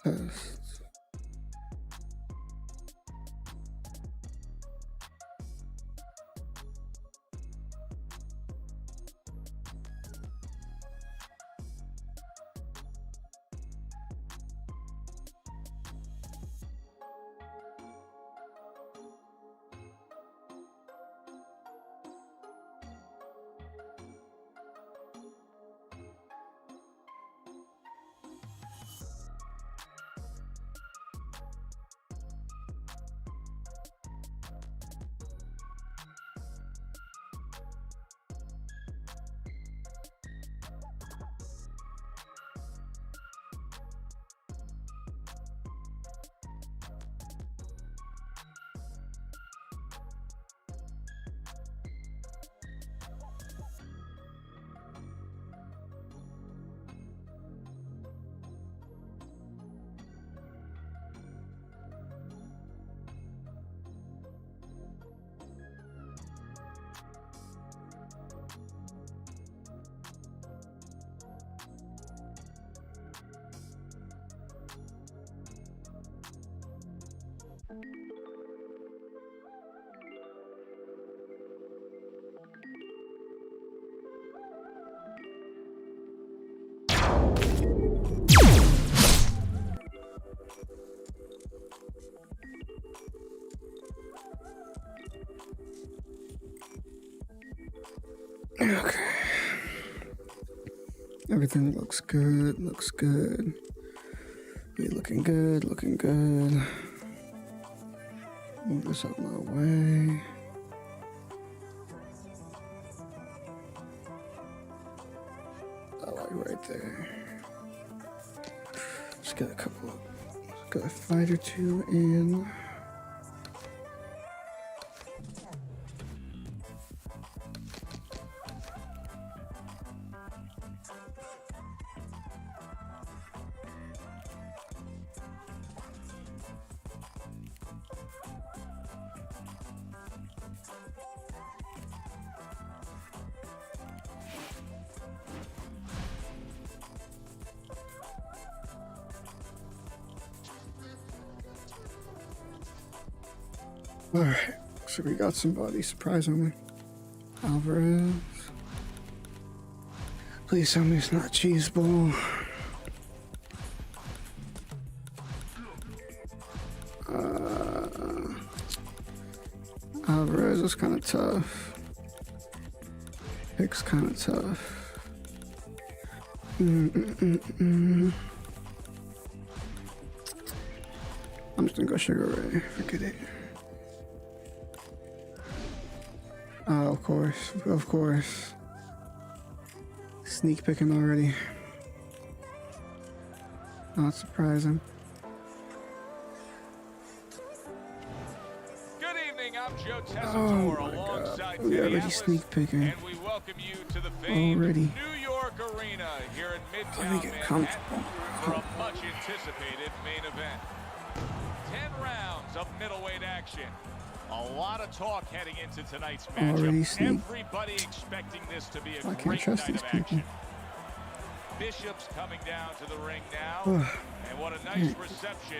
Test. Okay. Everything looks good, looks good. You're looking good, looking good. Move this out my way. Oh, like right there. Just got a couple of, got a fight or two in. Alright, so we got somebody, surprisingly. Alvarez. Please tell me it's not cheese ball. Alvarez is kind of tough. Pick's kind of tough. I'm just gonna go Sugar Ray. Forget it. Oh, of course, of course. Sneak picking already. Not surprising. Good evening, I'm Joe Tessitore alongside We're already sneak picking. and we welcome you to the famed Already. New York Arena here in Midtown Let me get comfortable. for a much anticipated main event. 10 rounds of middleweight action. A lot of talk heading into tonight's Already matchup. sneak. Everybody expecting this to be a I can't great trust night these of people. action. Bishop's coming down to the ring now. Ugh. And what a nice reception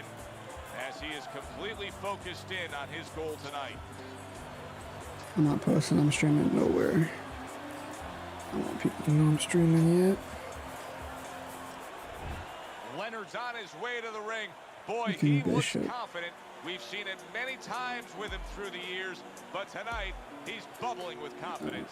as he is completely focused in on his goal tonight. I'm not posting, I'm streaming nowhere. I don't want people to know I'm streaming yet. Leonard's on his way to the ring. Boy, Looking he looks Bishop. confident. We've seen it many times with him through the years, but tonight he's bubbling with confidence.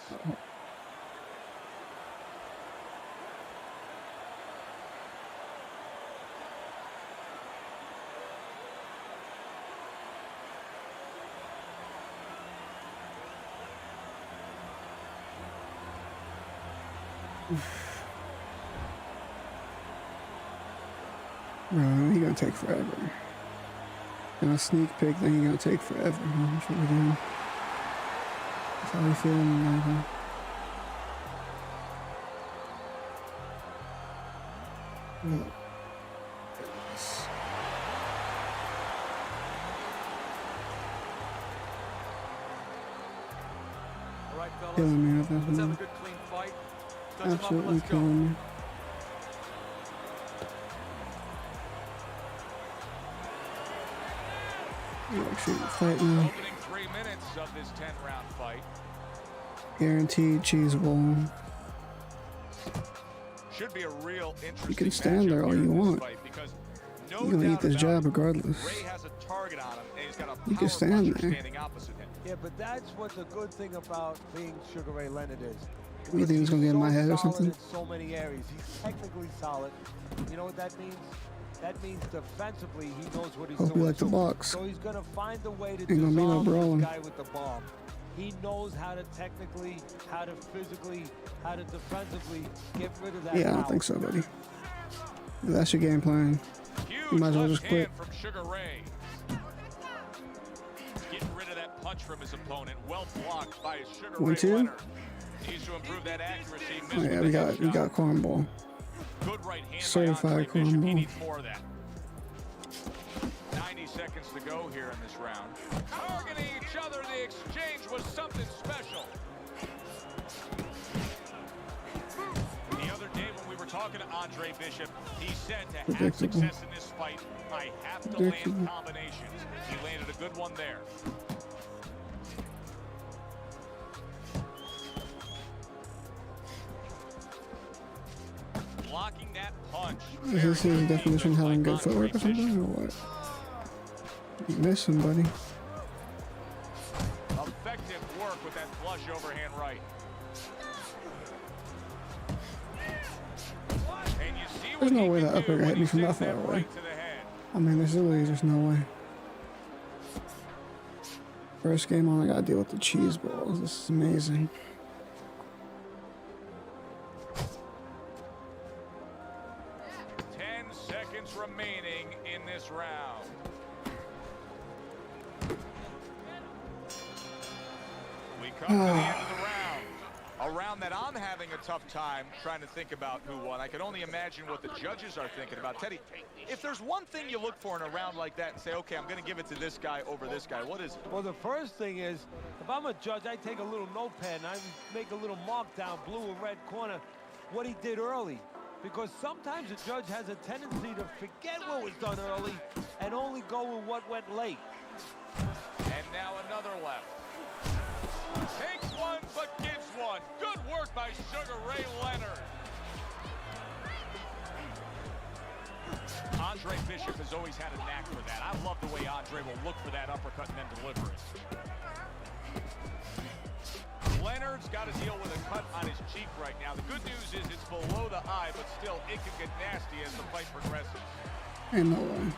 Bro, he gonna take forever. And a sneak peek, then he gonna take forever. That's what we're doing. That's how we feeling right now. Oh, goodness. All right, fellas. Killing me with that Let's have a one. good clean fight. Touch 'em up and Absolutely let's go. killing me. You actually fight now. Opening 3 minutes of this 10-round fight. Guaranteed cheese bowl. Should be a real interesting. You can stand there all you want. You're gonna eat this jab regardless. Ray has a target on him, and he's got a You can stand there. standing opposite him. Yeah, but that's what the good thing about being Sugar Ray Leonard is. What do you think he's gonna get in my head or something? In so many areas. He's technically solid. You know what that means? That means defensively he knows what he's Hope doing. you like the box. So he's gonna find a way to Ain't gonna be no disarm brawling. this guy with the bomb. He knows how to technically, how to physically, how to defensively get rid of that Yeah, I don't power. think so, buddy. If that's your game plan. Huge You might as well left just quit. hand from Sugar Ray. Getting rid of that punch from his opponent. Well blocked by Sugar Ray 1-2. Leonard. Needs to improve that accuracy. Oh yeah, we got cornball. Good right hand Certified by Andre Bishop. He cornball. needs more of that. 90 seconds to go here in this round. Targeting each other, the exchange was something special. The other day when we were talking to Andre Bishop, he said to have Predictable. success in this fight, I have to Predictable. land combinations. He landed a good one there. Blocking that punch. Is this his definition of having good footwork or something, or what? You missing, buddy. Effective work with that flush overhand right. And you see what There's no he way can that do uppercut when hit he me from that sends far that away. right to the head. I mean, there's literally just no way. First game on, I gotta deal with the cheese balls. This is amazing. Seconds remaining in this round. We come to the end of the round. A round that I'm having a tough time trying to think about who won. I can only imagine what the judges are thinking about. Teddy, if there's one thing you look for in a round like that and say, okay, I'm going to give it to this guy over this guy, what is it? Well, the first thing is, if I'm a judge, I take a little notepad and I make a little mark down, blue or red corner, what he did early. Because sometimes a judge has a tendency to forget what was done early and only go with what went late. And now another left. Takes one, but gives one. Good work by Sugar Ray Leonard. Andre Bishop has always had a knack for that. I love the way Andre will look for that uppercut and then deliver it. Leonard's got to deal with a cut on his cheek right now. The good news is it's below the eye, but still, it can get nasty as the fight progresses. Ain't no way.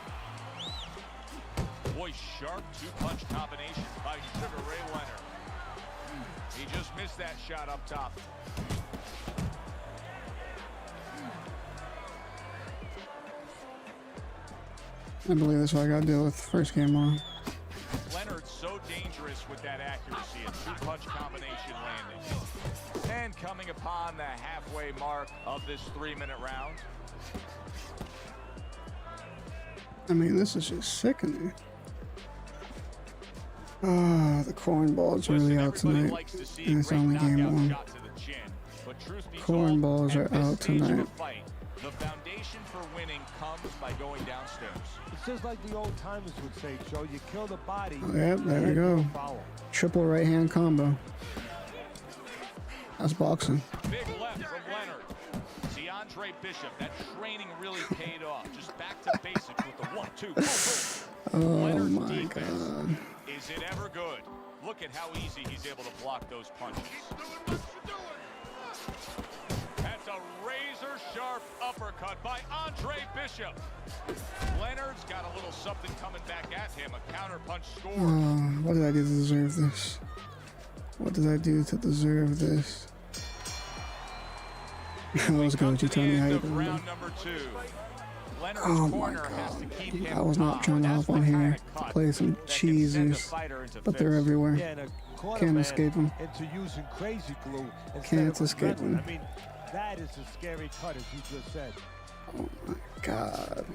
Boy, sharp two-punch combination by Sugar Ray Leonard. He just missed that shot up top. I believe that's what I gotta deal with first game on. Leonard's so dangerous with that accuracy, a two-punch combination landing. And coming upon the halfway mark of this 3-minute round. I mean, this is just sickening. Ah, the cornballs are really out tonight, and it's only game one. Cornballs are out tonight. The foundation for winning comes by going downstairs. It's just like the old timers would say, Joe, you kill the body. Oh, yep, there we go. Triple right hand combo. That's boxing. Big left from Leonard. See Andre Bishop, that training really paid off. Just back to basics with the 1-2. Boom, boom. Oh Leonard's my defense. god. Is it ever good? Look at how easy he's able to block those punches. That's a razor-sharp uppercut by Andre Bishop. Leonard's got a little something coming back at him. A counter-punch score. What did I do to deserve this? What did I do to deserve this? Let's go, you tell me how you doing. Round number 2. Leonard's Oh my corner has to keep god. him I was not calm. trying to That's hop on the here kind of to cut play some that can send a cheesers, fighter into but they're fits. everywhere. Yeah, and a Can't cornerman escape them. into using crazy glue instead Can't of escape adrenaline. them. I mean, that is a scary cut, as you just said. Oh my god.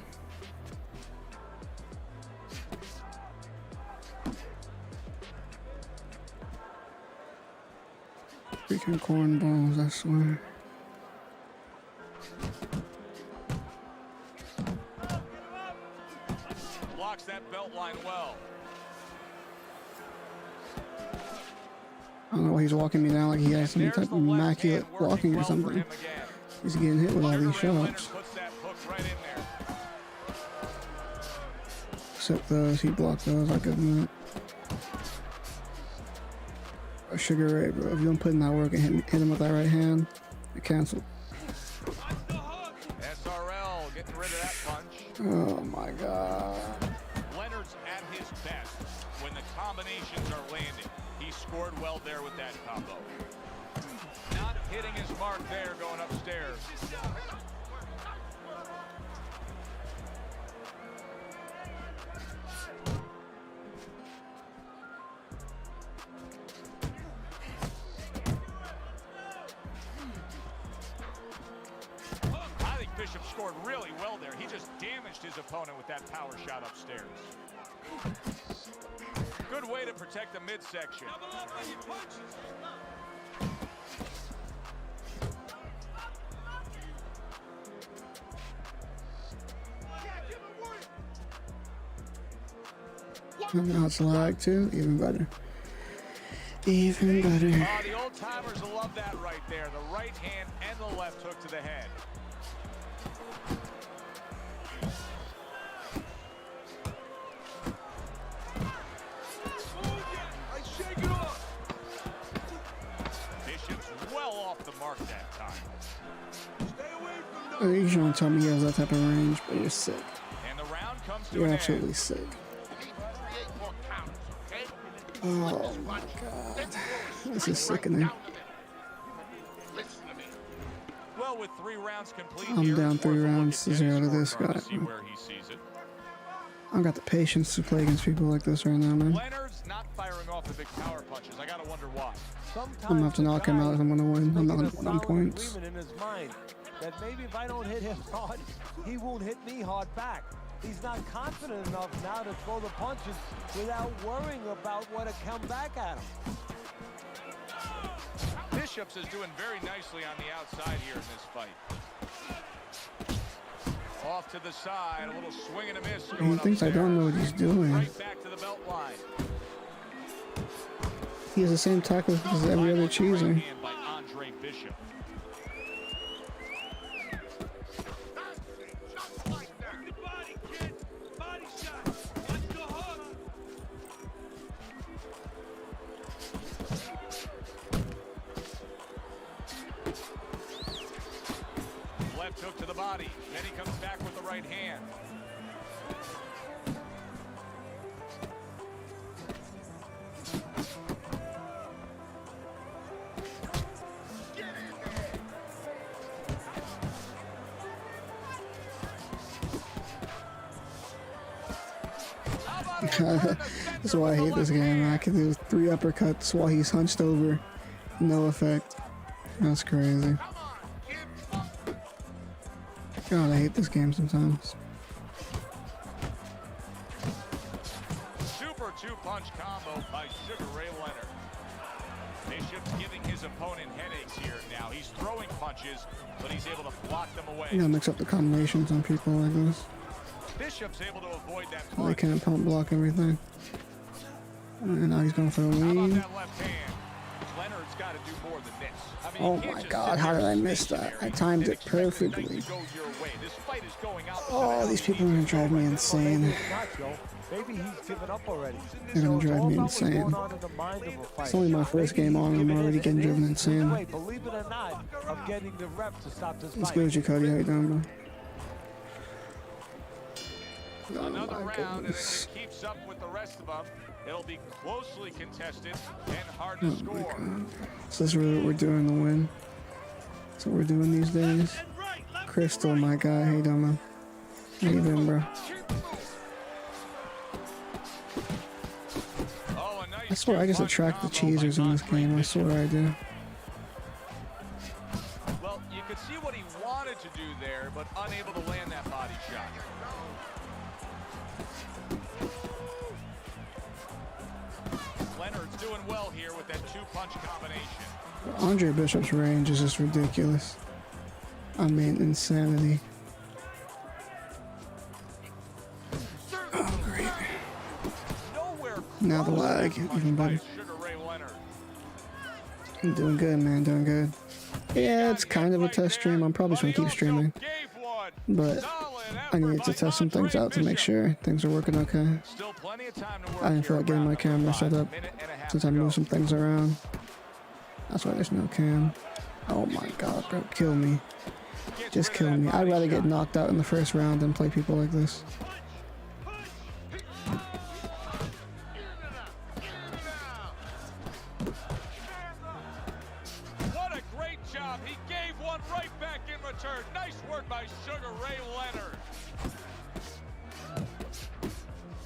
Freaking cornballs, I swear. Blocks that belt line well. I don't know why he's walking me down like he has some There's type the of left immaculate hand working walking or well for something. him again. He's getting hit with all these Sugar Ray Leonard shots. puts that hook right in there. Except those, he blocked those. I'll give him that. Sugar Ray, bro. If you don't put in that work and hit him with that right hand, it canceled. SRL getting rid of that punch. Oh my god. Leonard's at his best when the combinations are landing. He scored well there with that combo. Not hitting his mark there going upstairs. I think Bishop scored really well there. He just damaged his opponent with that power shot upstairs. Good way to protect the midsection. And now it's lag too, even better. Even better. The old timers will love that right there. The right hand and the left hook to the head. Bishop's well off the mark that time. You trying to tell me he has that type of range, but you're sick. And the round comes to You're an absolutely end. sick. Oh my god. This is sickening. Well, with 3 rounds complete I'm here, down it's 3 worth a look rounds at to Teddy's 0 to this scorecard guy. see where he sees it. I got the patience to play against people like this right now, man. Leonard's not firing off the big power punches. I gotta wonder why. I'm gonna have to knock him out if I'm gonna win. I'm not gonna put on points. Agreement in his mind that maybe if I don't hit him hard, he won't hit me hard back. He's not confident enough now to throw the punches without worrying about what to come back at him. Bishops is doing very nicely on the outside here in this fight. Off to the side, a little swing and a miss. He thinks I don't know what he's doing. Right back to the belt line. He has the same tackles as every other cheeser. Right hand by Andre Bishop. Left hook to the body. Then he comes back with the right hand. That's why I hate this game. I can do 3 uppercuts while he's hunched over. No effect. That's crazy. God, I hate this game sometimes. Super 2-punch combo by Sugar Ray Leonard. Bishop's giving his opponent headaches here now. He's throwing punches, but he's able to block them away. You gotta mix up the combinations on people like this. Bishop's able to avoid that So they punch. can't pump block everything. And now he's going for a How about lead. that left hand? Leonard's got to do more than this. I mean, Oh you can't my just god, sit how there did I miss that? stationary I timed and it expect the night perfectly. to go your way. This fight is going out. Oh, these people are gonna drive me insane. Maybe it's not, Joe. Maybe he's given up already. They're gonna So it's drive all me about what's insane. going on in the mind of a fighter. It's only my first game on, I'm already getting driven insane. Wait, believe it or not, I'm getting the rep to stop this Let's fight. go, Jacoby. How you doing, bro? Oh Another my round, and if goodness. it keeps up with the rest of them, it'll be closely contested and hard Oh to my score. god. So this is really what we're doing to win. That's what we're doing these days. Crystal, my guy. How you doing, man? How you doing, bro? Oh, a nice I swear I just two-punch attract the combo by cheesers in this Andre game. I Bishop. swear I do. Well, you could see what he wanted to do there, but unable to land that body shot. Leonard's doing well here with that 2-punch combination. Andre Bishop's range is just ridiculous. I mean, insanity. Oh, great. Nowhere Now the close to lag, that punch even by better. Sugar Ray Leonard. I'm doing good, man, doing good. Yeah, it's kind of a test stream. I'm probably just gonna keep streaming, but I needed to test some things out to make sure things are working okay. I didn't feel like getting my camera set up since I moved some things around. That's why there's no cam. Oh my god, bro, kill me. Just kill me. I'd rather get knocked out in the first round than play people like this. What a great job. He gave one right back in return. Nice work by Sugar Ray Leonard.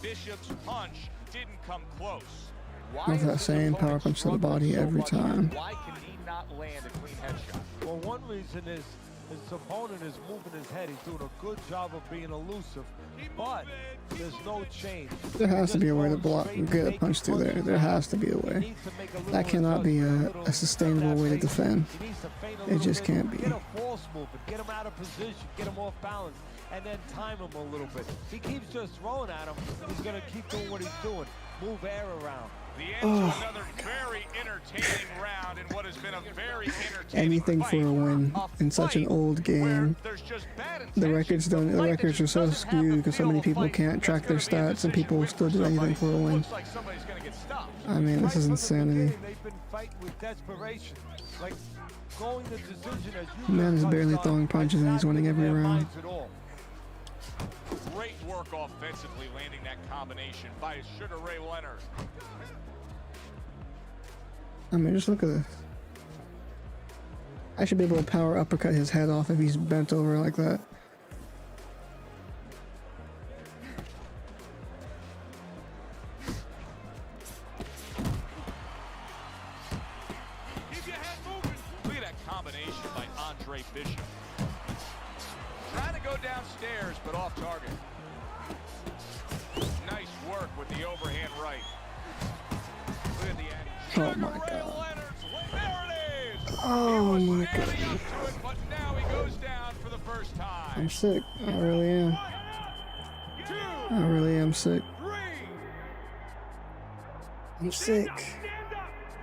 Bishop's punch didn't come close. Love that same power punch to the body every time. Why can he not land a clean headshot? Well, one reason is his opponent is moving his head. He's doing a good job of being elusive, but there's no change. There has to be a way to block and get a punch through there. There has to be a way. That cannot be a sustainable way to defend. It just can't be. Get a false move and get him out of position, get him off balance, and then time him a little bit. If he keeps just throwing at him, he's going to keep doing what he's doing. Move air around. The end to another very entertaining round in what has been a very entertaining Anything for a win in such an old game. The records are so skewed because so many people can't track their stats and people will still do anything for a win. I mean, this is insanity. Man is barely throwing punches and he's winning every round. Great work offensively landing that combination by Sugar Ray Leonard. I mean, just look at this. I should be able to power uppercut his head off if he's bent over like that. Keep your head moving. Look at that combination by Andre Bishop. Trying to go downstairs, but off target. Nice work with the overhand right. Look at the action. Oh my god. There it is. Oh my god. But now he goes down for the first time. I'm sick. I really am. I really am sick. I'm sick.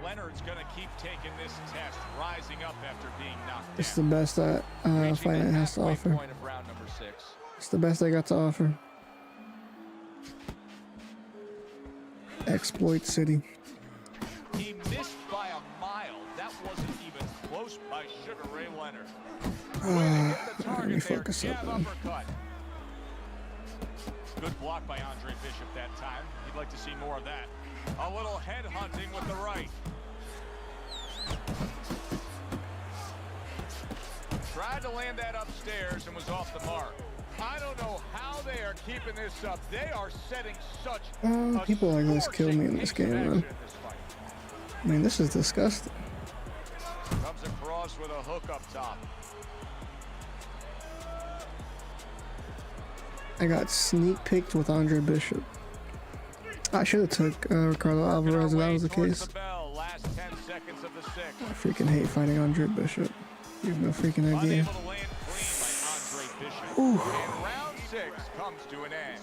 Leonard's gonna keep taking this test, rising up after being knocked down. It's the best that fight night has to offer. Point of round number 6. It's the best I got to offer. Exploit City. He missed by a mile. That wasn't even close by Sugar Ray Leonard. Let me focus up, man. Good block by Andre Bishop that time. You'd like to see more of that. A little head hunting with the right. Tried to land that upstairs and was off the mark. I don't know how they are keeping this up. They are setting such people like this kill me in this game, man. I mean, this is disgusting. Comes across with a hook up top. I got sneak picked with Andre Bishop. I should have took Ricardo Alvarez if that was the case. Last 10 seconds of the 6th. I freaking hate fighting Andre Bishop. You have no freaking idea. Unable to land clean by Andre Bishop. Ooh. And round 6 comes to an end.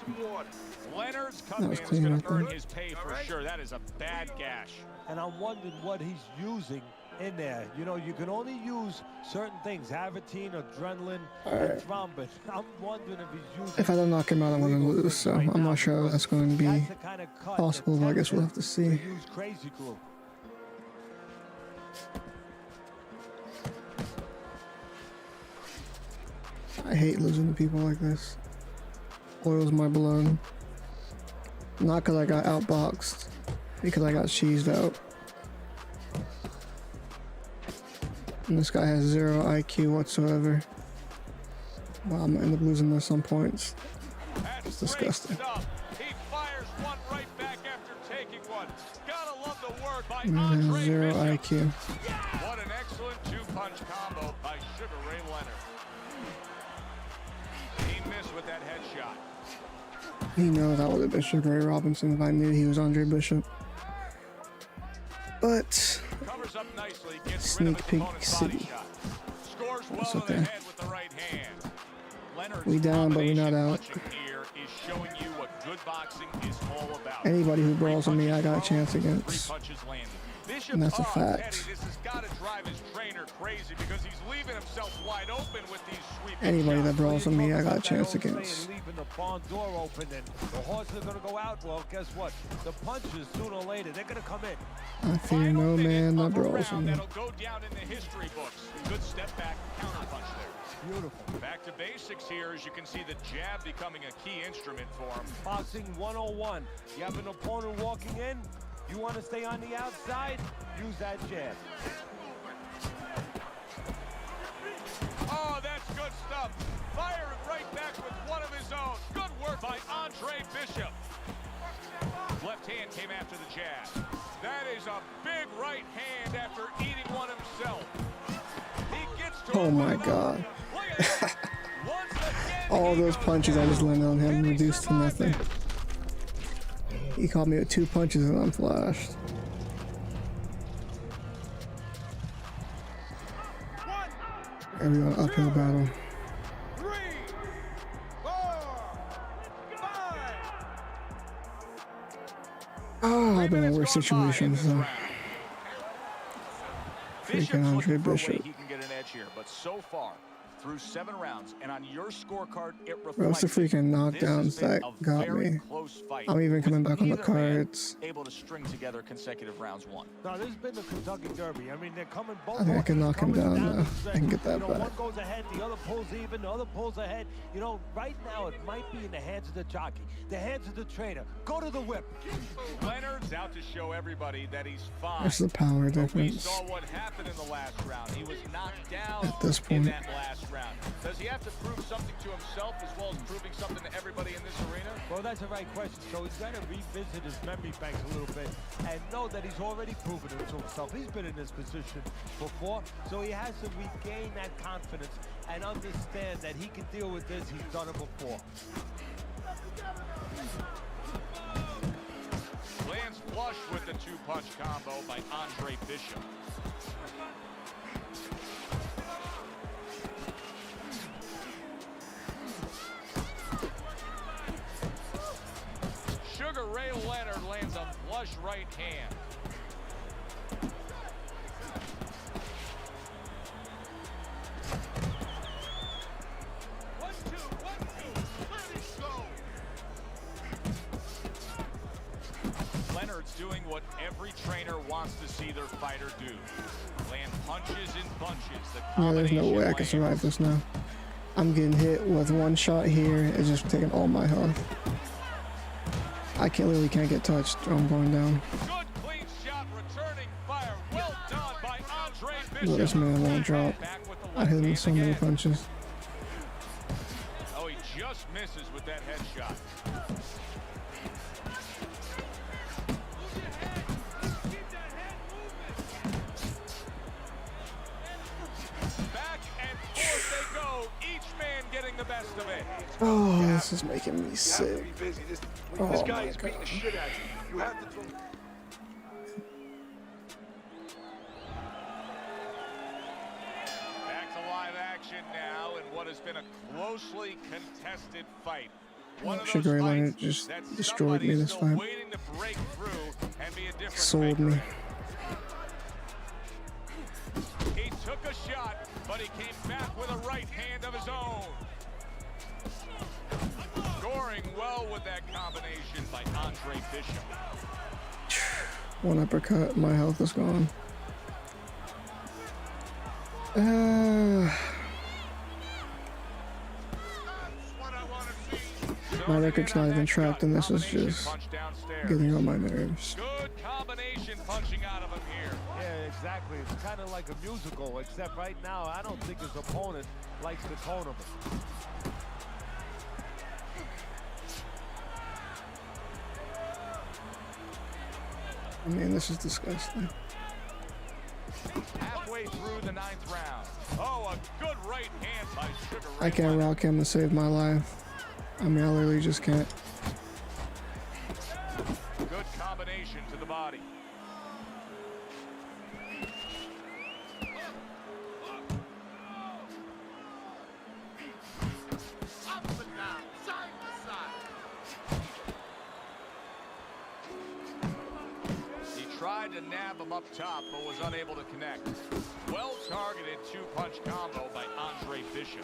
Leonard's That coming was in is clean going right to earn there. his pay for sure. That is a bad gash. And I'm wondering what he's using in there. You know, you can only use certain things, Avatine, adrenaline, and thrombin. I'm wondering if he's using... If I don't knock him out, I'm going to lose, so I'm not sure that's going to be That's the kind of cut possible, but I guess we'll have to see. use crazy glue. I hate losing to people like this. Oils my blood. Not because I got outboxed, because I got cheesed out. And this guy has 0 IQ whatsoever. Well, I'm gonna end up losing this some points. It's disgusting. He fires one right back after taking one. Gotta love the work by Man, Andre 0 Bishop. IQ. What an excellent 2-punch combo by Sugar Ray Leonard. He missed with that headshot. You know that would have been Sugar Ray Robinson if I knew he was Andre Bishop. But Covers up nicely, gets Sneak rid of his Peek opponent's body City. shot. Scores well That's to the okay. head with the right hand. Leonard's We down, but we're not combination out. punching here is showing you what good boxing is all about. Anybody who brawls with me, I got a chance 3 against. punches landed. Bishop's And that's a up, fact. Teddy, this has got to drive his trainer crazy because he's leaving himself wide open with these sweeping Anybody shots. that brawls with me, I got a chance That old against. saying, leaving the barn door open and the horses are going to go out. Well, guess what? The punches, sooner or later, they're going to come in. I fear no man that brawls with me. That'll go down in the history books. Good step back, counter punch there. Beautiful. Back to basics here, as you can see the jab becoming a key instrument for him. Boxing 101. You have an opponent walking in. You want to stay on the outside? Use that jab. Oh, that's good stuff. Firing right back with one of his own. Good work by Andre Bishop. Left hand came after the jab. That is a big right hand after eating one himself. He gets to Oh my God. All those punches I just landed on him reduced to nothing. He caught me with 2 punches and I'm flashed. Here we go, uphill battle. 3, 4, 5. Oh, I've been in worse situations though. Freaking Andre Bishop. He can get an edge here, but so far through 7 rounds, and on your scorecard, it Bro, it's the reflects freaking knockdowns that got me. I'm even coming back on the cards. Able to string together consecutive rounds won. Now, this has been the Kentucky Derby. I mean, they're coming both. I think I can knock him coming down now. the I can get stretch. that One back. goes ahead, the other pulls even, the other pulls ahead. You know, right now it might be in the hands of the jockey, the hands of the trainer. Go to the whip. Leonard's out to show everybody that he's fine. There's the power We difference. saw what happened in the last round. He was knocked down At this in point. that last round. Does he have to prove something to himself as well as proving something to everybody in this arena? Well, that's the right question. So he's got to revisit his memory banks a little bit and know that he's already proven it to himself. He's been in this position before, so he has to regain that confidence and understand that he can deal with this. He's done it before. Lands flush with the 2-punch combo by Andre Bishop. Sugar Ray Leonard lands a flush right hand. Leonard's doing what every trainer wants to see their fighter do. Land punches in bunches. Yeah, there's no way I can survive this now. I'm getting hit with 1 shot here. It's just taking all my health. I literally can't get touched or I'm going down. Good clean shot, returning fire. Well done by Andre Bishop. Well, this man won't drop. I hit him with so many punches. Oh, he just misses with that headshot. Back and forth they go, each man getting the best of it. Oh, this is making me sick. Oh This my guy is God. beating the shit out of you. You have to throw. Back to live action now in what has been a closely contested fight. One of those Sugar Ray Leonard fights just that destroyed me somebody's this still fight. waiting to break through and be a difference Sold maker. me. He took a shot, but he came back with a right hand of his own. Scoring well with that combination by Andre Bishop. 1 uppercut, my health is gone. My record's not even tracked and this is just getting on my nerves. Good combination punching out of him here. Yeah, exactly. It's kind of like a musical, except right now, I don't think his opponent likes the tone of it. I mean, this is disgusting. Halfway through the 9th round. Oh, a good right hand by Sugar Ray I can't Leonard. rock him to save my life. I mean, I literally just can't. Good combination to the body. He tried to nab him up top, but was unable to connect. Well-targeted two-punch combo by Andre Bishop.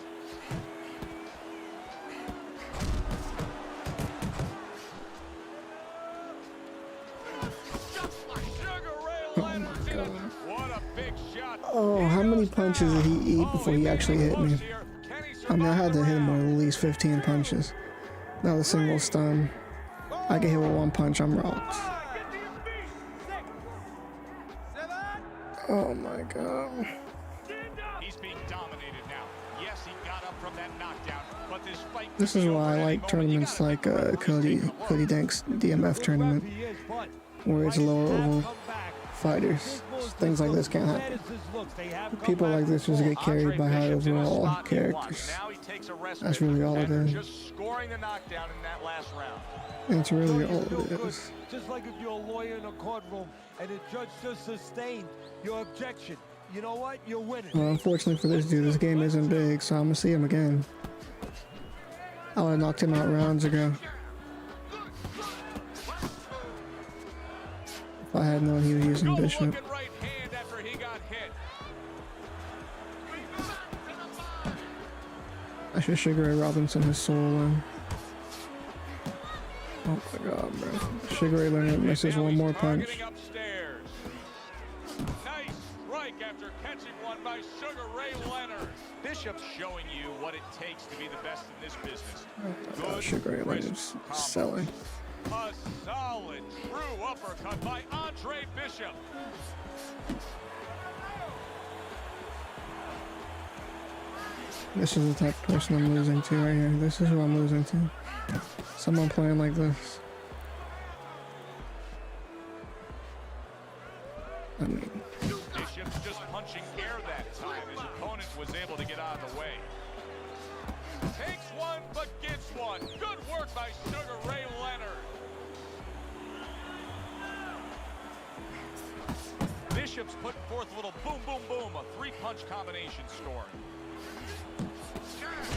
What a big shot. Oh, how many punches did he eat before he actually hit me? I mean, I had to hit him with at least 15 punches. Not a single stun. I get hit with one punch, I'm rocked. Oh my god. He's being dominated now. Yes, he got up from that knockdown, but this fight. This is why I like tournaments like Cody Dank's DMF tournament, where it's lower level fighters. Things like this can't happen. People like this just get carried by high overall characters. That's really all it is. Just scoring the knockdown in that last round. That's really all it is. Just like if you're a lawyer in a courtroom and the judge just sustained your objection. You know what? You're winning. Well, unfortunately for this dude, this game isn't big, so I'm gonna see him again. I would have knocked him out rounds ago. If I had known he was using Bishop. Right hand after he got hit. I should Sugar Ray Robinson his soul in. Oh my god, bro. Sugar Ray Leonard misses one more punch. Upstairs. Nice strike after catching one by Sugar Ray Leonard. Bishop's showing you what it takes to be the best in this business. Good Sugar Ray Leonard's selling. A solid, true uppercut by Andre Bishop. This is the type of person I'm losing to right here. This is who I'm losing to. Someone playing like this. I mean, Bishop's just punching air that time. His opponent was able to get out of the way. Takes one, but gets one. Good work by Sugar Ray Leonard. Bishop's putting forth a little boom, boom, boom. A three-punch combination score.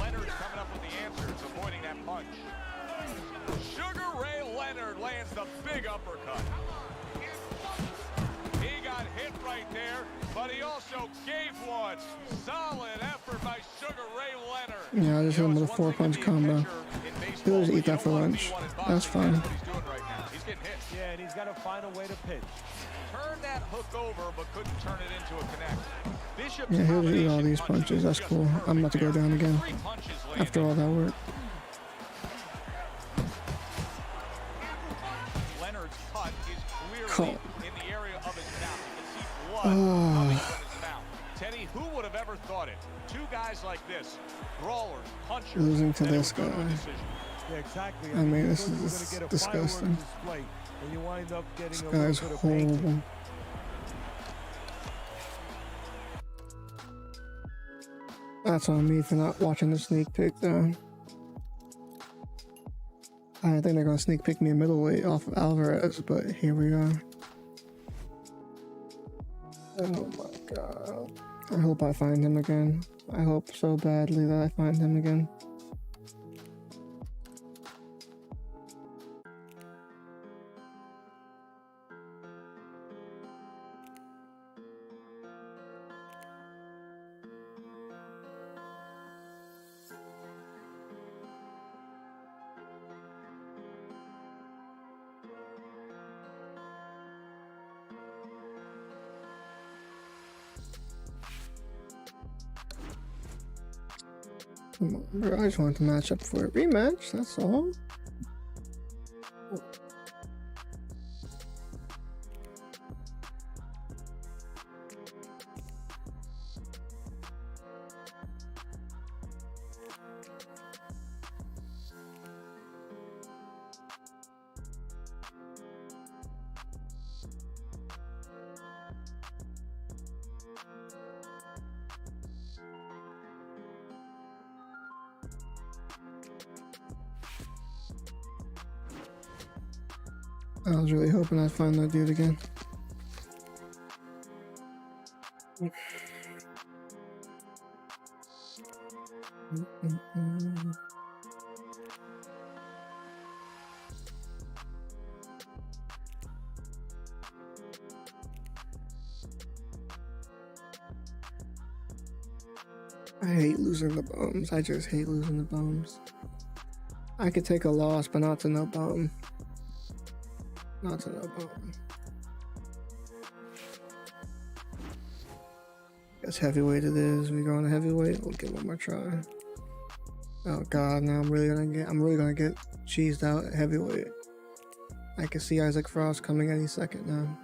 Leonard's coming up with the answers, avoiding that punch. Sugar Ray Leonard lands the big uppercut. He got hit right there, but he also gave one. Solid effort by Sugar Ray Leonard. yeah, I just hit him with a 4-punch combo. He'll just eat that for lunch. That's fine. He's getting hit. Yeah, and he's got to find a way to pitch. Turn that hook over, but couldn't turn it into a connect. Bishop's Yeah, he'll just eat all these punches. That's cool. I'm about to go down again. After all that work. Leonard's cut is Cool. clearly in the area of his mouth. You can see blood coming from his mouth. Teddy, who would have ever thought it? Two guys like this, brawlers, punchers. Losing to this guy. Yeah, exactly. I mean, this You're is gonna get a disgusting. fireworks display, and you wind up getting This a guy's little bit of pain. horrible. That's on me for not watching the sneak peek though. I didn't think they're gonna sneak pick me a middleweight off of Alvarez, but here we are. Oh my god. I hope I find him again. I hope so badly that I find him again. Come on, bro. I just want to match up for a rematch, that's all. I was really hoping I'd find that dude again. I hate losing the bums. I just hate losing the bums. I could take a loss, but not to no bum. Not to no bum. Guess heavyweight it is. We going to heavyweight. We'll give one more try. Oh god, now I'm really gonna get cheesed out at heavyweight. I can see Isaac Frost coming any second now.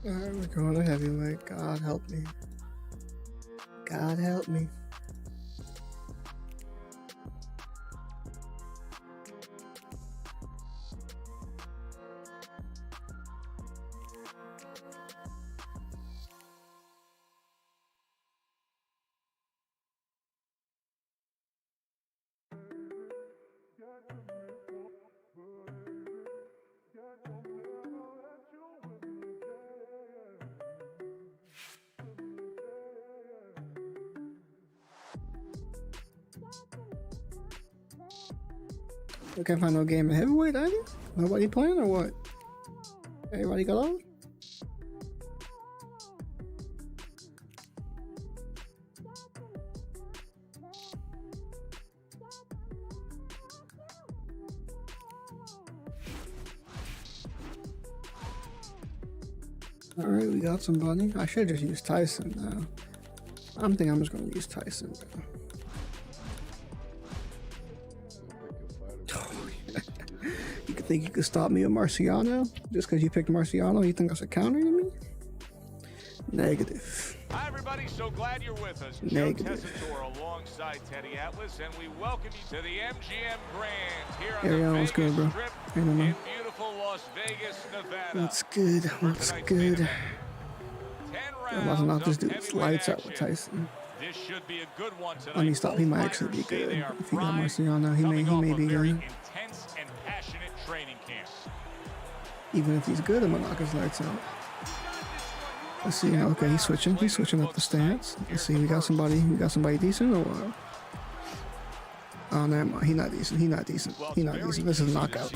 Alright, we're going to heavyweight. God help me. God help me. We can't find no game in heavyweight, either? Nobody playing or what? Everybody got on? Alright, we got somebody. I should just use Tyson now. I'm thinking I'm just gonna use Tyson now. You could think you could stop me with Marciano? Just because you picked Marciano, you think that's a counter to me? Negative. Hi everybody, so glad you're with us. Negative. Joe Tessitore alongside Teddy Atlas, and we welcome you to the MGM Grand here on Yeah, the what's Vegas good, bro? Strip Hey, no, no. in beautiful Las Vegas, Nevada. What's good? What's good? 10 I'm about to knock this rounds of dude's lights out with action. Tyson. This should be a good one tonight. Let me stop. He Both might actually be fighters say good. they are If he got primed, Marciano, he coming may off be a very good. intense and passionate training camp. Even if he's good, I'm gonna knock his lights out. Let's see. Okay, he's switching. He's switching up the stance. Let's see. We got somebody decent or what? Oh, never mind. He not decent. He not decent. He not decent. This is a knockout.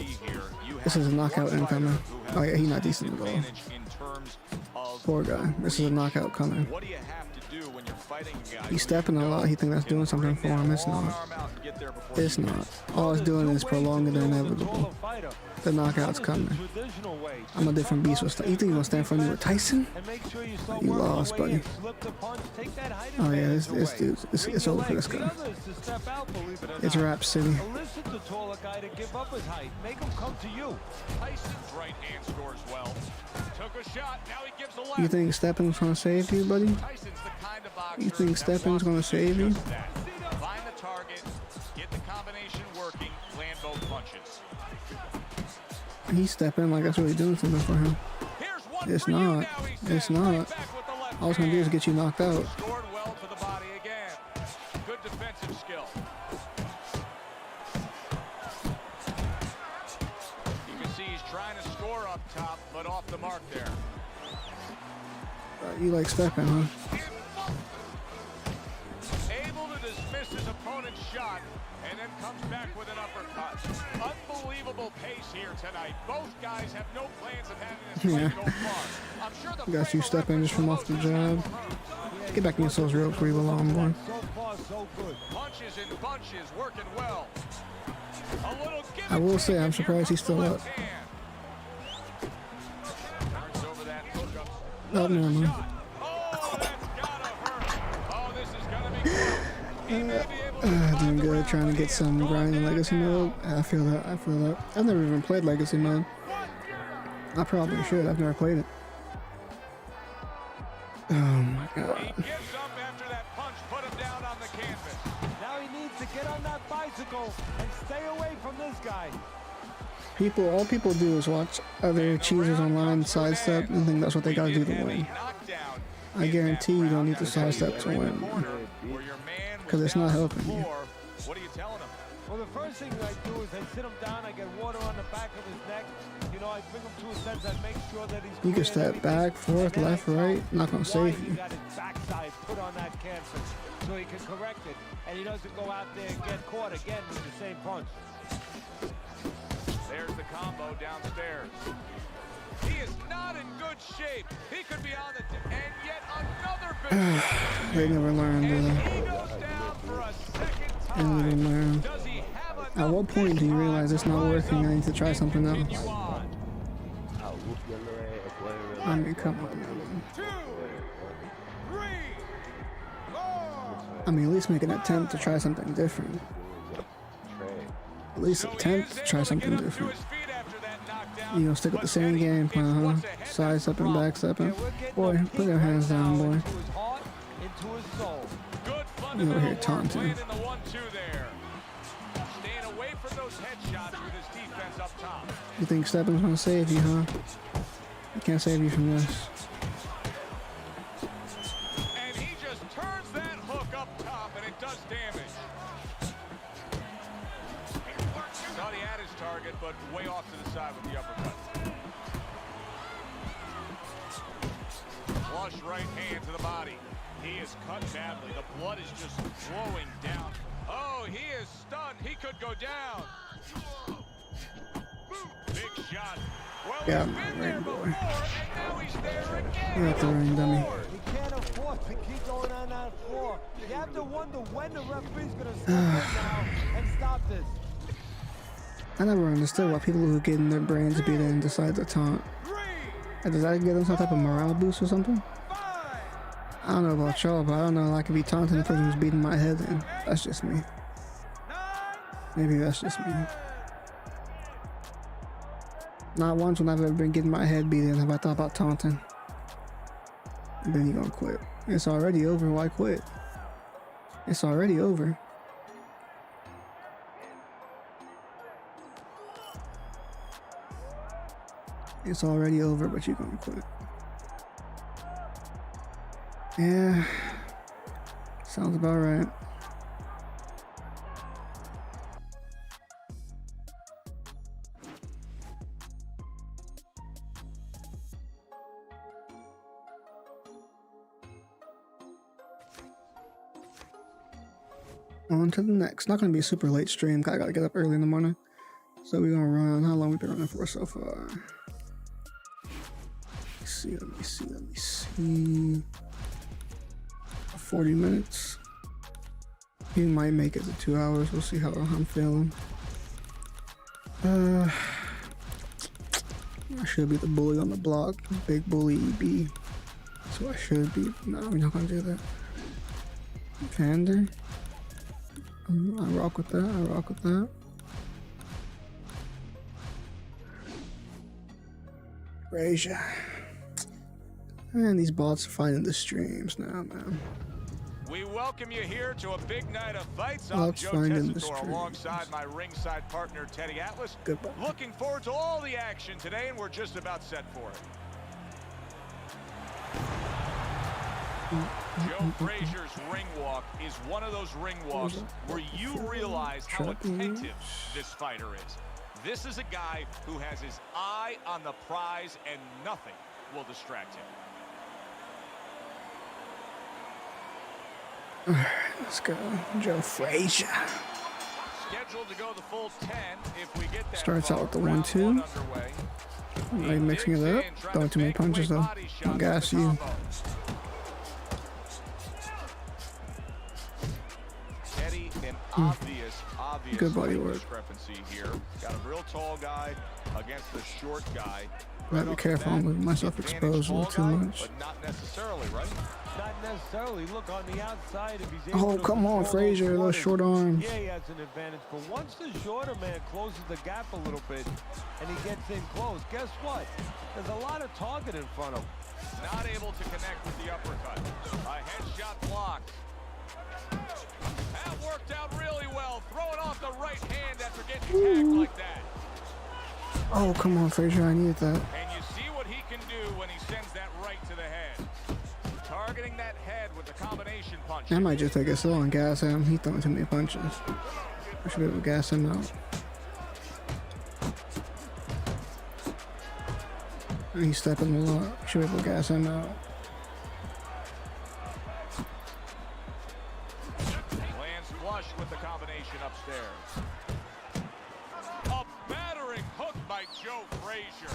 This is a knockout incoming. Oh yeah, he not decent at all. Poor guy. This is a knockout coming. What do you have to do when you're fighting a guy? He's stepping a lot. He think that's doing something for him. It's not. It's not. All it's doing is prolonging the inevitable. The knockout's coming. I'm a different beast. You think you gonna stand for me with Tyson? You lost, buddy. Oh yeah, this dude. It's over for this guy. It's Rap City. Listen to taller guy to give up his height. Make him come to you. Tyson's right hand scores well. Took a shot. Now he gives a left. You think Steppin's gonna save you, buddy? Tyson's the kind of boxer You think that Steppin's wants gonna to save do you? just that. Find the target, get the combination working, land both punches. He's stepping like that's really doing something for him. Here's one It's for you not. now, he says. It's not. Right back with the left All it's gonna do is get you knocked out. Scored well to the body again. Good defensive skill. You can see he's trying to score up top, but off the mark there. You like stepping, huh? Able to dismiss his opponent's shot, and then comes back with an uppercut. Unbelievable pace here tonight. Both guys have no plans of having this fight go far. I'm sure the Got you stepping just from off the jab. Get back in yourselves real quick, long boy. So far, so good. Punches and bunches working well. A little give I and will take, say I'm and here surprised he's comes the still up. left hand. Turns over that hookup. Oh, never mind. Oh, that's gotta hurt. Oh, this is gonna be close. He may be able to find Doing the good, round trying to get here. some Going grind in back Legacy now. mode. I feel that. I feel that. I've never even played Legacy mode. I probably should. I've never played it. Oh my He god. gives up after that punch put him down on the canvas. Now he needs to get on that bicycle and stay away from this guy. All people do is watch other cheesers online sidestep and think that's what they gotta do to win. Knockdown I guarantee you don't need to sidestep to win. where your man Because was it's not down on the helping you. floor. What are you telling him? Well, the first thing I do is I sit him down, I get water on the back of his neck. You know, I bring him to a sense, I make sure that he's You can clear and step back, forth, everything. And then left, I tell right. him Not gonna why save he you. got his backside put on that canvas so he can correct it. And he doesn't go out there and get caught again with the same punch. There's the combo downstairs. He is not in good shape. He could be on the and yet another big shot. They never learned. And he goes down for a second They never time. learned. Does he have enough At what point do you realize it's not working? I need to try something else. continue on? I mean, come on, man. 2, 3, 4. I mean, at least make an attempt to try something different. At least So he attempt is to try able something get up to different. his feet after that knockdown, You gonna stick with the but same Teddy, game it's plan, what's huh? ahead Side that's the stepping, problem. back stepping. Yeah, we're getting Boy, the put your heat hands right down, now boy. into his heart, into his soul. Good You over fundamental here work, taunting. landing the 1-2 there. Staying away from those headshots with his defense up top. You think stepping's gonna save you, huh? He can't save you from this. And he just turns that hook up top, and it does damage. Thought he had his target, but way off to the side with the uppercut. Flush right hand to the body. He is cut badly. The blood is just flowing down. Oh, he is stunned. He could go down. Big shot. Well, Yeah, he's been right, there boy. before, and now he's there again. You're at the ring, dummy. You can't afford to keep going on that floor. You have to wonder when the referee's going to step in now and stop this. I never understood why people who get in their brains beat in decide to taunt. 3, Like, does that give them some type of morale boost or something? 5, I don't know about y'all, but I don't know. I could be taunting the person who's beating my head in. That's just me. 9, Maybe that's just me. Not once when I've ever been getting my head beat in have I thought about taunting. And then you gonna quit. It's already over, why quit? It's already over. It's already over, but you're gonna quit. Yeah. Sounds about right. On to the next. Not gonna be a super late stream. I gotta get up early in the morning. So we're gonna run. How long we been running for so far? Let me see. 40 minutes. He might make it to 2 hours. We'll see how I'm feeling. I should be the bully on the block. Big bully EB. So I should be. No, we're not gonna do that. Vander. I rock with that. Frazier. Man, these bots are finding the streams now, man. We welcome you here to a big night of fights. I'm Bots Joe finding the Tessitore streams. alongside my ringside partner Teddy Atlas. Goodbye. Looking forward to all the action today, and we're just about set for it. Joe Frazier's ring walk is one of those ring walks where you realize how attentive this fighter is. This is a guy who has his eye on the prize, and nothing will distract him. Let's go. Joe Frazier. Scheduled to go the full 10 if we get that. Starts out with the Round 1-2. one underway. Alright, mixing it up. Throwing too many punches though. I'll gas you. Teddy, an obvious Good body work. discrepancy here. Got a real tall guy against a short guy. Gotta be careful. I'm leaving myself exposed a little too much. But not necessarily, right? Not necessarily. Look on the outside if he's able Oh, to come on, control Frazier. Those corners, short arms. Yeah, he has an advantage. But once the shorter man closes the gap a little bit and he gets in close, guess what? There's a lot of target in front of him. Not able to connect with the uppercut. A headshot blocked. That worked out really well. Throwing off the right hand after getting tagged like that. Oh, come on, Frazier. I needed that. And you see what he can do when he sends that right to the head. Targeting that head with the combination punch. I might just take it slow and gas him. He's throwing too many punches. I should be able to gas him out. He's stepping a lot. I should be able to gas him out. Lands flush with the combination upstairs. A battering hook by Joe Frazier.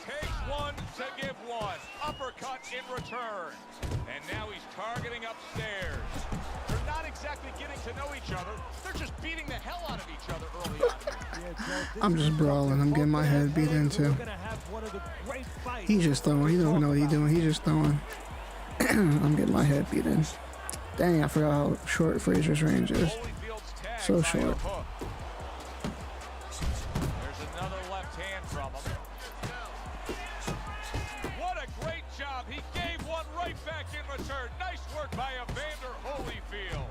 Takes one to give one. Uppercut in return. And now he's targeting upstairs. They're not exactly getting to know each other. They're just beating the hell out of each other early on. I'm just brawling. I'm getting my head beat into. He's just throwing. He don't even know what he's doing. He's just throwing. I'm getting my head beat in. Dang, I forgot how short Frazier's range is. So short. There's another left hand from him. What a great job. He gave one right back in return. Nice work by Evander Holyfield.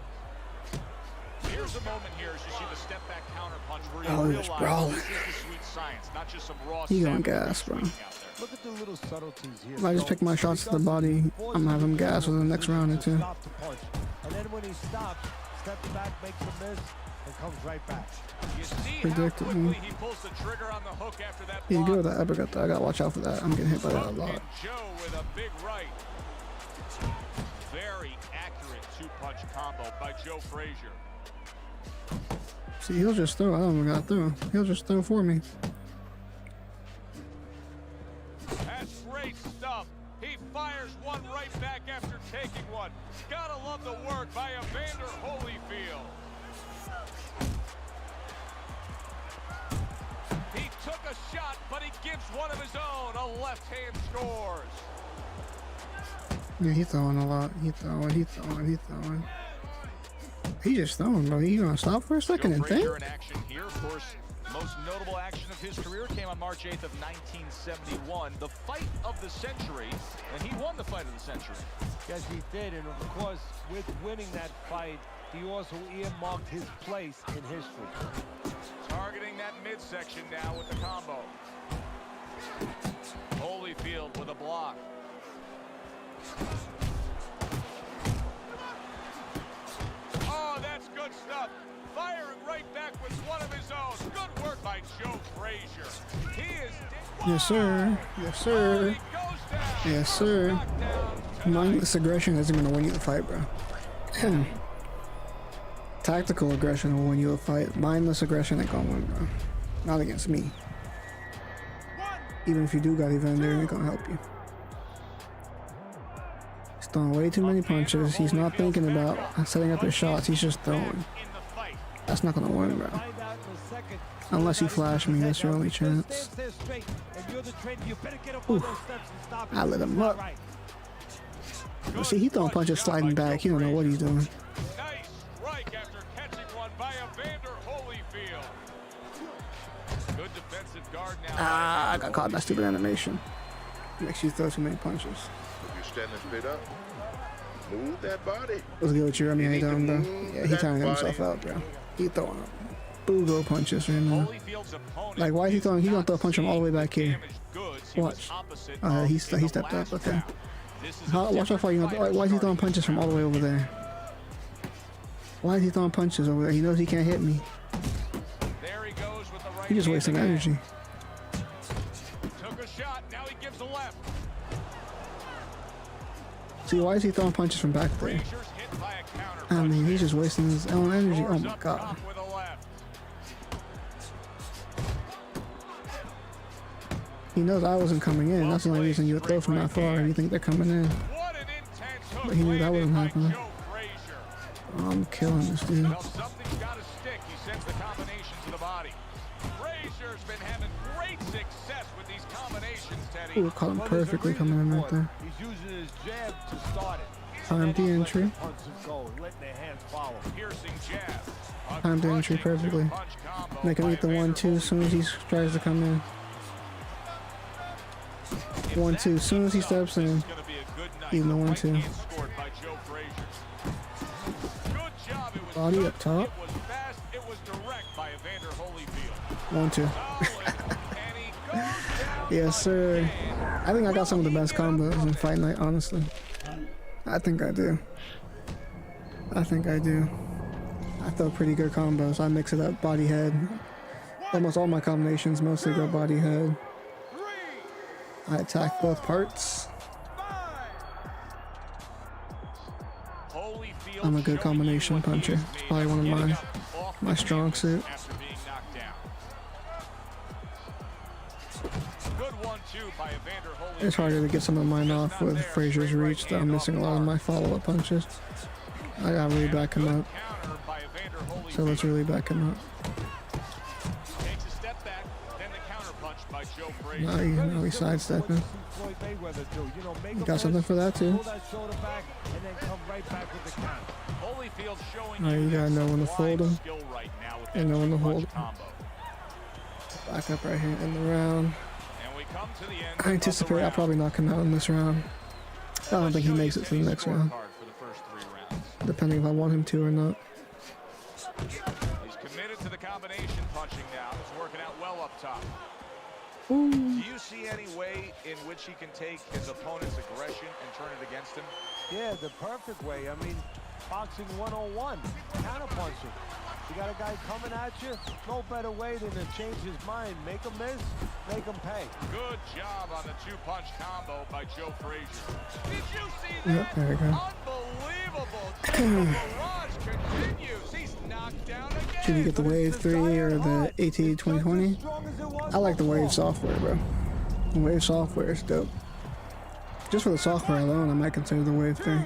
Here's a moment here as you see the step back counter punch where you just realize brawling. this is the sweet science, not just some raw He going savage gas, bro. swinging out there. Look at the little subtleties here. If I just pick my shots to the body, I'm gonna have him gas within the next round or two. Stop the punch. And then when he stops, steps back, makes a miss, and comes right back. You see how Predictable. quickly he pulls the trigger on the hook after that He's block. good with that uppercut though. I gotta watch out for that. I'm getting hit by that a lot. And Joe with a big right. Very accurate two-punch combo by Joe Frazier. See, he'll just throw. I don't even gotta throw. He'll just throw for me. That's great stuff. He fires one right back after taking one. Gotta love the work by Evander Holyfield. He took a shot, but he gives one of his own. A left hand scores. Yeah, he's throwing a lot. He's throwing. He just throwing, bro. He gonna stop for a second and think? Frazier in action here. Of course, most notable action of his career came on March 8th of 1971. The fight of the century, and he won the fight of the century. Yes, he did, and of course, with winning that fight, he also earmarked his place in history. Targeting that midsection now with the combo. Holyfield with a block. Oh, that's good stuff. Firing right back with one of his own. Good work by Joe Frazier. He is... Yes, sir. Yes, sir. Yes, sir. Mindless aggression isn't gonna win you the fight, bro. Tactical aggression will win you a fight. Mindless aggression ain't gonna win, bro. Not against me. Even if you do got Evander, it ain't gonna help you. He's throwing way too many punches. He's not thinking about setting up his shots. He's just throwing. That's not gonna win, bro. Unless you flash me, that's your only chance. Ooh. I lit him up. But see, he throwing punches sliding back. He don't know what he's doing. Nice strike after catching one by Evander Holyfield. Good defensive guard now. Ah, I got caught in that stupid animation. Makes you throw too many punches. If you're standing straight up, move that body. What's good with you? I mean, how you doing, bro? Yeah, he tiring himself out, bro. He throwing boogo punches right now. Like, why is he throwing? He gonna throw a punch from all the way back here. Watch. He stepped up. Okay. Watch how far you gonna. Why is he throwing punches from all the way over there? Why is he throwing punches over there? He knows he can't hit me. There he goes with the right. He's just wasting energy. Took a shot. Now he gives a left. See, why is he throwing punches from back there? Frazier's hit by a counter I punch. mean, he's just wasting his own energy. Oh my god. With a left. He knows I wasn't coming in. That's the only reason you would throw from that far. You think they're coming in. What an intense hook But he knew that wasn't landed by happening. Joe Frazier. Oh, I'm killing this dude. Well, something's got to stick. He sends the combination to the body. Frazier's been having great success with these combinations, Teddy. Ooh, caught him perfectly coming in right there. He's using his jab to start it. Timed the entry. Punches go, letting their hands follow. Piercing jab. A Timed the entry crushing perfectly. two-punch combo Make him by eat the Evander 1-2 as soon as he tries to come in. 1-2 as soon as he steps in. It's gonna be a good night. Even the Right 1-2. hand scored by Joe Frazier. Good job. It was Body good. up top. It was fast. It was direct by Evander Holyfield. 1-2. Solid. And he goes down Yes, sir. I think I got some of the best combos in Fight Night, honestly. I think I do. I throw pretty good combos. I mix it up, body head. Almost all my combinations mostly go body head. I attack both parts. I'm a good combination puncher. It's probably one of my strong suit. It's harder to get some of mine off with Frazier's reach, though I'm missing a lot of my follow-up punches. I gotta really back him up. So let's really back him up. Now he's sidestepping. You got something for that too. Now you gotta know when to fold him and know when to hold him. Back up right here in the round. I anticipate I'll probably knock him out in this round. I don't think he makes it to the next round, depending if I want him to or not. He's committed to the combination punching now. It's working out well up top. Ooh. Do you see any way in which he can take his opponent's aggression and turn it against him? Yeah, the perfect way. I mean, boxing 101, counterpunching. You got a guy coming at you, no better way than to change his mind. Make him miss, make him pay. Good job on the two-punch combo by Joe Frazier. Did you see that? Yep, there we go. Unbelievable. Barrage continues. He's knocked down again. Should you get the Wave 3 or the AT 2020? I like the Wave software, bro. The Wave software is dope. Just for the software alone, I might consider the Wave 3.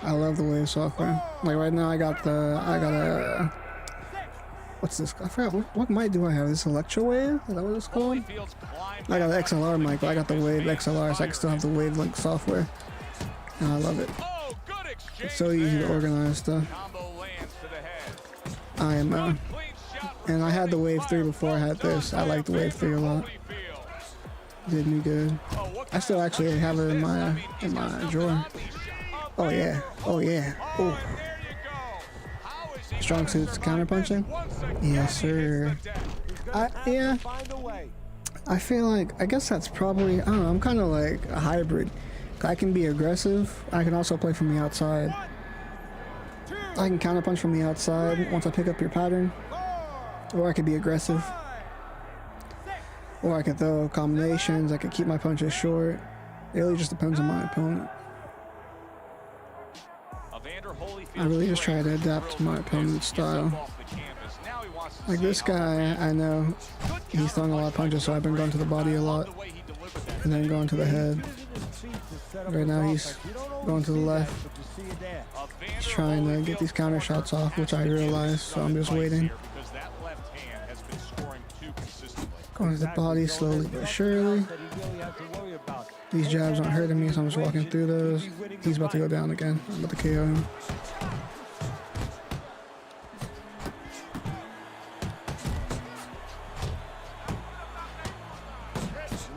I love the Wave software. Like right now, I got a, what's this? I forgot, what mic do I have? This Electro Wave? Is that what it's called? I got an XLR mic, but I got the Wave XLR, so I can still have the Wave Link software. And I love it. It's so easy to organize stuff. I am, and I had the Wave 3 before I had this. I like the Wave 3 a lot. Did me good. I still actually have it in my drawer. Oh yeah. Oh yeah. Oh. Strong suits counterpunching? Yes, sir. Yeah. I feel like, I guess that's probably, I don't know, I'm kind of like a hybrid. I can be aggressive. I can also play from the outside. I can counterpunch from the outside once I pick up your pattern. Or I could be aggressive. Or I could throw combinations. I could keep my punches short. It really just depends on my opponent. I really just try to adapt to my opponent's style. Like this guy, I know he's throwing a lot of punches, so I've been going to the body a lot. And then going to the head. Right now he's going to the left. He's trying to get these counter shots off, which I realize, so I'm just waiting. Going to the body slowly but surely. These jabs aren't hurting me, so I'm just walking through those. He's about to go down again. I'm about to KO him.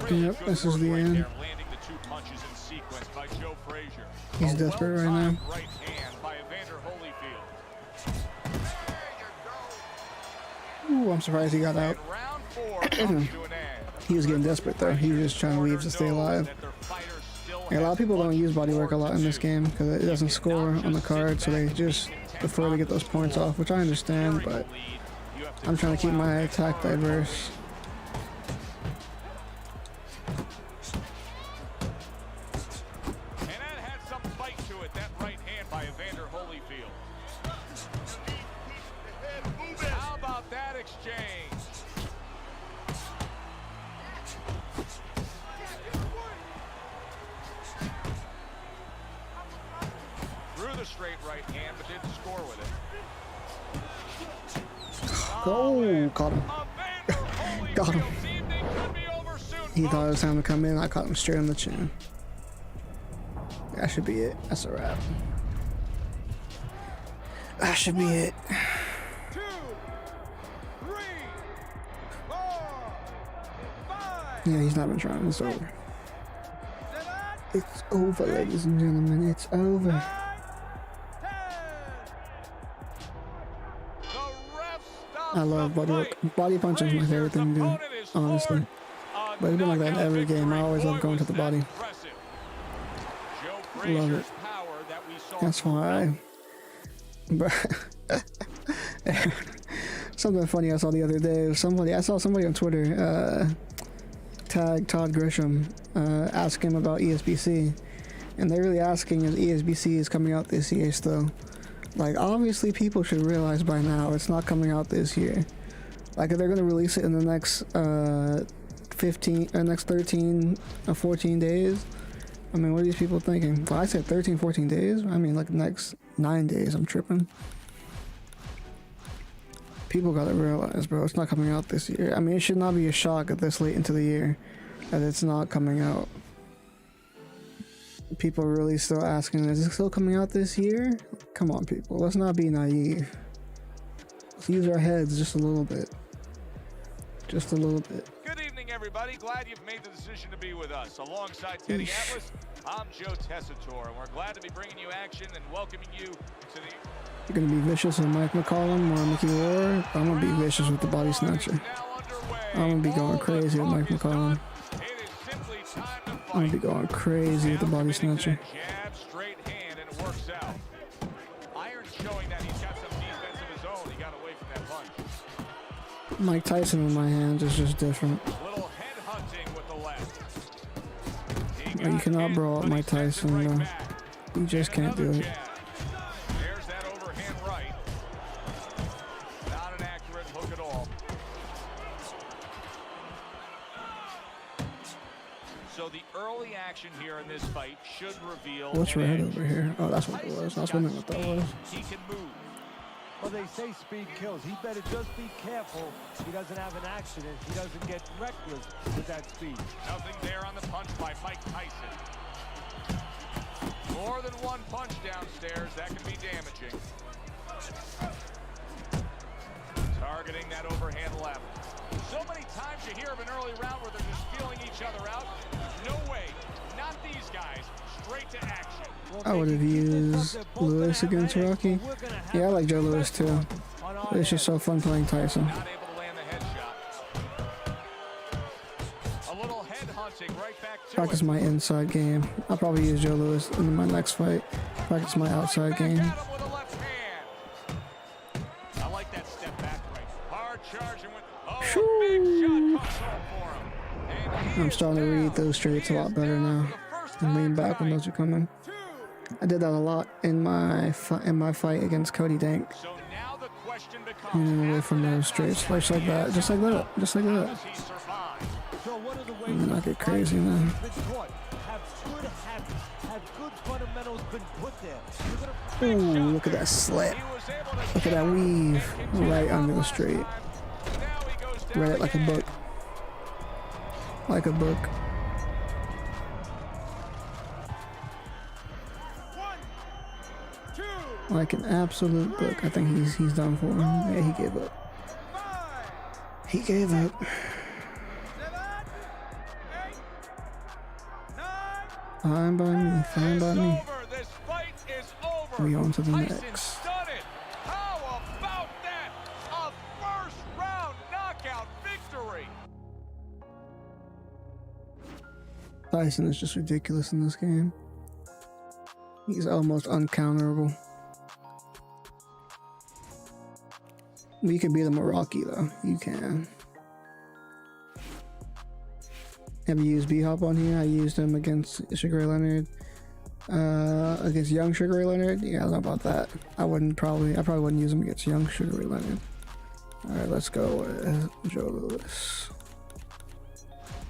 Yep, this is the end. He's desperate right now. Ooh, I'm surprised he got out. He was getting desperate though. He was just trying to leave to stay alive. Yeah, a lot of people don't use bodywork a lot in this game because it doesn't score on the card, so they just prefer to get those points off, which I understand, but I'm trying to keep my attack diverse. Straight right hand, but didn't score with it. Oh, caught him. Got him. He thought it was time to come in. I caught him straight on the chin. That should be it. That's a wrap. That should be it. 2, 3, 4, 5. Yeah, he's not been trying. It's over. It's over, ladies and gentlemen. It's over. I love bodywork. Body punching is my favorite thing to do, honestly. But it's been like that in every game. I always love going to the body. Love it. That's why Something funny I saw the other day. I saw somebody on Twitter tag Todd Grisham, ask him about ESBC, and they're really asking if ESBC is coming out this year still. Like, obviously people should realize by now it's not coming out this year. Like, if they're gonna release it in the next 13 or 14 days, I mean, what are these people thinking? Well, I said 13, 14 days. I mean, like, the next 9 days. I'm tripping. People gotta realize, bro, it's not coming out this year. I mean, it should not be a shock at this late into the year that it's not coming out. People are really still asking, is it still coming out this year? Come on, people. Let's not be naive. Let's use our heads just a little bit. Just a little bit. Good evening, everybody. Glad you've made the decision to be with us. Alongside Teddy Atlas, I'm Joe Tessitore, and we're glad to be bringing you action and welcoming you to the... You're gonna be vicious with Mike McCollum or Mickey Roar. I'm gonna be vicious with the body snatcher. I'm gonna be going crazy with Mike McCollum. I'm gonna be going crazy with the body snatcher. Jab, straight hand, and it works out. Iron showing that he's got some defense of his own. He got away from that punch. Mike Tyson in my hands is just different. Little head hunting with the left. You cannot brawl at Mike Tyson, though. You just can't do it. There's that overhand right. Not an accurate hook at all. So the early action here in this fight should reveal... What's red over here? Oh, that's what it was. I was wondering what that was. He can move. Well, they say speed kills. He better just be careful he doesn't have an accident. He doesn't get reckless with that speed. Nothing there on the punch by Mike Tyson. More than one punch downstairs, that can be damaging. Targeting that overhand left. So many times you hear of an early round where they're just feeling each other out. No way, not these guys. Straight to action. I would have used Lewis against Rocky. Yeah, I like Joe Lewis too. It's just so fun playing Tyson. Not able to land the headshot. A little head hunting right back to Practice my inside game. I'll probably use Joe Lewis in my next fight. Practice my outside game. I like that step back right. Hard charging with a big shot comes home for him. I'm starting to read those straights a lot better now and lean back when those are coming. I did that a lot in my fight against Cody Dank. So now the question becomes, Leaning away from those straights, just like that, just like that, just like that. And not get crazy now. Ooh, look at that slip. Look at that weave. Right under the straight. Read it like a book. Like a book. Like an absolute book. I think he's done for him. Yeah, he gave up. He gave up. Fine by me. Fine by me. We on to the next. How about that? A first round knockout victory. Tyson is just ridiculous in this game. He's almost uncounterable. You can beat him with Rocky though. You can. Have you used B-Hop on here? I used him against Sugar Ray Leonard. Against young Sugar Ray Leonard? Yeah, I don't know about that. I probably wouldn't use him against young Sugar Ray Leonard. Alright, let's go with Joe Lewis.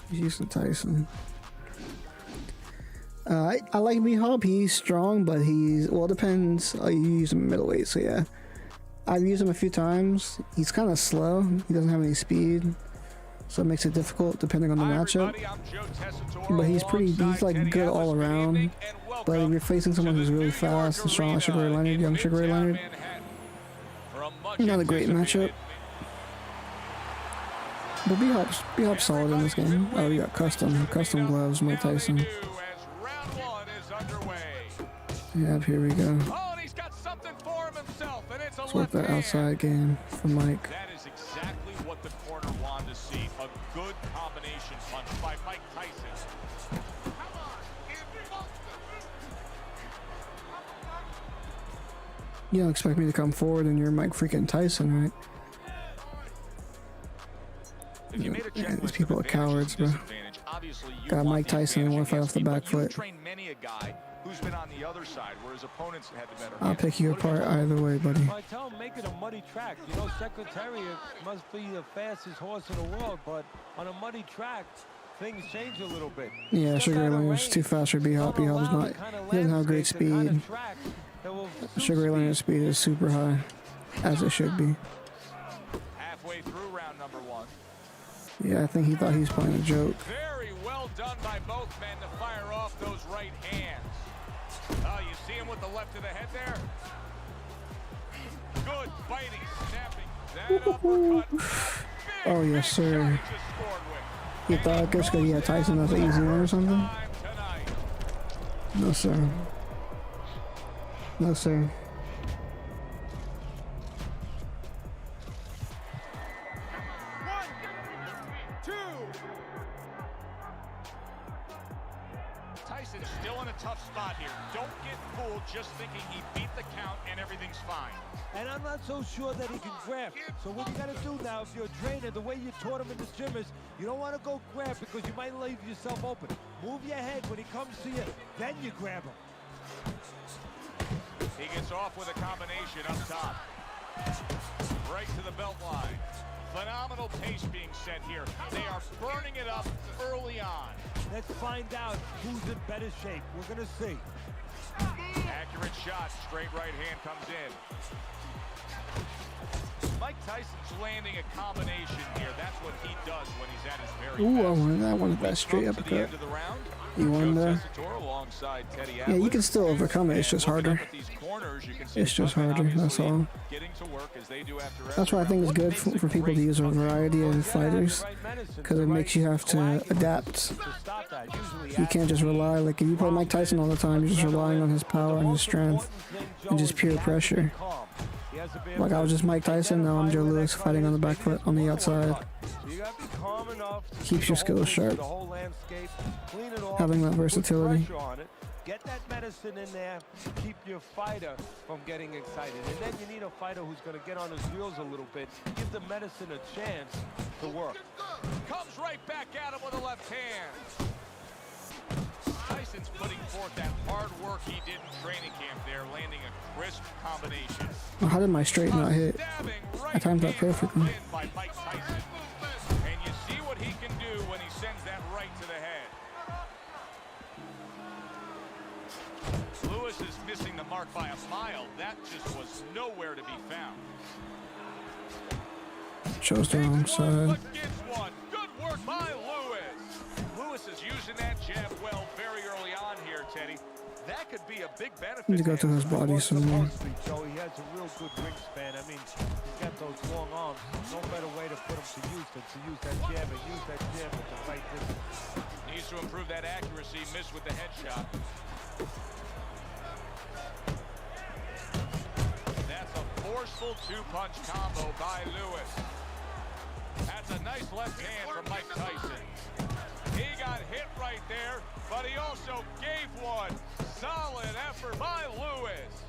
He's using Tyson. I like B-Hop. He's strong, but well, it depends. You use him in middleweight, so yeah. I've used him a few times. He's kind of slow. He doesn't have any speed, so it makes it difficult depending on the matchup. But he's like good all around. But if you're facing someone who's really fast and strong like Sugar Ray Leonard, young Sugar Ray Leonard, not a great matchup. But B-Hop's solid in this game. Oh, we got custom gloves, Mike Tyson. Yep, here we go. Let's work that outside game for Mike. That is exactly what the corner wanted to see. A good combination punch by Mike Tyson. You don't expect me to come forward and you're Mike freaking Tyson, right? If you made a Yeah, these checklist people of are cowards, bro. disadvantage, obviously you Got want Mike the Tyson and want to advantage fight off the against back me, but foot. you trained many a guy who's been on the other side, where his opponents had the better I'll hand. pick you apart either way, buddy. I tell him make it a muddy track. You know, Secretariat must be the fastest horse in the world, but on a muddy track, things change a little bit. Yeah, Step Sugar out Ray of Leonard's range. too fast for B-Hop. Don't B-Hop is allow not, the kind of he doesn't have great landscape, the kind speed. of track that will suit Sugar Ray speed. Leonard's speed is super high, as it should be. Halfway through round number 1. Yeah, I think he thought he was playing a joke. Very well done by both men to fire off those right hands. Oh, you see him with the left of the head there? Good fighting, snapping. That uppercut. Oh, yes, sir. Big shot he just scored with. You thought just because he had Tyson that's an easy one or something? Time tonight. No, sir. No, sir. Tyson's still in a tough spot here. Don't get fooled just thinking he beat the count and everything's fine. And I'm not so sure that he can grab. So what you got to do now, if you're a trainer, the way you taught him in the gym is you don't want to go grab because you might leave yourself open. Move your head when he comes to you, then you grab him. He gets off with a combination up top. Right to the belt line. Phenomenal pace being set here. They are burning it up early on. Let's find out who's in better shape. We're going to see. Accurate shot. Straight right hand comes in. Mike Tyson's landing a combination here. That's what he does when he's at his very Ooh, best. I wanted that straight Up to the uppercut. end of the round. You won there. Alongside Teddy Yeah, you can still overcome it. It's just harder. It's just harder, that's all. That's why I think it's good for people to use a variety of fighters, because it makes you have to adapt. You can't just rely, like if you play Mike Tyson all the time, you're just relying on his power and his strength and just pure pressure. Like I was just Mike Tyson, now I'm Joe Louis fighting on the back foot on the outside. Keeps your skills sharp. Having that versatility. Get that medicine in there, keep your fighter from getting excited. And then you need a fighter who's going to get on his heels a little bit, give the medicine a chance to work. Comes right back at him with a left hand. Tyson's putting forth that hard work he did in training camp there, landing a crisp combination. Well, how did my straight not hit? I timed that perfectly. By Mike Tyson. And you see what he can do when he sends that right to the head. Lewis is missing the mark by a mile. That just was nowhere to be found. Chose the wrong side. Good work by Lewis. Lewis is using that jab well very early on here, Teddy. That could be a big benefit. Need to go to his body some more. So he has a real good wingspan. I mean, he's got those long arms. No better way to put him to use than to use that jab and use that jab at the right distance. Needs to improve that accuracy. Missed with the headshot. That's a forceful two-punch combo by Lewis. That's a nice left hand from Mike Tyson. He got hit right there, but he also gave one. Solid effort by Lewis.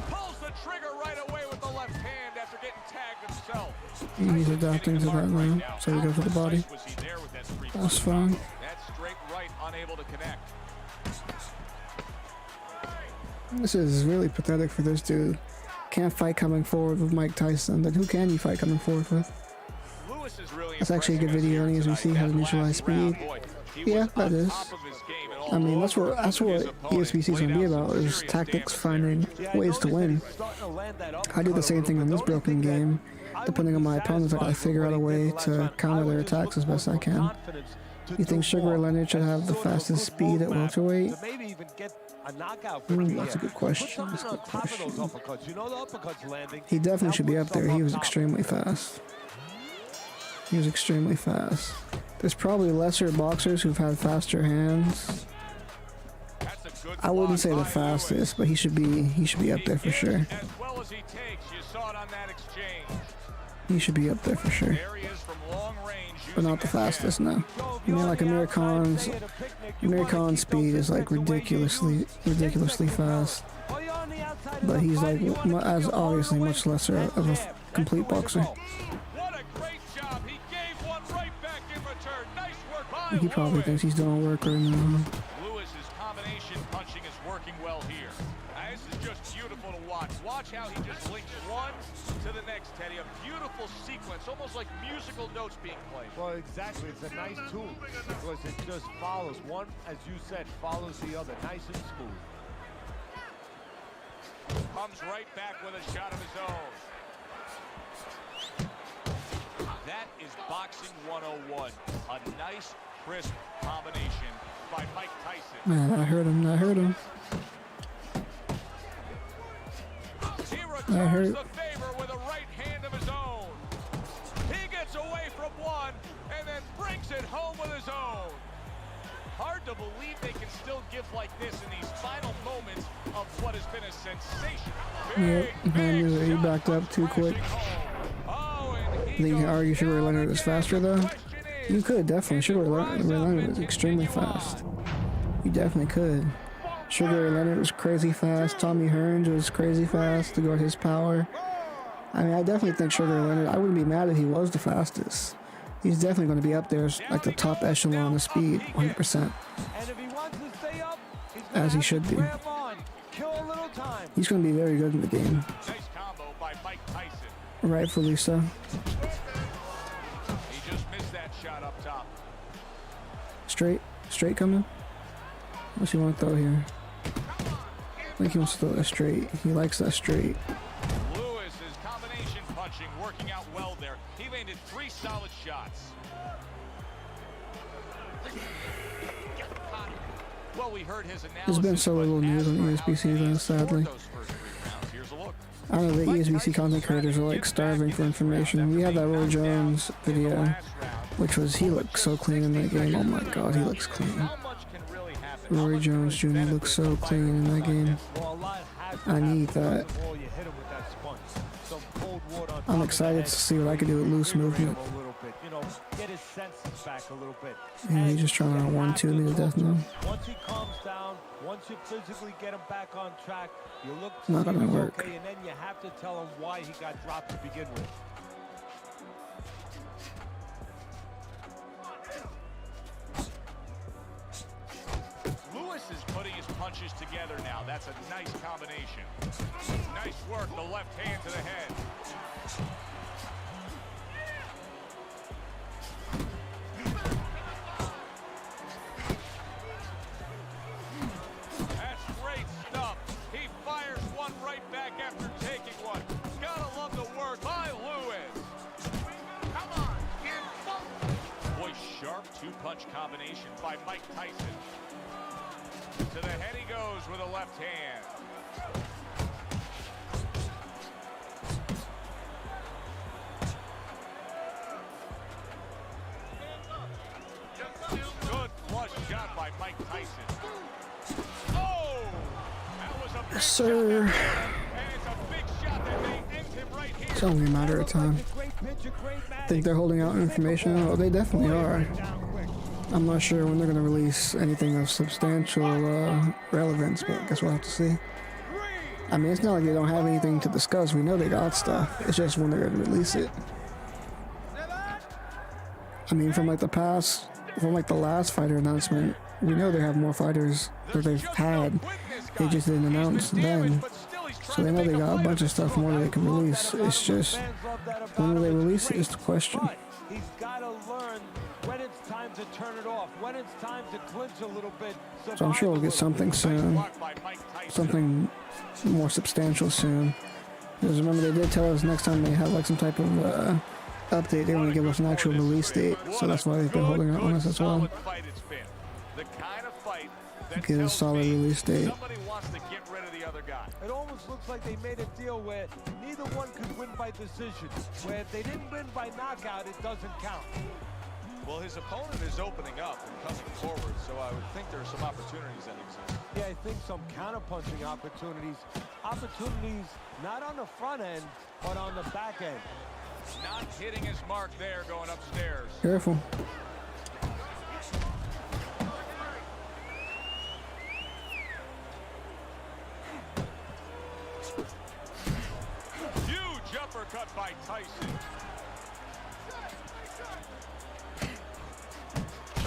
Pulls the trigger right away with the left hand after getting tagged himself. He's adapting to that now, so we go for the body. That's fine. That straight right unable to connect. This is really pathetic for this dude. Can't fight coming forward with Mike Tyson. Then who can you fight coming forward with? That's actually a good video, as we see how to neutralize speed. Yeah, that is. I mean, that's what ESBC is going to be about, is tactics, finding ways to win. I do the same thing in this broken game. Depending on my opponents, I gotta figure out a way to counter their attacks as best I can. You think Sugar Ray Leonard should have the fastest speed at welterweight? That's a good question. That's a good question. He definitely should be up there. He was extremely fast. He was extremely fast. There's probably lesser boxers who've had faster hands. I wouldn't say the fastest, but he should be up there for sure. He should be up there for sure. But not the fastest, no. You know, like Amir Khan's speed is like ridiculously fast. but he's like as obviously much lesser of a complete boxer. What a great job. He gave one right back in return. Nice work by He probably thinks he's doing work right now. Lewis's combination punching is working well here. This is just beautiful to watch. Watch how he just links one to the next, Teddy. A beautiful sequence, almost like musical notes being played. Well, exactly. It's a nice tool because it just follows. One, as you said, follows the other. Nice and smooth. Comes right back with a shot of his own. That is boxing 101. A nice, crisp combination by Mike Tyson. Man, I heard him. I heard him. He returns the favor with a right hand of his own. He gets away from one and then brings it home with his own. Hard to believe they can still give like this in these final moments of what has been a sensation. Yep, he backed up too quick. Think you can argue Sugar Ray Leonard is faster though? You could definitely. Sugar Ray Leonard was extremely fast. You definitely could. Sugar Ray Leonard was crazy fast. Tommy Hearns was crazy fast to go at his power. I mean, I definitely think Sugar Ray Leonard, I wouldn't be mad if he was the fastest. He's definitely going to be up there as like the top echelon of speed, 100%. As he should be. He's going to be very good in the game. Nice combo by Mike Tyson. Rightfully so. He just missed that shot up top. Straight coming. What's he want to throw here? I think he wants to throw that straight. He likes that straight. Lewis's combination punching working out well there. He landed 3 solid shots. Well, we heard his analysis. There's been so little news on ESBC though, sadly. I don't know, the ESBC content creators are like starving for information. We had that Roy Jones video, which was, he looked so clean in that game. Oh my god, he looks clean. Roy Jones Jr. looks so clean in that game. I need that. I'm excited to see what I can do with loose movement. Yeah, he's just trying to 1-2 me to death now. Once he calms down, once you physically get him back on track, you look to not gonna work. Okay, and then you have to tell him why he got dropped to begin with. Lewis is putting his punches together now. That's a nice combination. Nice work, the left hand to the head. That's great stuff. He fires one right back after taking one. Gotta love the work by Lewis. Come on, get both. Boy, sharp 2-punch combination by Mike Tyson. To the head he goes with a left hand. Good flush shot by Mike Tyson. Oh! That was a big Sir. shot. And it's a big shot that may end him right here. It's only a matter of time. Think they're holding out information? Oh, they definitely are. I'm not sure when they're going to release anything of substantial relevance, but I guess we'll have to see. I mean, it's not like they don't have anything to discuss. We know they got stuff. It's just when they're going to release it. I mean, from like the last fighter announcement, we know they have more fighters that they've had. They just didn't announce then. So they know they got a bunch of stuff more that they can release. It's just, when will they release it is the question. He's got to learn when it's time to turn it off, when it's time to clinch a little bit. So I'm sure we'll get something soon. Something more substantial soon. Because remember, they did tell us next time they have like some type of update, they're going to give us an actual release date. So that's why they've been holding out on us as well. Get a solid release date. It almost looks like they made a deal where neither one could win by decision. Where if they didn't win by knockout, it doesn't count. Well, his opponent is opening up and coming forward, so I would think there are some opportunities that exist. Yeah, I think some counter-punching opportunities. Opportunities not on the front end, but on the back end. Not hitting his mark there, going upstairs. Careful. uppercut by Tyson.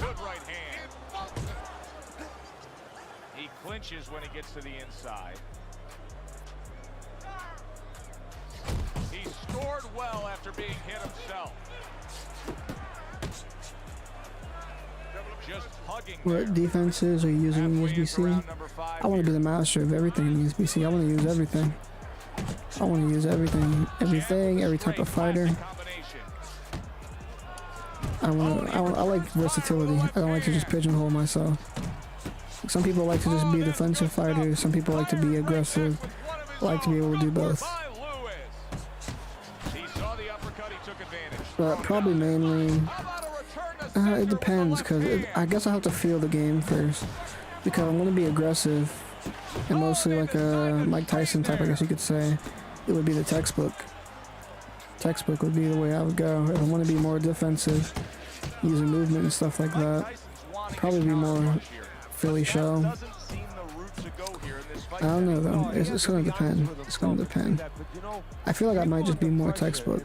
Good right hand. He clinches when he gets to the inside. He scored well after being hit himself. Just hugging. What defenses are you using in USBC? I want to be the master of everything in USBC. I want to use everything. I want to use everything, every type of fighter. I like versatility. I don't like to just pigeonhole myself. Some people like to just be defensive fighters. Some people like to be aggressive. I like to be able to do both. But probably mainly, it depends, because I guess I have to feel the game first. Because I'm going to be aggressive, and mostly like a Mike Tyson type, I guess you could say. It would be the textbook. Textbook would be the way I would go. If I want to be more defensive, using movement and stuff like that, probably be more Philly shell. I don't know though. It's gonna depend. It's gonna depend. I feel like I might just be more textbook.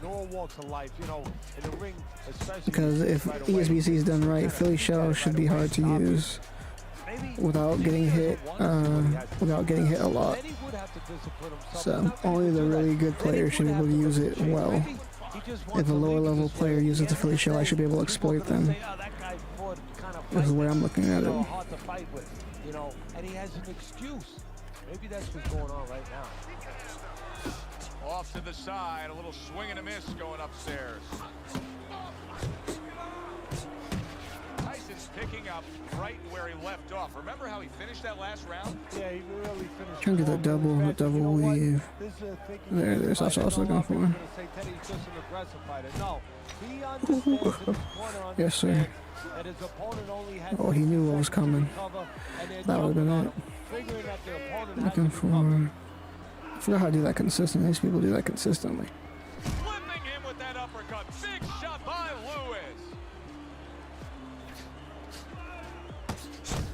Because if ESBC is done right, Philly shell should be hard to use without getting hit. Without getting hit a lot. So only the really good players should be able to use it well. If a lower level player uses the Philly shell, I should be able to exploit them. This is the way I'm looking at it. You know, and he has an excuse. Maybe that's what's going on right now. Off to the side, a little swing and a miss going upstairs. Tyson's picking up right where he left off. Remember how he finished that last round? Yeah, he really finished. Trying to get the double weave. There, that's what I was looking for. Yes, sir. Oh, he knew what was coming. That would have been it. Looking for... I forgot how to do that consistently. These people do that consistently. Flipping him with that uppercut. Big shot by Lewis.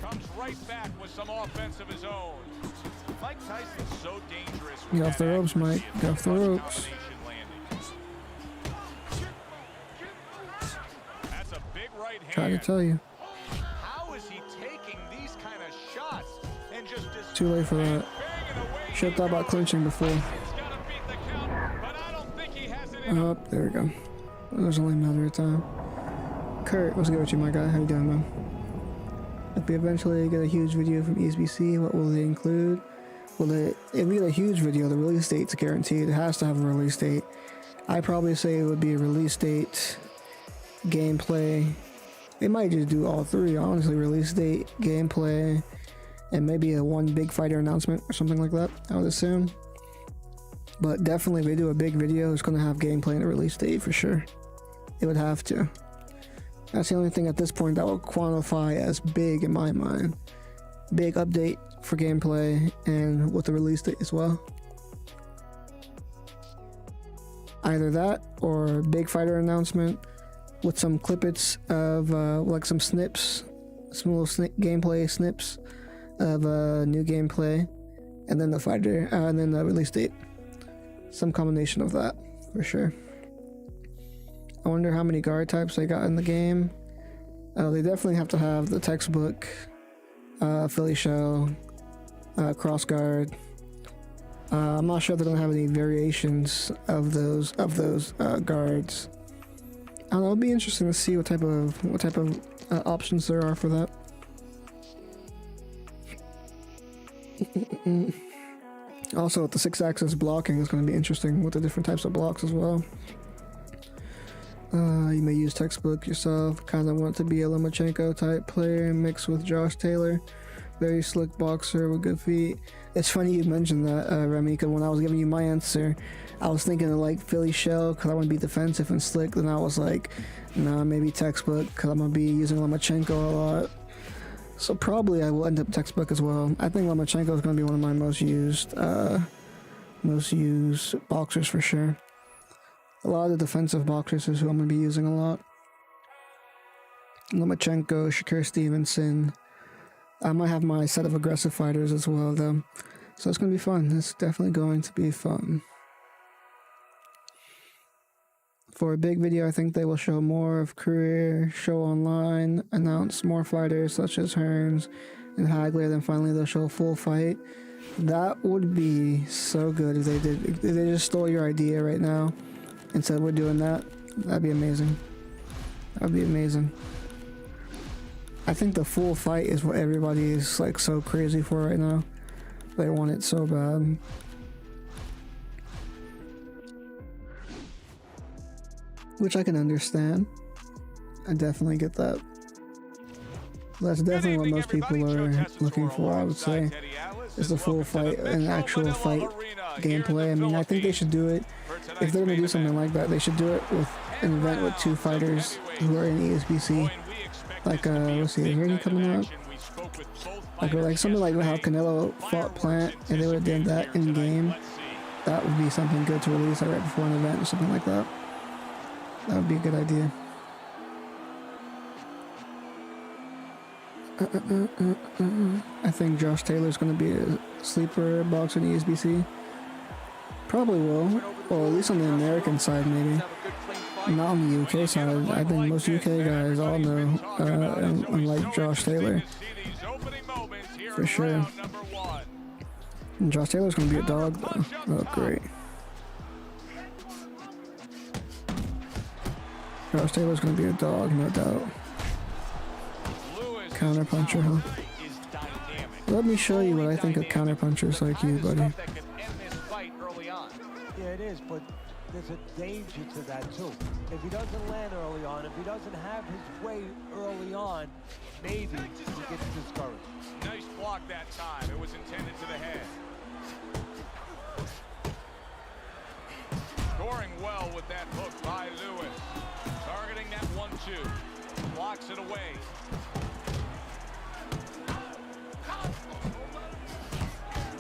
Comes right back with some offense of his own. Mike Tyson's so dangerous. Get off the ropes, Mike. Get off the ropes. That's a big right hand. Try to tell you. How is he taking these kind of shots and just Too late for that. Should have thought about clinching before. Oh, there we go. It was only a matter of time. Kurt, what's good with you, my guy? How you doing, man? If we eventually get a huge video from ESBC, what will they include? If we get a huge video, the release date's guaranteed. It has to have a release date. I probably say it would be a release date, gameplay. They might just do all three, honestly. Release date, gameplay, and maybe a one big fighter announcement or something like that, I would assume. But definitely if they do a big video, it's going to have gameplay and a release date for sure. It would have to. That's the only thing at this point that will quantify as big in my mind. Big update for gameplay and with the release date as well. Either that or big fighter announcement with some clippets of like some snips, some little gameplay snips of new gameplay, and then the fighter, and then the release date. Some combination of that for sure. I wonder how many guard types they got in the game. They definitely have to have the textbook, Philly shell, cross guard. I'm not sure if they're gonna have any variations of those guards. I don't know, it'll be interesting to see what type of options there are for that. Also, with the 6-axis blocking, it's going to be interesting with the different types of blocks as well. You may use textbook yourself. Kind of want to be a Lomachenko type player mixed with Josh Taylor. Very slick boxer with good feet. It's funny you mentioned that, Remy, because when I was giving you my answer, I was thinking of like Philly shell because I want to be defensive and slick. Then I was like, nah, maybe textbook because I'm going to be using Lomachenko a lot. So probably I will end up textbook as well. I think Lomachenko is going to be one of my most used boxers for sure. A lot of the defensive boxers is who I'm going to be using a lot. Lomachenko, Shakur Stevenson. I might have my set of aggressive fighters as well though. So it's going to be fun. It's definitely going to be fun. For a big video, I think they will show more of career, show online, announce more fighters such as Hearns and Hagler, then finally they'll show a full fight. That would be so good if they did. If they just stole your idea right now and said we're doing that. That'd be amazing. That'd be amazing. I think the full fight is what everybody is like so crazy for right now. They want it so bad. Which I can understand. I definitely get that. That's definitely what most people are looking for, I would say. Is the full fight, an actual fight gameplay. I mean, I think they should do it. If they're going to do something like that, they should do it with an event with 2 fighters who are in ESBC. Like, let's see, is there any coming up? Like something like how Canelo fought Plant, and they would have done that in game. That would be something good to release like right before an event or something like that. That would be a good idea. I think Josh Taylor's going to be a sleeper boxer in ESBC. Probably will, or at least on the American side maybe. Not on the UK side. I think most UK guys all know, unlike Josh Taylor. For sure. And Josh Taylor's going to be a dog though. Oh, great. Josh Taylor's going to be a dog, no doubt. Counter puncher, huh? Let me show you what I think of counter punchers like you, buddy. Yeah, it is, but there's a danger to that too. If he doesn't land early on, if he doesn't have his way early on, maybe he gets discouraged. Nice block that time. It was intended to the head. Scoring well with that hook by Lewis. Targeting that 1-2. Blocks it away.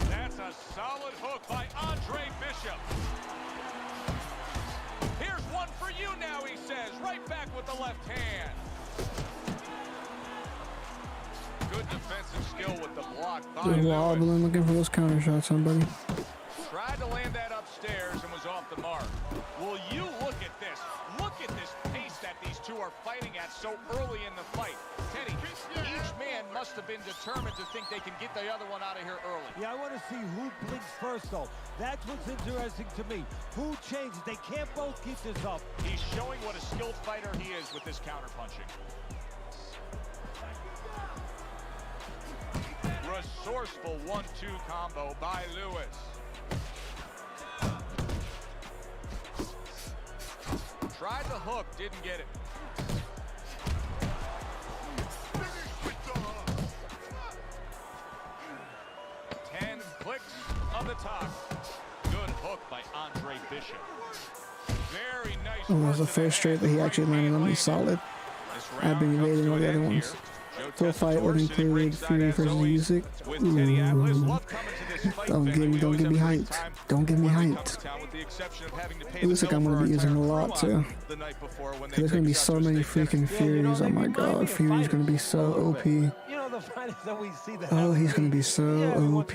That's a solid hook by Andre Bishop. Here's one for you now, he says. Right back with the left hand. Good defensive skill with the block by Just wobbling, looking for those counter shots, somebody. Tried to land that upstairs and was off the mark. Will you look at this? Look at this pace that these two are fighting at so early in the fight. Teddy, each man must have been determined to think they can get the other one out of here early. Yeah, I want to see who blinks first, though. That's what's interesting to me. Who changes? They can't both keep this up. He's showing what a skilled fighter he is with this counterpunching. Resourceful 1-2 combo by Lewis. Tried the hook, didn't get it. Ten clicks of the top. Good hook by Andre Bishop. Very nice. Oh, that was the first straight that he actually landed on me solid. I've been evading all the other ones. Full fight would include Fury versus Usyk. Don't get me hyped. Don't get me hyped. It looks like I'm gonna be using a lot too. There's gonna be so many freaking Furies. Oh my god, Fury's gonna be so OP. Oh, he's gonna be so OP.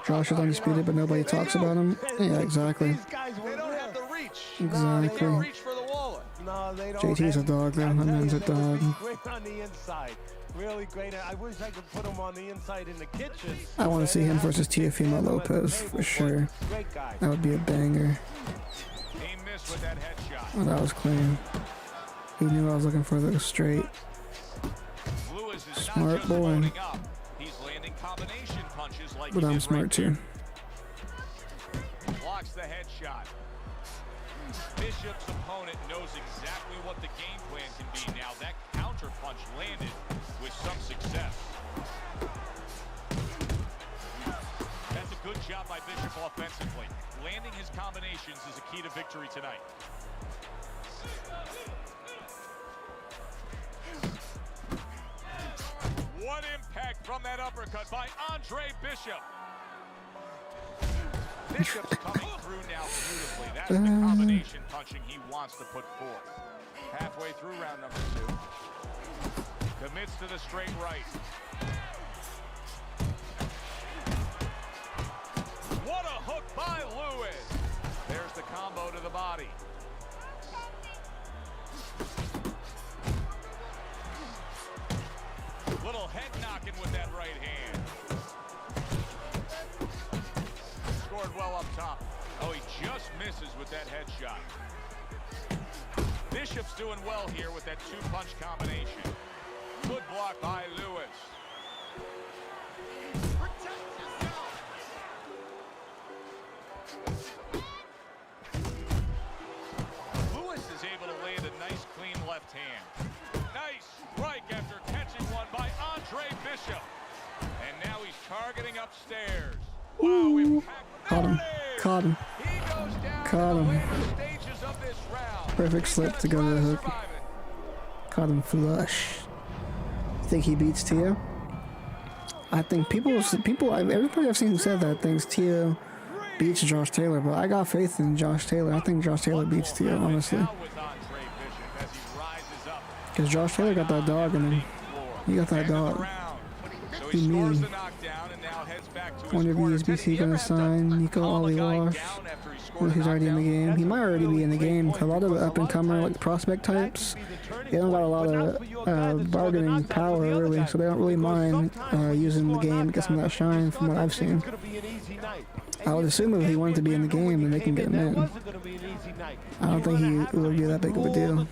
Josh is undisputed, but nobody talks about him. Yeah, exactly. Exactly. JT's a dog, though. My man's a dog. On the inside. Really great. I wish I could put him on the inside in the kitchen. I want to see him versus Teofimo Lopez for sure. That would be a banger. Oh, that was clean. He knew I was looking for the straight. Smart boy. But I'm smart too. Blocks the headshot. Bishop's opponent knows exactly what the game plan can be now. That counter punch landed with some success. That's a good job by Bishop offensively. Landing his combinations is a key to victory tonight. What impact from that uppercut by Andre Bishop. Bishop's coming through now beautifully. That's the combination punching he wants to put forth. Halfway through round number 2. Commits to the straight right. What a hook by Lewis. There's the combo. combo to the body. Little head knocking with that right hand. Scored well up top. Oh, he just misses with that headshot. Bishop's doing well here with that two-punch combination. Good block by Lewis. Protect yourself. Lewis is able to land a nice, clean left hand. Nice strike after catching one by Andre Bishop. And now he's targeting upstairs. Wow, Caught him. Caught him. He goes down Caught him. in the later stages of this round. Perfect slip to go to the hook. Caught him flush. Think he beats Tio? I think everybody I've seen said that thinks Tio beats Josh Taylor, but I got faith in Josh Taylor. I think Josh Taylor beats Tio, honestly. Because Josh Taylor got that dog in him. He got that dog. He mean. Wonder if USBC gonna sign Nico Ollie Wash. Or he's already in the game. He might already be in the game. A lot of the up-and-comer, like the prospect types, they don't got a lot of bargaining power really, so they don't really mind using the game to get some of that shine from what I've seen. I would assume if he wanted to be in the game, then they can get him in. I don't think he would be that big of a deal.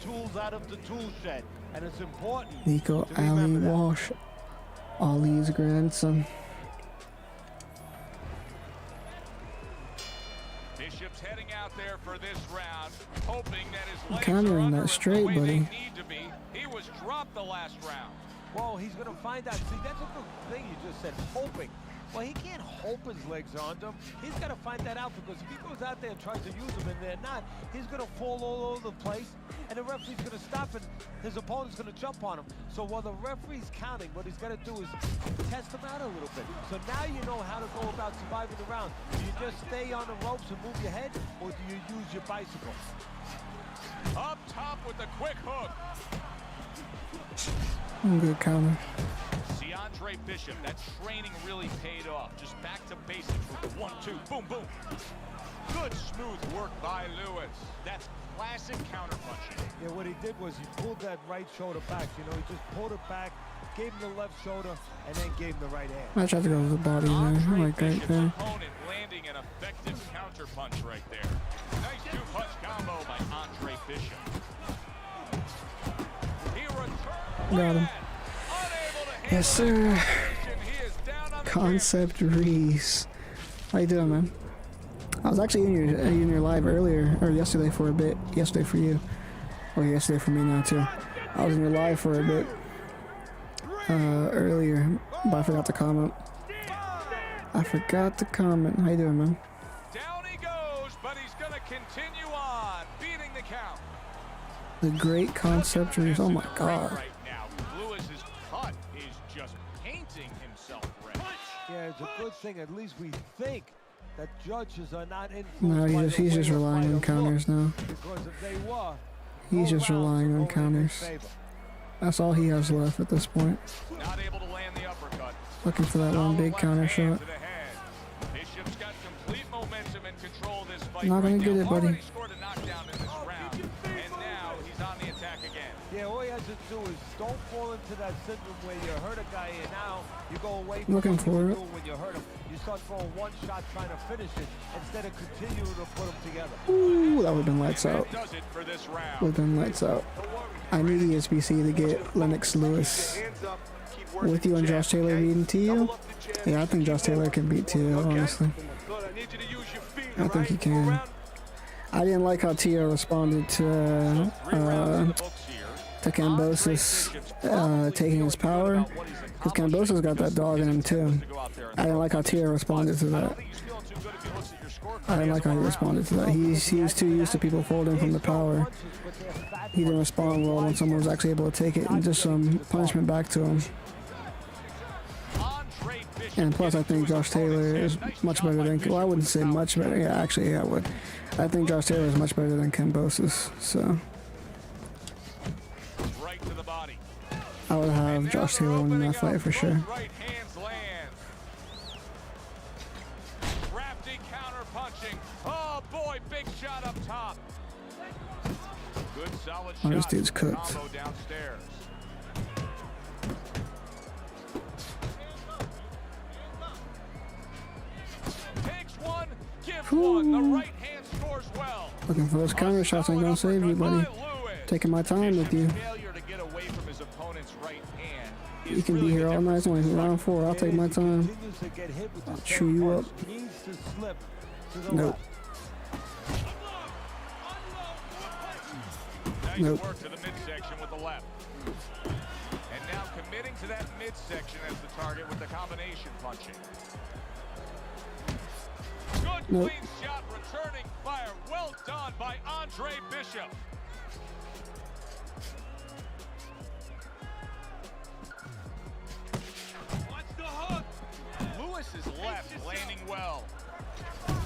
Nico Ollie Wash, Ollie's grandson. Bishop's heading out there for this round, hoping that his legs Countering are that straight, the way buddy. they need to be. He was dropped the last round. Well, he's going to find out. See, that's a good thing you just said, hoping. Well, he can't hope his legs are under him. He's got to find that out, because if he goes out there and tries to use them and they're not, he's going to fall all over the place, and the referee's going to stop, and his opponent's going to jump on him. So while the referee's counting, what he's got to do is test him out a little bit. So now you know how to go about surviving the round. Do you just stay on the ropes and move your head, or do you use your bicycle? Up top with the quick hook. Good counter. Andre Bishop, that training really paid off. Just back to basics with the 1-2, boom, boom. Good smooth work by Lewis. That's classic counterpunching. Yeah, what he did was he pulled that right shoulder back. You know, he just pulled it back, gave him the left shoulder, and then gave him the right hand. I tried to go to the body there, like right there. Opponent landing an effective counterpunch right there. Nice two-punch combo by Andre Bishop. He returned. Got him. Yes, sir. Concept Reese. How you doing, man? I was actually in your live earlier, or yesterday for a bit. Yesterday for you. Or yesterday for me now, too. I was in your live for a bit earlier, but I forgot to comment. How you doing, man? Down he goes, but he's going to continue on, beating the count. The great Concept Reese. Oh, my God. Yeah, it's a good thing. At least we think that judges are not influenced. No, he's just relying on counters now. Because if they were, he's just relying on counters. That's all he has left at this point. Not able to land the uppercut. Looking for that one big counter shot. Bishop's got complete momentum and control this fight. Not gonna get it, buddy. Scored a knockdown in this round, and now he's on the attack again. Yeah, all he has to do is don't fall into that syndrome where you hurt a guy and now you go away from looking what you for were it. doing when you hurt him. You start throwing one shot trying to finish it instead of continuing to put them together. Ooh, that would have been lights out. Does it for this round. Would have been lights out. I need ESBC to get Lennox Lewis. With you and Josh Taylor beating Tio? Yeah, I think Josh Taylor can beat Tio, honestly. I think he can. I didn't like how Tio responded to Kambosos taking his power, because Kambosos got that dog in him too. I didn't like how Tio responded to that. I didn't like how he responded to that. He was too used to people folding from the power. He didn't respond well when someone was actually able to take it and just some punishment back to him. And plus, I think Josh Taylor is much better than, well, I wouldn't say much better. Yeah, actually, yeah, I would. I think Josh Taylor is much better than Kambosos, so I would have Josh Taylor winning that fight for sure. punching. Oh boy, big shot up top. Good solid Oh, this shot. dude's cooked. Combo downstairs. Takes one, gives one. The right hand scores well. Looking for those counter shots ain't gonna save you, buddy. Taking my time with you. Failure to get away from his opponent's right hand. You can be here all night. It's only round 4. I'll take my time. I'll chew you up. Nope. Nice Nope. work to the midsection with the left. And now committing to that midsection as the target with the combination punching. Good Nope. clean shot, returning fire. Well done by Andre Bishop. Watch the hook. Lewis's left landing well.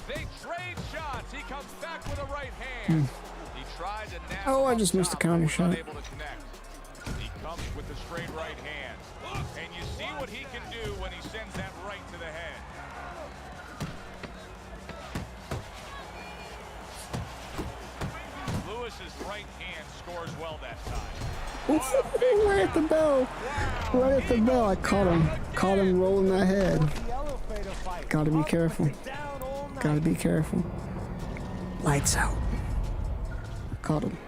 They trade shots. He comes back with a right hand. He tried to nab. Oh, I just missed the counter shot. Unable to connect. He comes with the straight right hand. And you see what he can do when he sends that right to the head. Lewis's right hand scores well that time. Ooh, right at the bell. Right at the bell. I caught him. Caught him rolling that head. Gotta be careful. Gotta be careful. Lights out. Caught him.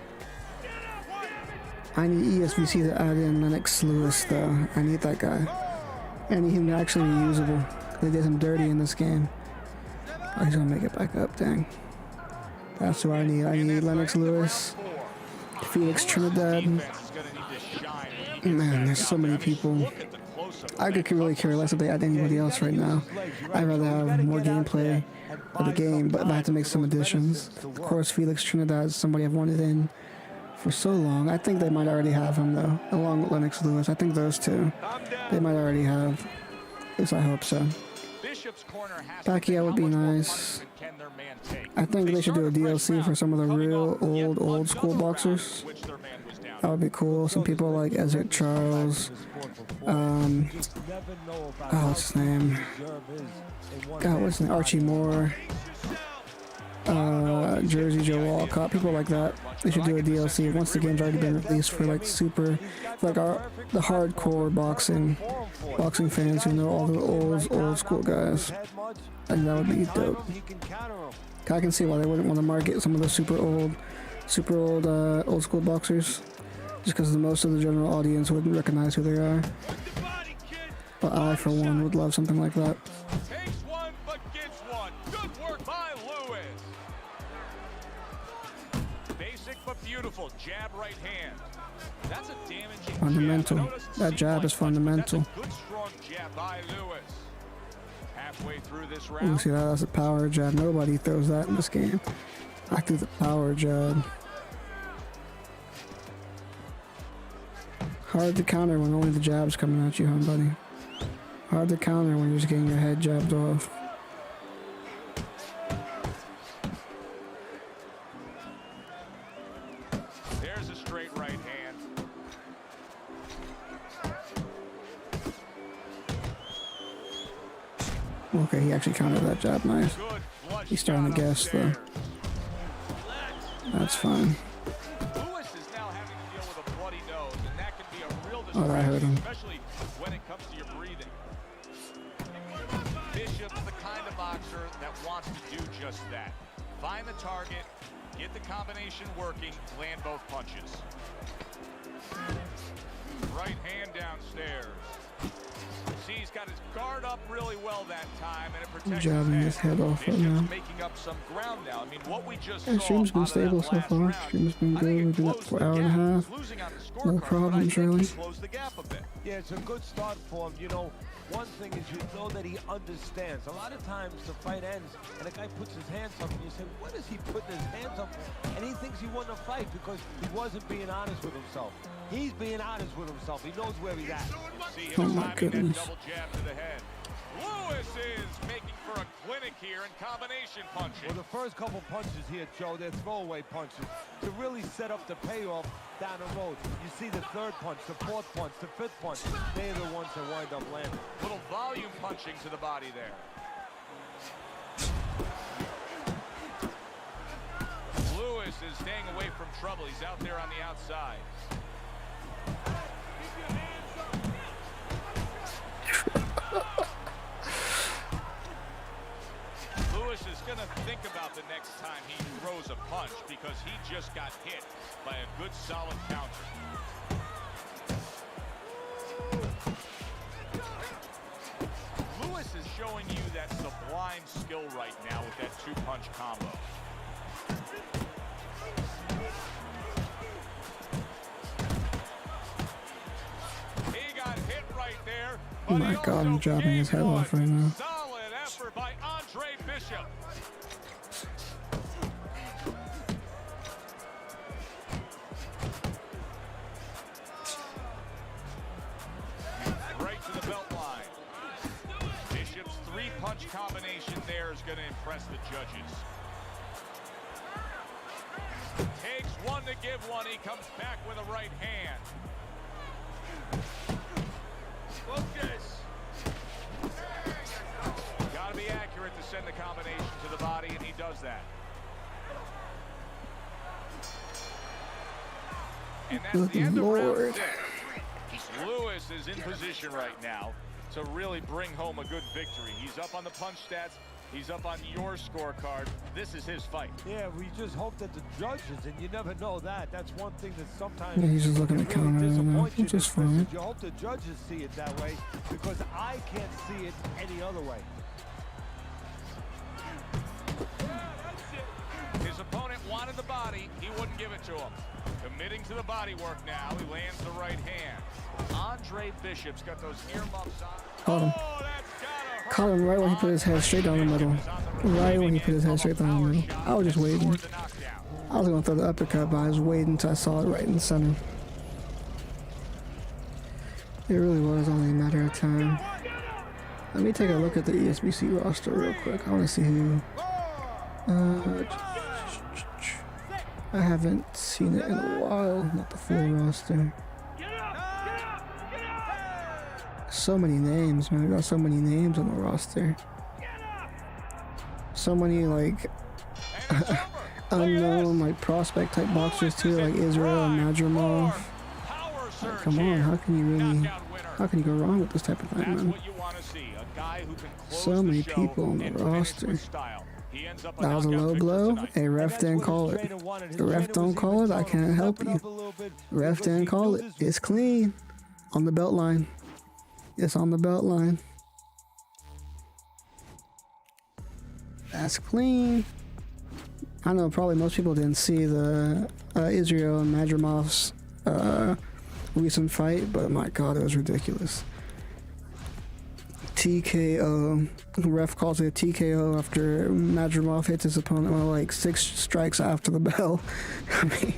I need ESVC to add in Lennox Lewis though. I need that guy. I need him to actually be usable. They did him dirty in this game. Oh, he's gonna make it back up, dang. That's who I need. I need Lennox Lewis, Felix Trinidad. Man, there's so many people. I could really care less if they add anybody else right now. I'd rather have more gameplay of the game, but if I have to make some additions. Of course, Felix Trinidad is somebody I've wanted in for so long. I think they might already have him, though, along with Lennox Lewis. I think those two, they might already have. At least I hope so. Pacquiao would be nice. I think they should do a DLC for some of the real old school boxers. That would be cool. Some people like Ezek Charles. What's his name? God, what's his name? Archie Moore. Jersey Joe Walcott. People like that. They should do a DLC once the game's already been released for like the hardcore boxing fans who know all the old school guys. And that would be dope. I can see why they wouldn't want to market some of the super old old school boxers, just because most of the general audience wouldn't recognize who they are. But I, for one, would love something like that. Takes one, but gets one. Good work by Lewis. Basic but beautiful jab right hand. That's a damaging Fundamental. jab. That jab is fundamental. That's a good strong jab by Lewis. Halfway through this You round. see that? That's a power jab. Nobody throws that in this game. I threw the power jab. Hard to counter when only the jab's coming at you, huh, buddy? Hard to counter when you're just getting your head jabbed off. There's a straight right hand. Okay, he actually countered that jab nice. Good flush He's starting to shot guess, though. upstairs. That's fine. Lewis is now having to deal with a bloody nose, and that can be a real Oh, that hurt distraction, him. especially when it comes to your breathing. Bishop's the kind of boxer that wants to do just that. Find the target, get the combination working, land both punches. Right hand downstairs. See, he's got his guard up really well that time, and it protects Jabbing his head off right now. Bishop's making up some ground now. I mean, what we just Yeah, saw stream's been out of that stable so last far. round, Stream's been I good. think it We've been up closed for the an hour and a gap. half. He's losing on the No scorecard, but I problems, think really. he closed the gap a bit. Yeah, it's a good start for him. You know, one thing is you know that he understands. A lot of times the fight ends and the guy puts his hands up and you say, what is he putting his hands up for? And he thinks he won the fight because he wasn't being honest with himself. He's being honest with himself. He knows where he's at. See Oh him my timing that goodness. double jab to the head. Lewis is making for a clinic here in combination punching. Well, the first couple punches here, Joe, they're throwaway punches to really set up the payoff down the road. You see the third punch, the fourth punch, the fifth punch. They're the ones that wind up landing. Little volume punching to the body there. is staying away from trouble. He's out there on the outside. Lewis is going to think about the next time he throws a punch because he just got hit by a good solid counter. Lewis is showing you that sublime skill right now with that two-punch combo. He got hit right there. Oh my God, I'm dropping his head off right now. Solid effort by Andre Bishop. Right to the belt line. Bishop's three-punch combination there is going to impress the judges. Takes one to give one. He comes back with a right hand. Focus. Got to be accurate to send the combination to the body, and he does that. And that's the end of round 6. Lewis is in position right now to really bring home a good victory. He's up on the punch stats. He's up on your scorecard. This is his fight. Yeah, we just hope that the judges, and you never know that. That's one thing that sometimes Yeah, he's just looking to can really counter right now, disappoint you. which is fine. You hope the judges see it that way because I can't see it any other way. His opponent wanted the body. He wouldn't give it to him. Committing to the body work now. He lands the right hand. Andre Bishop's got those earmuffs on. Caught him. Oh, that's gotta hurt. Caught him right when he put his head straight down the middle. Right when he put his head straight down the middle. I was just waiting. I was going to throw the uppercut, but I was waiting until I saw it right in the center. It really was only a matter of time. Let me take a look at the ESBC roster real quick. I want to see who... I haven't seen it in a while. Not the full roster. So many names, man. We got so many names on the roster. So many, like, unknown, like, prospect type boxers, too, like Israel and Madrimov. Like, come on, how can you go wrong with this type of thing, man? So many people on the roster. That was a low blow. A ref didn't call it. The ref don't call it, I can't help you. The ref didn't call it. It's clean. On the belt line. It's on the belt line. That's clean. I know probably most people didn't see the Israel and Madrimov's recent fight, but my God, it was ridiculous. TKO. The ref calls it a TKO after Madrimov hits his opponent with like 6 strikes after the bell. I mean,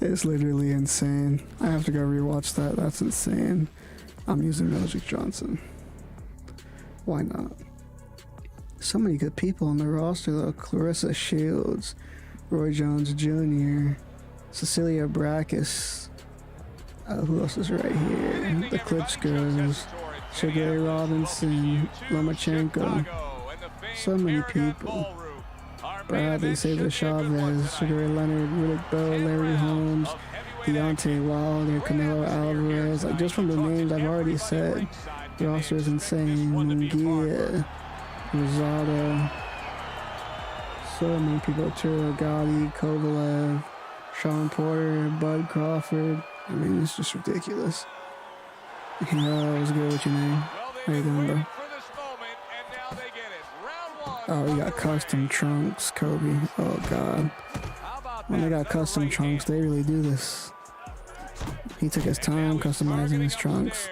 it's literally insane. I have to go rewatch that. That's insane. I'm using Magic Johnson. Why not? So many good people on the roster though. Clarissa Shields, Roy Jones Jr., Cecilia Brakis. Who else is right here? The Klitschko's, Sergey Robinson, Lomachenko. So many people. Bradley, Cesar Chavez, Sugar Leonard, Riddick Bowe, Larry Holmes, Deontay Wilder, Canelo Alvarez. Like, just from the names I've already said, the roster is insane. Munguia, Rosado. So many people. Arturo Gotti, Kovalev, Sean Porter, Bud Crawford. I mean, it's just ridiculous. Yeah, it was good. What's your name? How you doing, bro? Oh, we got custom trunks, Kobe. Oh, God. When they got custom trunks, they really do this. He took his time customizing his trunks.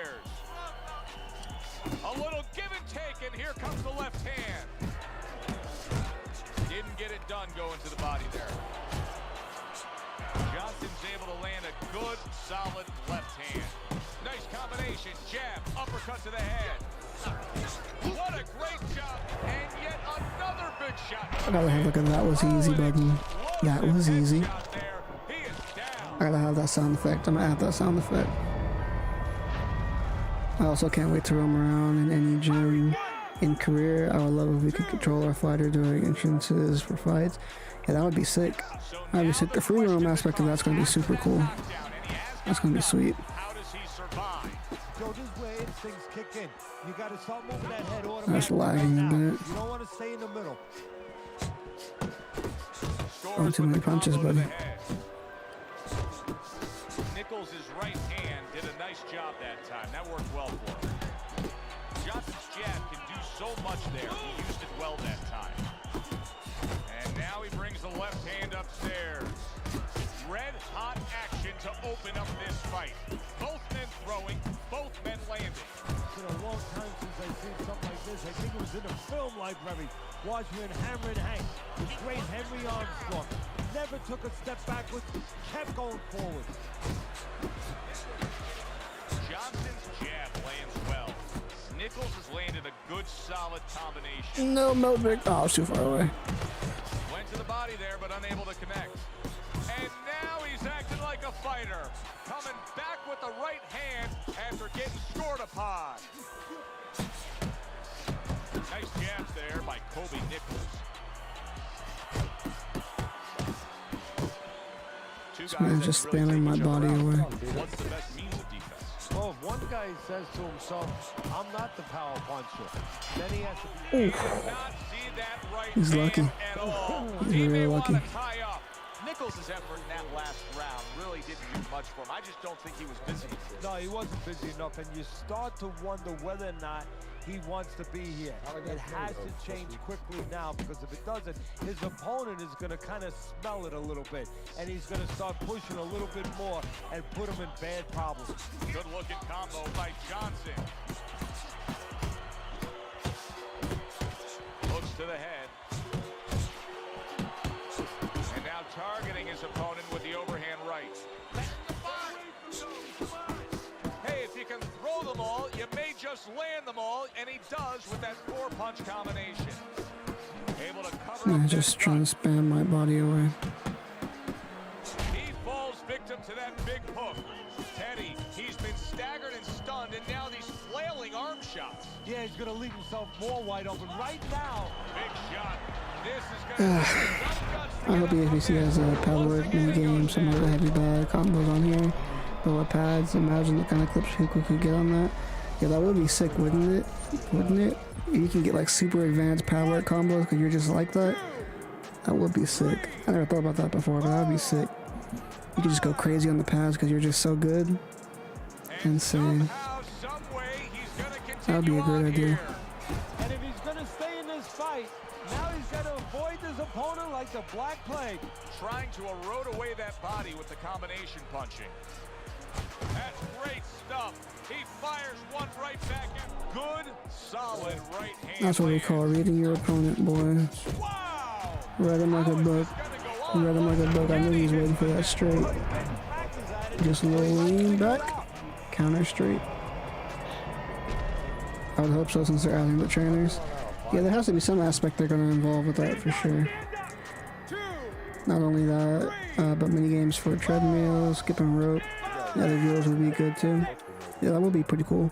A little give and take, and here comes the left hand. Didn't get it done going to the body there. Johnson's able to land a good, solid left hand. Nice combination. Jab, uppercut to the head. What a great job, and yet another big shot. I gotta have, look at that was easy button. That was easy. I gotta have that sound effect. I'm gonna add that sound effect. I also can't wait to roam around in any gym in career, I would love if we could control our fighter during entrances for fights. Yeah, that would be sick. That would be sick. The free roam aspect of that's going to be super cool. That's going to be sweet. So this is where instincts kick in. You got to start moving that head automatically. That's lagging a bit. You don't want to stay in the middle. Oh, too many punches, buddy. Nichols' right hand did a nice job that time. That worked well for him. Johnson's jab can do so much there. He used it well that time. And now he brings the left hand upstairs. Red hot action to open up this fight. Both men throwing, both men landing. It's been a long time since I've seen something like this. I think it was in a film library. Watching Hammer and Hank, the great Henry Armstrong. Never took a step backwards, kept going forward. Johnson's jab lands well. Nichols has landed a good, solid combination. No, Meldrick. Oh, I was too far away. Went to the body there, but unable to connect. And now he's acting like a fighter. Coming back with the right hand after getting scored upon. Nice jabs there by Kobe Nichols. This man's just spamming my body away. What's the best means of defense? Well, if one guy says to himself, I'm not the power puncher, then he has to be... Not see that right He's lucky. at all. He's He may really want to lucky. tie up. Nichols' effort in that last round really didn't do much for him. I just don't think he was busy. No, he wasn't busy enough, and you start to wonder whether or not he wants to be here. It has to change quickly now, because if it doesn't, his opponent is going to kind of smell it a little bit, and he's going to start pushing a little bit more and put him in bad problems. Good looking combo by Johnson. Hooks to the head. And now targeting his opponent with the overhand right. Hey, if you can throw them all, you may just land them all, and he does with that 4-punch combination. Able to cover I'm up just that trying to spam my body away. He falls victim to that big hook. Teddy, he's been staggered and stunned, and now these flailing arm shots. Yeah, he's going to leave himself more wide open right now. Big shot. This is going to I hope the HBC has a paddle work mini game, some of the heavy bag combos on here. Bullet pads, imagine the kind of clips people could get on that. Yeah, that would be sick, wouldn't it? Wouldn't it? You can get like super advanced paddle work combos because you're just like that. That would be sick. I never thought about that before, but that would be sick. You could just go crazy on the pads because you're just so good. Insane. That would be a great idea. And if he's going to stay in this fight, now he's got to avoid his opponent like the Black Plague. trying to erode away that body with the combination punching. That's great stuff. He fires one right back at good, solid right hand. That's what we call reading your opponent, boy. Wow! Read him like a book. Read him like a book. I knew he was waiting for that straight. Just a little lean back. Counter straight. I would hope so since they're adding the trainers. Yeah, there has to be some aspect they're going to involve with that for sure. Not only that, but mini games for treadmill, skipping rope. The other drills would be good too. Yeah, that would be pretty cool.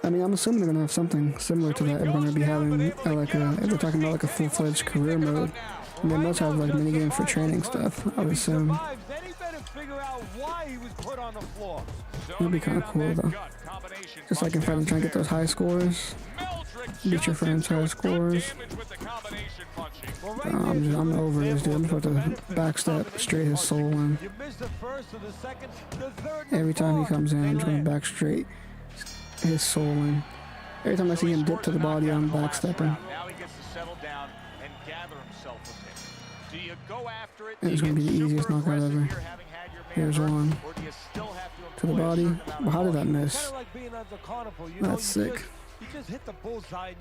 I mean, I'm assuming they're gonna have something similar to that. If we're gonna be having if they're talking about like a full-fledged career mode, and they must have like mini games for training stuff. I would assume. It'd be kind of cool though. Just like in fighting, trying to get those high scores. Beat your friends' high scores. I'm over this dude. I'm about to backstep straight his soul in. Every time he comes in, I'm just going to back straight his soul in. Every time I see him dip to the body, I'm backstepping. Now he gets to settle down and gather himself a bit. Do you go after it? It's going to be the easiest knockout ever. Here's one. To the body. Well, how did that miss? That's sick.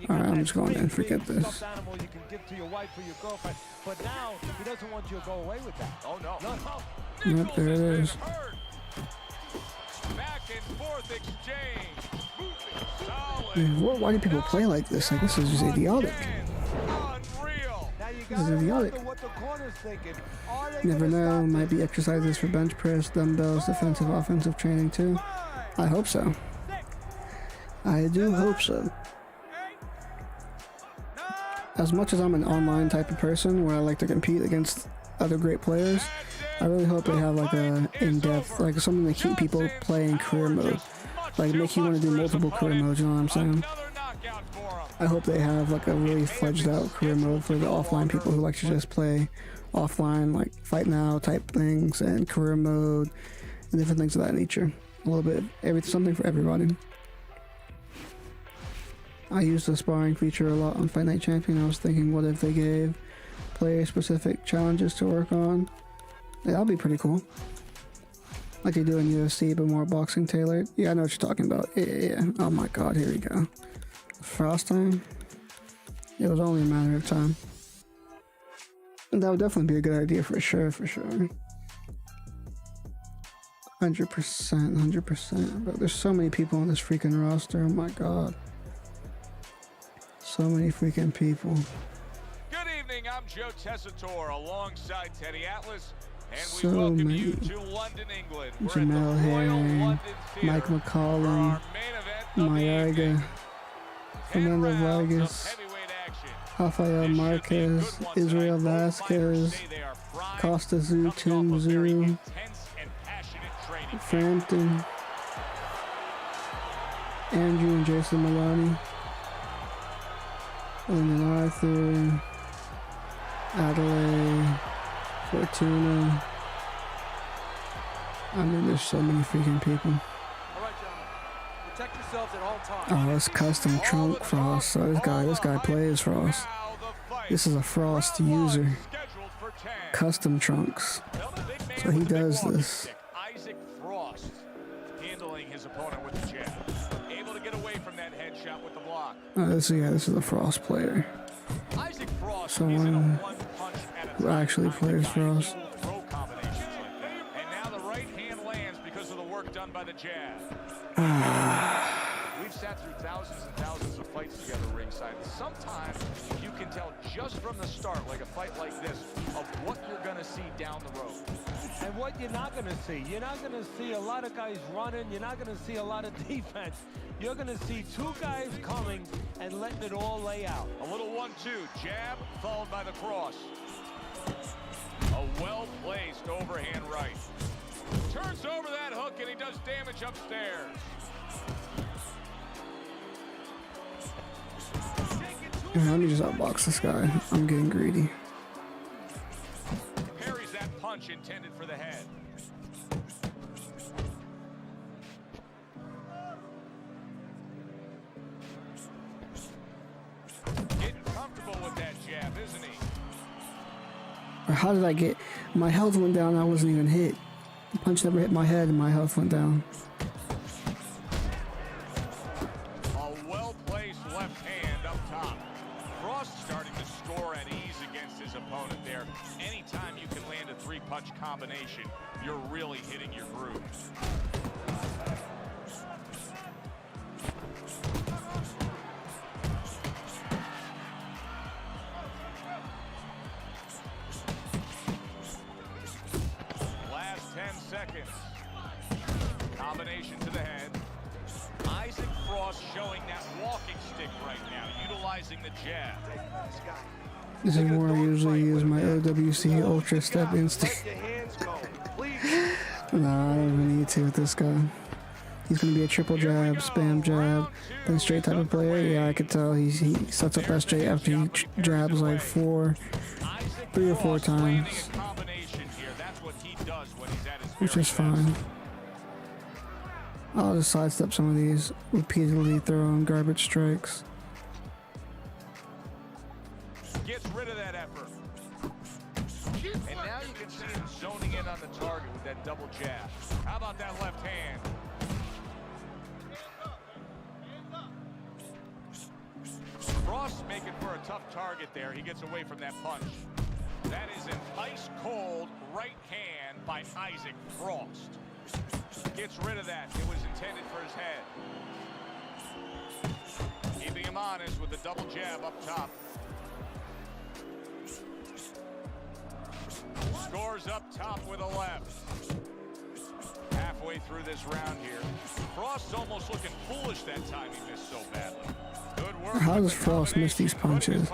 Alright, I'm just going in. Forget this. But now he doesn't want you to go away with that. Oh no. Yep, there it is. Back and forth exchange. Man, why do people play like this? Like, this is just idiotic. Unreal. This is idiotic. Never know. Might be exercises for bench press, dumbbells, defensive, offensive training too. I hope so. I do hope so. as much as I'm an online type of person where I like to compete against other great players, I really hope they have like a in-depth, like something to keep people playing career mode, like make you want to do multiple career modes. You know what I'm saying? I hope they have like a really fledged out career mode for the offline people who like to just play offline, like fight now type things and career mode and different things of that nature. A little bit of something for everybody. I use the sparring feature a lot on Fight Night Champion. I was thinking, what if they gave player-specific challenges to work on? Yeah, that'd be pretty cool. Like they do in UFC, but more boxing tailored. Yeah, I know what you're talking about. Yeah. Oh my god, here we go. Frost time? It was only a matter of time. And that would definitely be a good idea for sure, 100%, 100%. But there's so many people on this freaking roster, oh my god. So many freaking people. Good evening, I'm Joe Tessitore alongside Teddy Atlas, and we So welcome many. you to London, England. We're Jamel at the Royal Herring, London Theatre Mike for McCollum, our main event of the evening. Mayaga, 10 Fernando rounds of Vargas, heavyweight action. Rafael This should be a Marquez, good one Israel tonight. Both fighters Vasquez, say they are primed, Costa Zhu, coming off Tim a very Zhu, intense and passionate training camp. Frampton, Andrew and Jason Maloney, Lyndon Arthur, Adelaide, Fortuna. I mean, there's so many freaking people. All right, gentlemen. Protect yourselves at all times. Oh, it's custom trunk Frost. So this guy plays Frost. This is a Frost user. Custom trunks. So he does this. Isaac Frost handling his opponent with the jab. Able to get away from that headshot with the block. This is a Frost player. Isaac Frost Someone isn't a one punch at a who time actually kind of plays guy. Frost. He will throw combinations like that. And now the right hand lands because of the work done by the jab. We've sat through thousands and thousands of fights together ringside. Sometimes you can tell just from the start, like a fight like this, of what you're going to see down the road. And what you're not going to see, you're not going to see a lot of guys running. You're not going to see a lot of defense. You're going to see two guys coming and letting it all lay out. A little 1-2, jab, followed by the cross. A well-placed overhand right. Turns over that hook, and he does damage upstairs. Let me just outbox this guy. I'm getting greedy. Parries that punch intended for the head. Getting comfortable with that jab, isn't he? Or how did I get... My health went down, I wasn't even hit. The punch never hit my head and my health went down. A well-placed left hand up top. Frost starting to score at ease against his opponent there. Anytime you can land a three-punch combination, you're really hitting your groove. Last 10 seconds. Combination to the head. Isaac Frost showing that walking stick right now, utilizing the jab. This is where I usually use my OWC Ultra Step Instinct. Let your hands go. Please. Nah, I don't even need to with this guy. He's gonna be a triple jab, spam jab, then straight type of player. Yeah, I could tell he sets up that straight after he jabs like 3 or 4 times, which is fine. I'll just sidestep some of these, repeatedly throwing garbage strikes. Gets rid of that effort. And now you can see him zoning in on the target with that double jab. How about that left hand? Frost making for a tough target there. He gets away from that punch. That is an ice-cold right hand by Isaac Frost. Gets rid of that. It was intended for his head. Keeping him honest with the double jab up top. Scores up top with a left. Halfway through this round here. Frost's almost looking foolish that time he missed so badly. Good work. How does Frost miss these punches?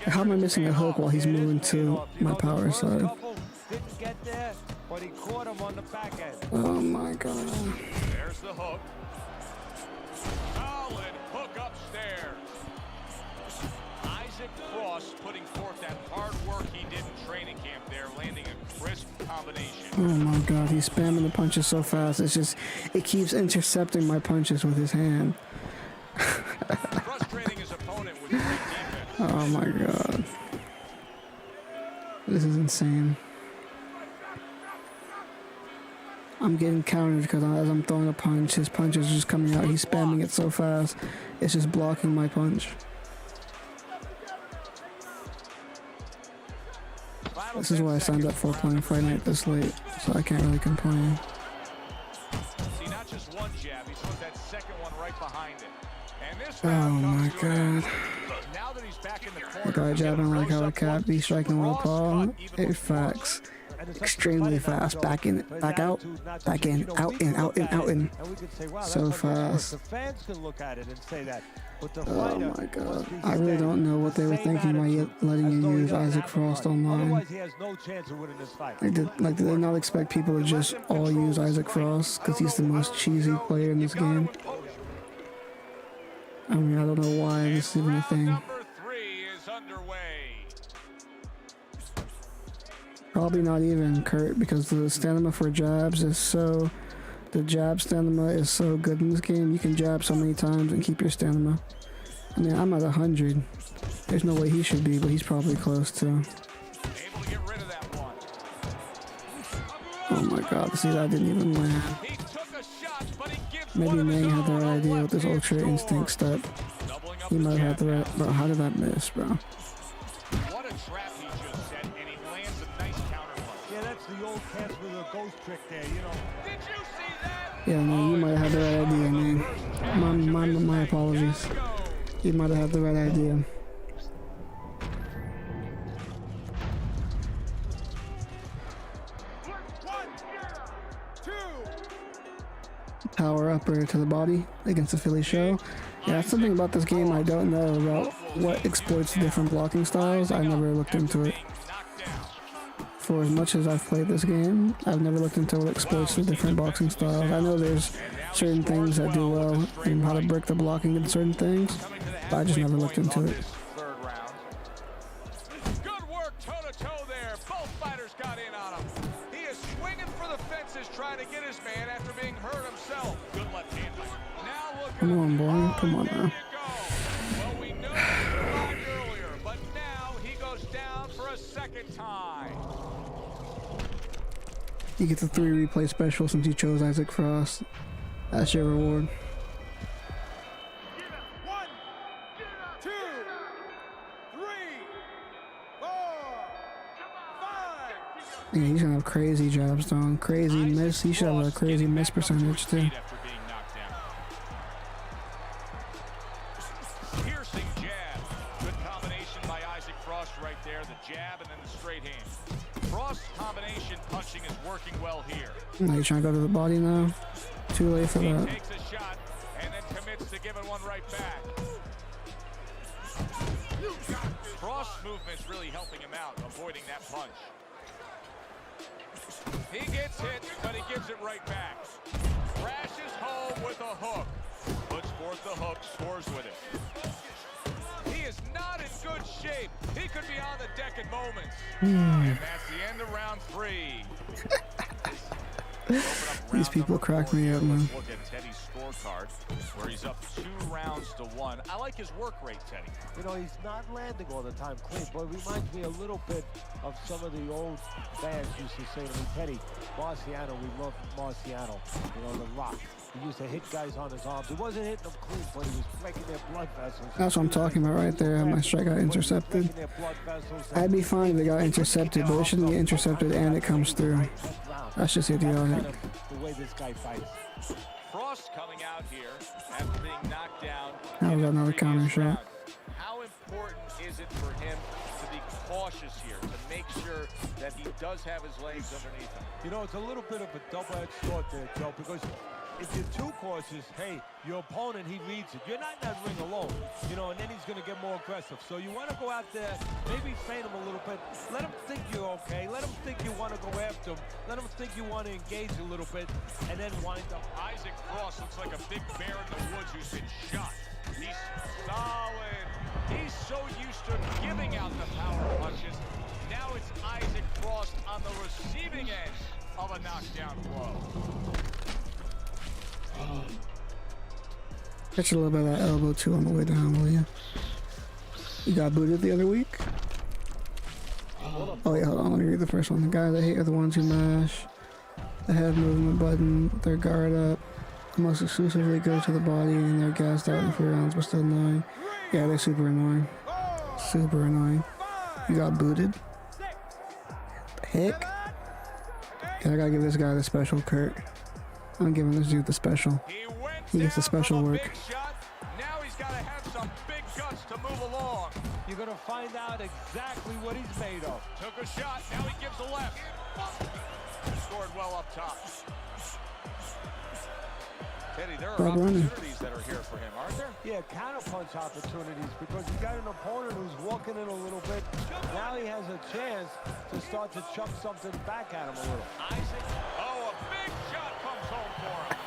How am I missing a hook while he's moving to my power side? Didn't get there, but he caught him on the back end. Oh my god. There's the hook. Solid hook upstairs. Isaac Frost putting forth that hard work he did in training camp there, landing a crisp combination. Oh my god, he's spamming the punches so fast. It's just, it keeps intercepting my punches with his hand. Frustrating his opponent with great defense. Oh my god. This is insane. I'm getting countered because as I'm throwing a punch, his punch is just coming out. He's spamming it so fast, it's just blocking my punch. This is why I signed up for playing Fight Night this late, so I can't really complain. See, not just one jab, he throws that second one right behind it. And this Oh round my comes to an end. god. Now that he's back in the corner, The guy jabbing like how a cat be striking with a paw. It facts. Extremely fast. Back in, back out, back in, out in, out in, out in. So fast. The fans can look at it and say that. But the Oh my god. I really don't know what they were thinking by letting you use Isaac Frost online. Otherwise, he has no chance of winning this fight. Like, did they not expect people to just all use Isaac Frost because he's the most cheesy player in this game? I mean, I don't know why this is even a thing. Number 3 is underway. Probably not even, Kurt, because the stamina for jabs is so... The jab stamina is so good in this game. You can jab so many times and keep your stamina. I mean, I'm at 100. There's no way he should be, but he's probably close to. Able to get rid of that one. Oh my god, see, that didn't even land. He took a shot, but he gives Maybe one of his Mang had the own. right idea with this Ultra Instinct step. Doubling up He the might have had jab the now. right... Bro, how did that miss, bro? What a trap he just set, and he lands a nice counter punch. Yeah, that's the old Casper the Ghost trick there, you know. Did you see that? Yeah, no, you might have had the right idea, man. My apologies. You might have had the right idea. Power upper to the body against the Philly show. Yeah, that's something about this game I don't know about what exploits different blocking styles. I never looked into it. For as much as I've played this game, I've never looked into what exploits the different boxing styles. I know there's certain things that do well and how to break the blocking in certain things, but I just never looked into it. Third round. Good work toe-to-toe there. Both fighters got in on him. He is swinging for the fences trying to get his man after being hurt himself. Good left hand. Now look at Come on, boy. Come on There now. you go. Well, we know he survived earlier, but now he goes down for a second time. You get the 3 replay special since you chose Isaac Frost. That's your reward. 1, 2, 3, 4, 5. Yeah, he's gonna have crazy jabs thrown, crazy miss. He should have a crazy miss percentage too. After being knocked down. Piercing jab. Good combination by Isaac Frost right there. The jab and then the straight hand. Frost's combination punching is working well here. Now you're trying to go to the body now. Too late for He that. takes a shot and then commits to giving one right back. Frost's movement's really helping him out, avoiding that punch. He gets hit, but he gives it right back. Crashes home with a hook. Puts forth the hook, scores with it. He is not in good shape. He could be on the deck in moments. And that's the end of round 3. These people crack me up, man. Let's look at Teddy's scorecard, where he's up 2 rounds to 1. I like his work rate, Teddy. You know, he's not landing all the time clean, but it reminds me a little bit of some of the old fans used to say to me, Teddy, Marciano, we love Marciano, you know, the Rock. He used to hit guys on his arms. He wasn't hitting them clean, but he was breaking their blood vessels. That's what I'm talking about right there. My strike got intercepted. I'd be fine if it got intercepted, but it shouldn't get intercepted and it comes through. That's just idiotic. The way this guy fights. Frost coming out here after being knocked down. That was another counter shot. How important is it for him to be cautious here, to make sure that he does have his legs underneath him? You know, it's a little bit of a double-edged sword there, Joe, because if you're too cautious, hey, your opponent, he reads it. You're not in that ring alone, you know, and then he's going to get more aggressive. So you want to go out there, maybe feint him a little bit. Let him think you're okay. Let him think you want to go after him. Let him think you want to engage a little bit, and then wind up. Isaac Cross looks like a big bear in the woods who's been shot. He's solid. He's so used to giving out the power punches. Now it's Isaac Cross on the receiving end of a knockdown blow. Catch a little bit of that elbow too on the way down, will you? You got booted the other week? Oh yeah, hold on, let me read the first one. The guys I hate are the ones who mash the head movement button with their guard up. Almost exclusively go to the body and they're gassed out in 3 rounds but still annoying. Yeah, they're super annoying. Super annoying. You got booted? The heck? Yeah, I gotta give this guy the special, Kurt. I'm giving this dude the special. He gets the special work. Now he's got to have some big guts to move along. You're going to find out exactly what he's made of. Took a shot, now he gives a left. Scored well up top. Teddy, there are opportunities that are here for him, aren't there? Yeah, counterpunch opportunities, because he's got an opponent who's walking in a little bit. Now he has a chance to start to chuck something back at him a little. Isaac, oh, a big shot comes home for him.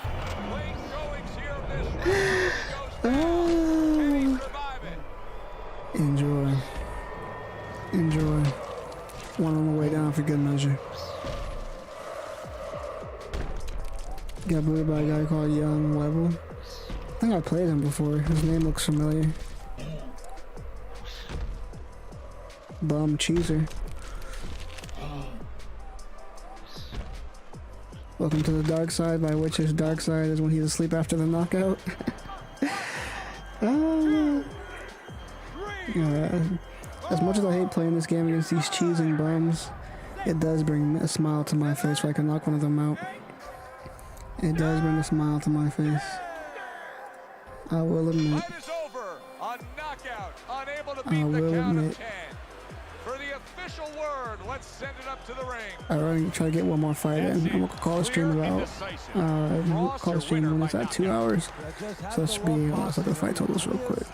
Late goings here of this round. He goes down. Can he survive it? Enjoy. Enjoy. One on the way down for good measure. Got booted by a guy called Young Webbel. I think I played him before. His name looks familiar. Bum Cheeser. Welcome to the dark side, by which his dark side is when he's asleep after the knockout. As much as I hate playing this game against these cheesing bums, it does bring a smile to my face where I can knock one of them out. It does bring a smile to my face. I will admit. Fight is over. A knockout. Unable to I beat the will count admit. of 10. For the official word, let's send it up to the ring. I'm going to try to get one more fight in. I'm going to call the stream about, call the stream when it's at 2 hours. So that should be, let's look at the fight totals real quick.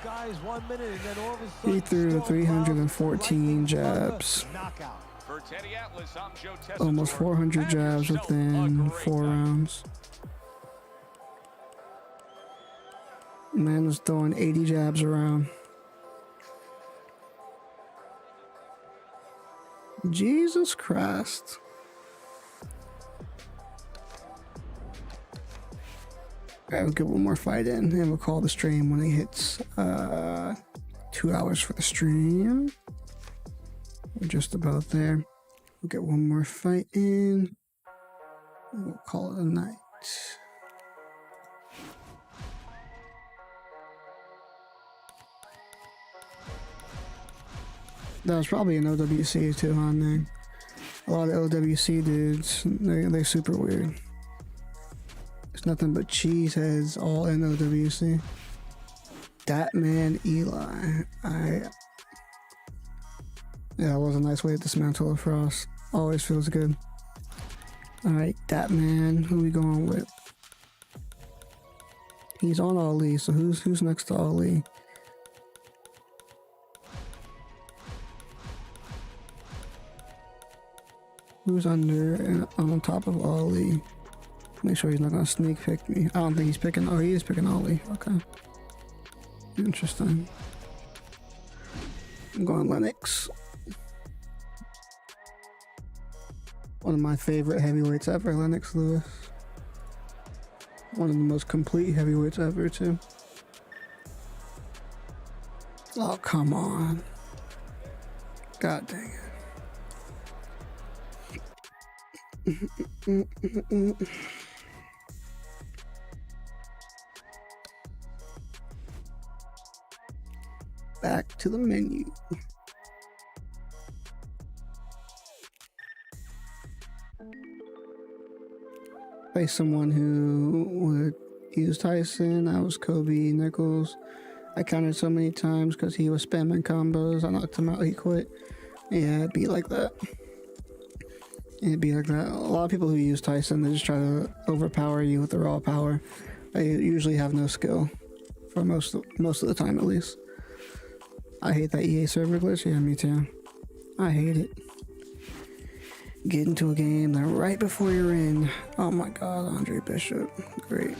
He threw 314 jabs. For Teddy Atlas, I'm Joe Tessitore. Almost 400 Have jabs yourself within a great 4 night. rounds. Man was throwing 80 jabs around. Jesus Christ. Alright, we'll get one more fight in and we'll call the stream when it hits 2 hours for the stream. We're just about there. We'll get one more fight in and we'll call it a night. That was probably an OWC too, huh, Nick? A lot of OWC dudes, they're super weird. It's nothing but cheeseheads all in OWC. That man Eli. Yeah, that was a nice way to dismantle a Frost. Always feels good. Alright, that man, who we going with? He's on Ali, so who's next to Ali? Who's under and on top of Ali? Make sure he's not gonna sneak pick me. I don't think he's picking. Oh, he is picking Ali. Okay. Interesting. I'm going Lennox. One of my favorite heavyweights ever, Lennox Lewis. One of the most complete heavyweights ever, too. Oh, come on. God dang it. Back to the menu. By someone who would use Tyson, I was Kobe Nichols. I countered so many times because he was spamming combos. I knocked him out, he quit. Yeah, it'd be like that. It'd be like that. A lot of people who use Tyson, they just try to overpower you with the raw power. They usually have no skill, for most of the time at least. I hate that EA server glitch. Yeah, me too. I hate it. Get into a game, then right before you're in, oh my god, Andre Bishop, great.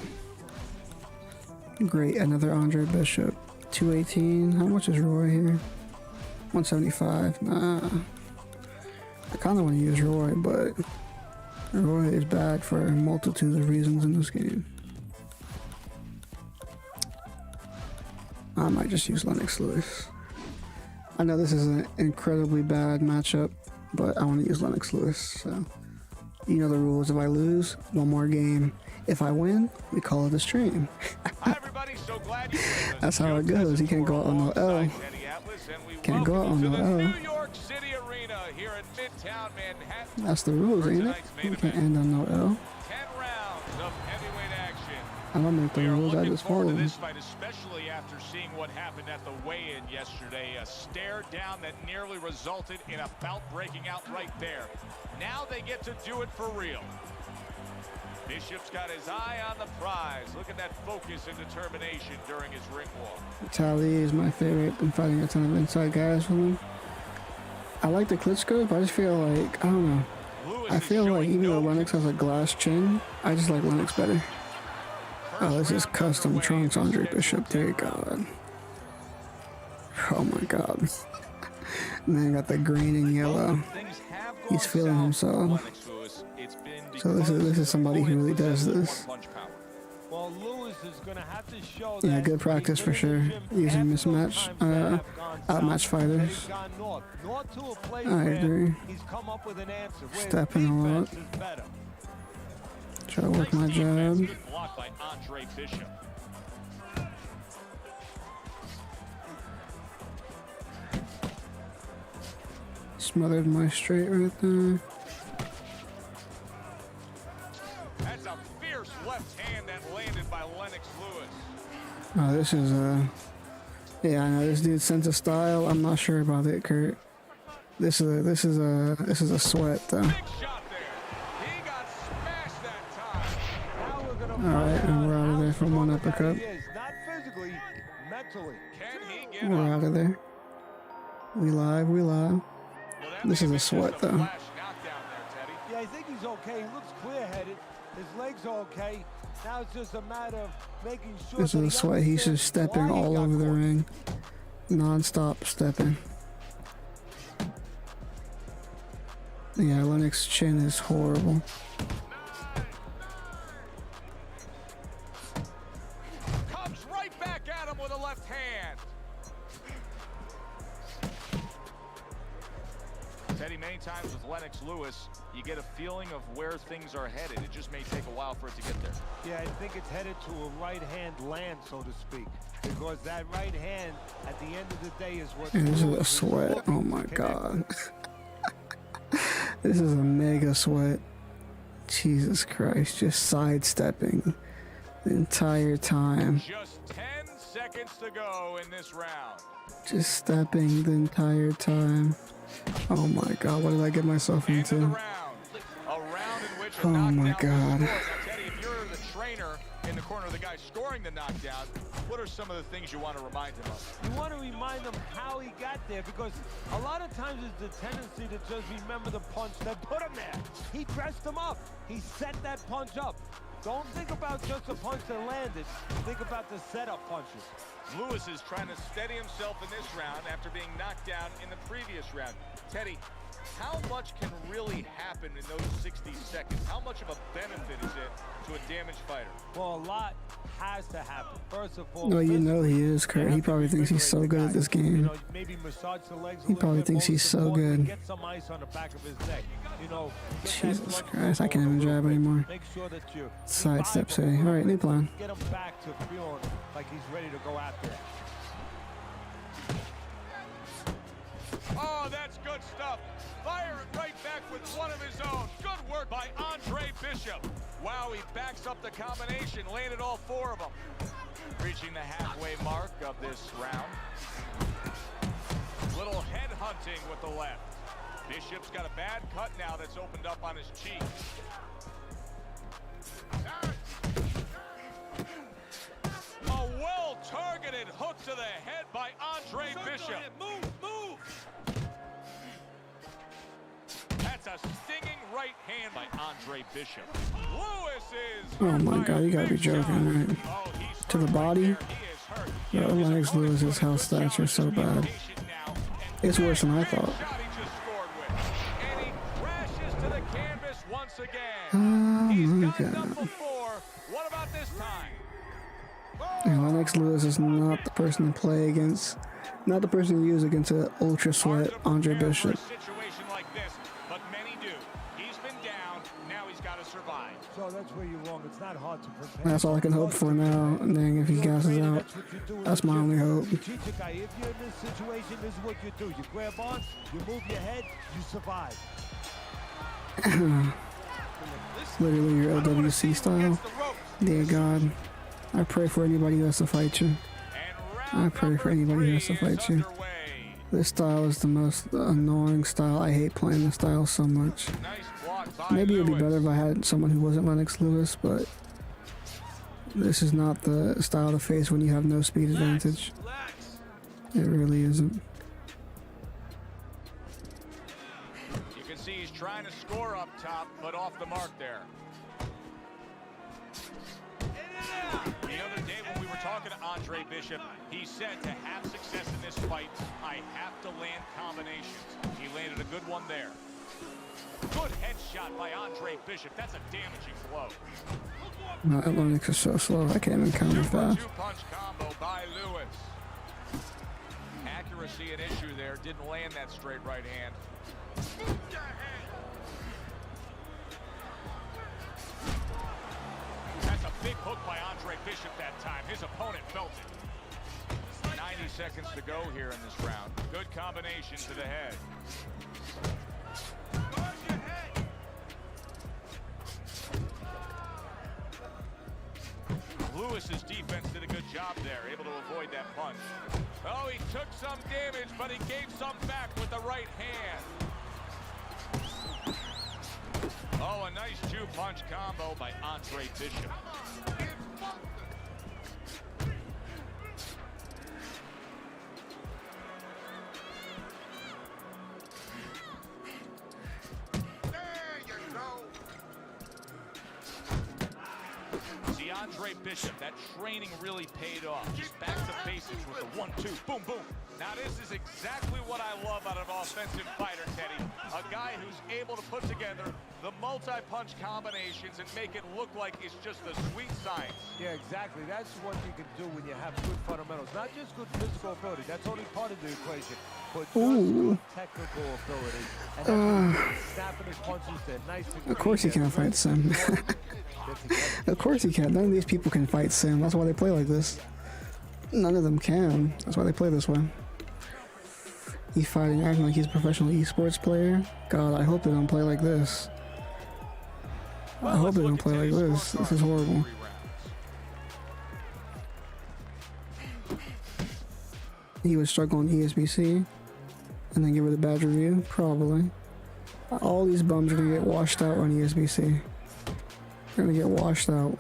Great, another Andre Bishop. 218, how much is Roy here? 175, nah. I kinda wanna use Roy, but Roy is bad for a multitude of reasons in this game. I might just use Lennox Lewis. I know this is an incredibly bad matchup, but I want to use Lennox Lewis, so you know the rules. If I lose, one more game. If I win, we call it a stream. Hi, everybody. So glad you're with us. That's how it goes. You can't go out on no L. Can't go out on no L. New York City Arena here in Midtown Manhattan. That's the rules, ain't it? You can't end on no L. 10 rounds of heavyweight action. I don't make the We are rules, I looking just forward follow to them. this fight, especially after seeing what happened at the weigh-in yesterday. A stare down that nearly resulted in a bout breaking out right there. Now they get to do it for real. Bishop's got his eye on the prize. Look at that focus and determination during his ring walk. Tally is my favorite. Been fighting a ton of inside guys with him. I like the Klitschko, but I just feel like, I don't know. Lewis I feel is like showing even no though Lennox has a glass chin, I just like Lennox better. Oh, this is custom trunks Andre Bishop. Dear God. Oh my God. Man got the green and yellow. He's feeling himself. So this is somebody who really does this. Well, Lewis is gonna have to show Yeah, that good practice for sure. Using mismatch, outmatch fighters. I agree. Stepping a lot. Try to work my jab. Smothered my straight right there. That's a fierce left hand that landed by Lennox Lewis. Oh, this is yeah, I know this dude's sense of style. I'm not sure about it, Kurt. This is a sweat though. Big shot there. He got smashed that time. All right, and we're out of there from one uppercut. Not physically, mentally. Can he get We're up? out of there. We live. Well, that This may is have a been sweat just a though. flash knockdown there, Teddy. Yeah, I think he's okay. He looks clear-headed. His legs are okay. Now it's just a matter of making sure. This is a sweat. He's just stepping all over the ring, non-stop stepping. Yeah, Lennox's chin is horrible. Comes right back at him with a left hand. Teddy, many times with Lennox Lewis, you get a feeling of where things are headed. It just may take a while for it to get there. Yeah, I think it's headed to a right-hand land, so to speak. Because that right hand, at the end of the day, is what... And this is a sweat. Oh my God. This is a mega sweat. Jesus Christ. Just sidestepping the entire time. Just 10 seconds to go in this round. Just stepping the entire time. Oh my God. What did I get myself End of the into? round. A round in which a Oh my knockdown was God. scored. Now, Teddy, if you're the trainer in the corner of the guy scoring the knockdown, what are some of the things you want to remind him of? You want to remind him how he got there, because a lot of times it's the tendency to just remember the punch that put him there. He dressed him up. He set that punch up. Don't think about just the punch that landed. Think about the setup punches. Lewis is trying to steady himself in this round after being knocked down in the previous round. Teddy, how much can really happen in those 60 seconds? How much of a benefit is it to a damaged fighter? Well, a lot has to happen. First of all, No, you know he is, Kurt. He probably thinks he's so good at this You game. know, maybe massage the legs a He little probably bit, thinks he's most so importantly, good. Get some ice on the back of his neck. You know, get that Jesus blood Christ, flow I can't even going a jab little bit. anymore. Make sure that you Sidestep revive say. him a All right, new little plan. bit. Get him back to feeling like he's ready to go out there. Oh, that's good stuff. Firing right back with one of his own. Good work by Andre Bishop. Wow, he backs up the combination, landed all four of them. Reaching the halfway mark of this round. Little head hunting with the left. Bishop's got a bad cut now that's opened up on his cheek. A well-targeted hook to the head by Andre Bishop. Move! That's a stinging right hand by Andre Bishop. Lewis is Oh my God, you gotta be joking, right? Oh, he's To the hurt body? right there. He is hurt. Yo, Lennox Lewis's health stats are so bad. It's worse than I thought. Shot he just scored with. And he crashes to the canvas once again. Oh He's my gotten up God. before. What about this time? And Lennox Lewis is not the person to play against, not the person to use against an ultra sweat Andre Bishop. Situation like this, but many do. He's been down. Now he's got to survive. So that's where you're wrong. It's not hard to prepare. That's all I can hope for now. And then if he gasses out, that's my only hope. Teach a guy, if you're in this situation, this is what you do. You grab on, you move your head, you survive. Literally your LWC style. Dear God, I pray for anybody who has to fight you. I pray for anybody who has to fight you. This style is the most annoying style. I hate playing this style so much. Maybe it would be better if I had someone who wasn't Lennox Lewis, but this is not the style to face when you have no speed advantage. It really isn't. You can see he's trying to score up top, but off the mark there. The other day when we were talking to Andre Bishop, he said to have success in this fight, I have to land combinations. He landed a good one there. Good headshot by Andre Bishop. That's a damaging blow. Lennox is so slow. I can't even counter fast. Two-punch combo by Lewis. Accuracy an issue there. Didn't land that straight right hand. That's a big hook by Andre Bishop that time. His opponent felt it. 90 seconds to go here in this round. Good combination to the head. Lewis's defense did a good job there, able to avoid that punch. Oh, he took some damage, but he gave some back with the right hand. Oh, a nice two-punch combo by Andre Bishop. Andre Bishop, that training really paid off. Just back to basics with the 1-2, boom, boom. Now this is exactly what I love out of an offensive fighter, Teddy. A guy who's able to put together the multi-punch combinations and make it look like it's just a sweet science. Yeah, exactly. That's what you can do when you have good fundamentals. Not just good physical ability. That's only part of the equation. But just good technical ability. And that's snapping his punches. They're nice and Of course he can't fight Sim. Of course he can. None of these people can fight Sim. That's why they play like this. None of them can. That's why they play this way. He's fighting, acting like he's a professional esports player. God, I hope they don't play like this. I hope they don't play like this. This is horrible. He would struggle on ESBC and then give it a bad review? Probably. All these bums are gonna get washed out on ESBC. They're gonna get washed out.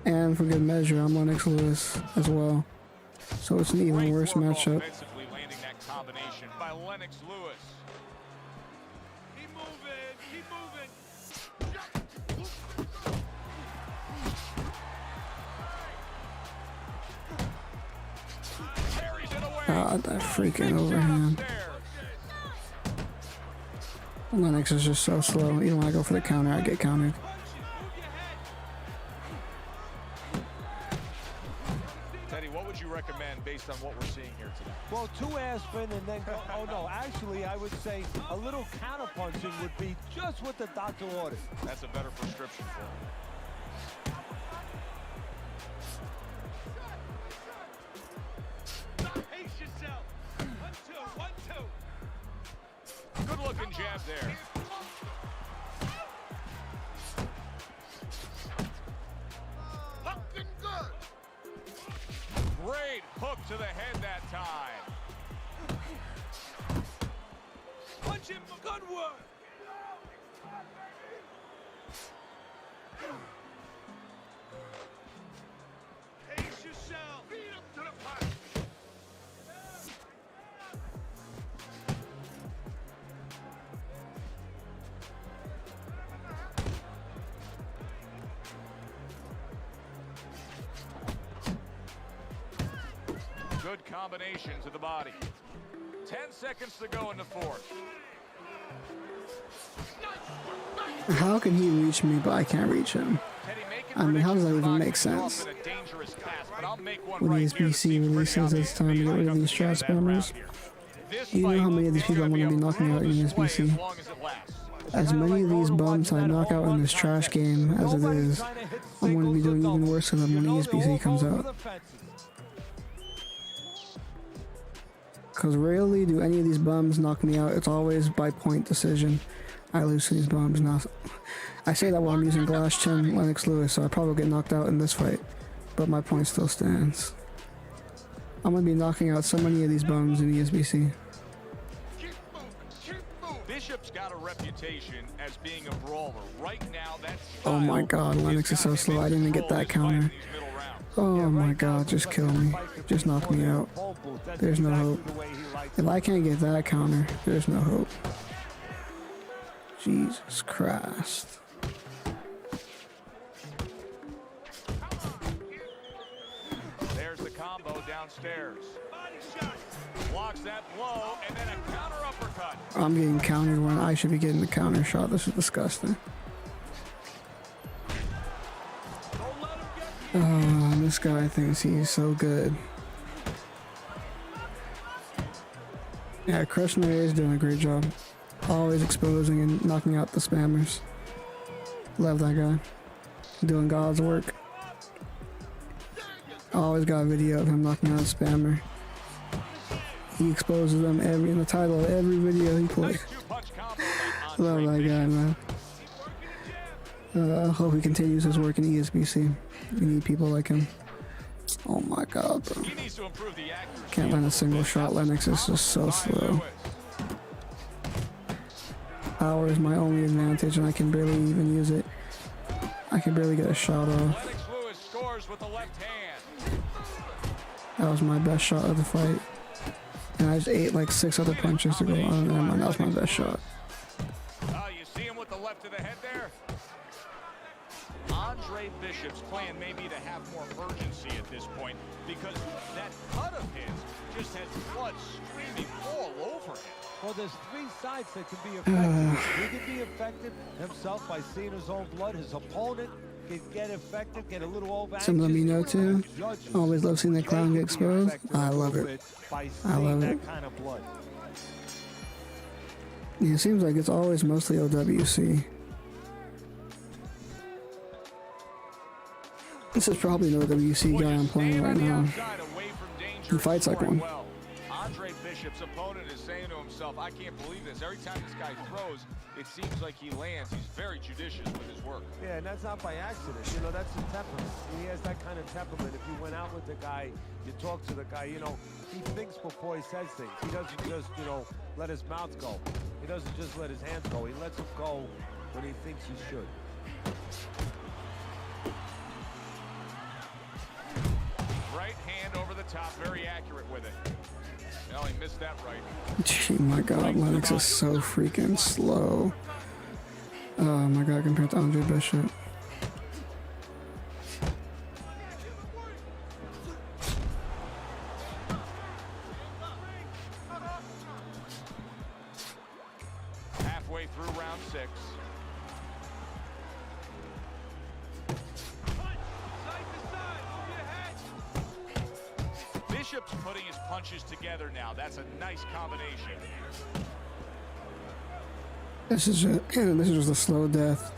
And for good measure, I'm Lennox Lewis as well. So it's an even worse matchup. Offensively landing that combination by Lennox Lewis. Keep moving, keep moving. Carries it away. God, that freaking overhand. Lennox is just so slow. Even when I go for the counter, I get countered. Teddy, what would you recommend based on what we're seeing here today? Well, 2 aspirin and then go. Oh, no. Actually, I would say a little counterpunching would be just what the doctor ordered. That's a better prescription for him. Pace yourself. 1-2, 1-2. Good looking jab there. Looking good. Great hook to the head that time. Punch him, good work. Pace yourself. Beat him to the punch. Good combination to the body. 10 seconds to go in the fourth. How can he reach me, but I can't reach him? I mean, how does that even make sense? When the SBC releases, it's time to get rid of these trash spammers. You know how many of these people I'm going to be knocking out in the SBC? As many of these bums I knock out in this trash game as it is, I'm going to be doing even worse to them when the SBC comes out. Because rarely do any of these bums knock me out. It's always by point decision. I lose to these bums. Now, I say that while I'm using Glass Chin Lennox Lewis, so I probably get knocked out in this fight. But my point still stands. I'm going to be knocking out so many of these bums in the SBC. Bishop's got a reputation as being a brawler. Right now, that's oh my god, Lennox is so slow. I didn't even get that counter. Oh my god, just kill me. Just knock me out. There's no hope. If I can't get that counter, there's no hope. Jesus Christ. There's the combo downstairs. Blocks that blow, and then a counter uppercut. I'm getting countered when I should be getting the counter shot. This is disgusting. Oh, this guy thinks he's so good. Yeah, Krishna is doing a great job. Always exposing and knocking out the spammers. Love that guy. Doing God's work. Always got a video of him knocking out a spammer. He exposes them in the title of every video he plays. Love that guy, man. I hope he continues his work in ESBC. We need people like him. Oh my god, bro. Can't land a single shot. Lennox is just so slow. Power is my only advantage and I can barely even use it. I can barely get a shot off. That was my best shot of the fight. And I just ate like 6 other punches to go on, and that was my best shot. Oh, you see him with the left to the head there? Andre Bishop's plan may be to have more urgency at this point because that cut of his just has blood streaming all over him. Well, there's 3 sides that can be affected. He can be affected himself by seeing his own blood. His opponent can get affected, get a little over. Some let me know too. Always love seeing the clown get exposed. I love it. I love it. Yeah, it seems like it's always mostly OWC. This is probably an OWC guy I'm playing right now. He fights like one. Andre Bishop's opponent is saying to himself, I can't believe this. Every time this guy throws, it seems like he lands. He's very judicious with his work. Yeah, and that's not by accident. You know, that's his temperament. He has that kind of temperament. If you went out with the guy, you talk to the guy, you know, he thinks before he says things. He doesn't just, you know, let his mouth go. He doesn't just let his hands go. He lets them go when he thinks he should. Right hand over the top, very accurate with it. Well, he missed that right. Gee, my god, Lennox is so freaking slow. Oh my god, compared to Andre Bishop. Halfway through round 6. Bishop's putting his punches together now. That's a nice combination. This is just a slow death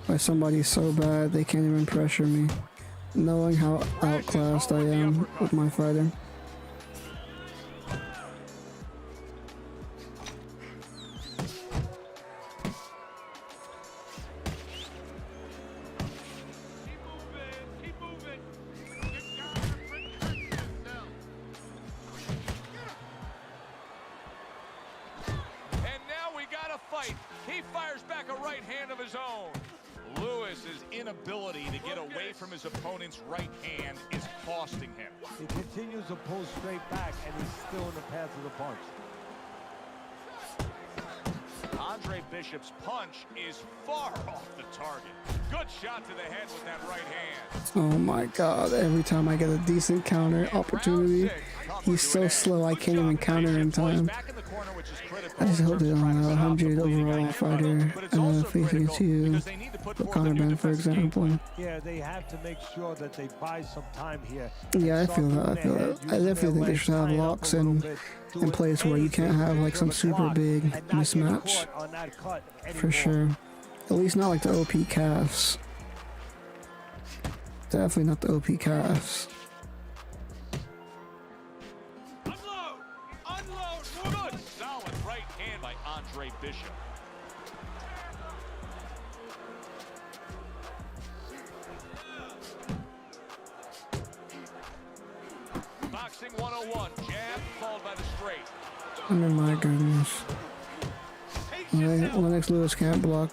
by somebody so bad they can't even pressure me, knowing how outclassed I am with my fighting. He fires back a right hand of his own. Lewis's inability to get away from his opponent's right hand is costing him. He continues to pull straight back, and he's still in the path of the punch. Andre Bishop's punch is far off the target. Good shot to the head with that right hand. Oh my god, every time I get a decent counter opportunity, he's so slow I can't even counter in time. I just hope they don't allow 100 overall fighter facing you for counterband, for example. Yeah, they have to make sure that they buy some time here. Yeah, I feel that. I definitely think they should have locks in place where you can't have like some super big mismatch. For sure. At least not like the OP calves. Definitely not the OP calves. Unload! Unload! Good, solid right hand by Andre Bishop. Boxing 101, jab followed by the straight. I mean, my goodness. Lennox Lewis can't block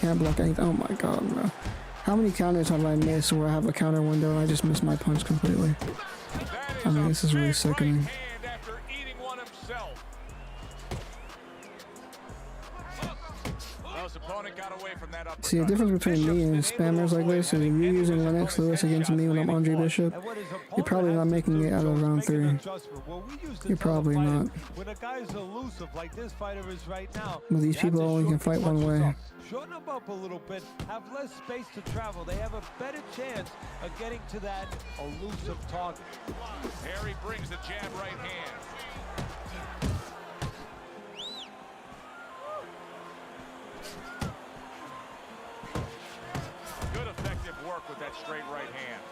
anything. Oh my god, bro. How many counters have I missed where I have a counter window and I just miss my punch completely? I mean, this is really sickening. See, the difference between me and spammers like this is if you're using Lennox Lewis against me when I'm Andre Bishop, you're probably not making it out of round 3. You're probably not. But these people only can fight one way. Shorten them up a little bit, have less space to travel. They have a better chance of getting to that elusive target. Harry brings the jab right hand. Good effective work with that straight right hand.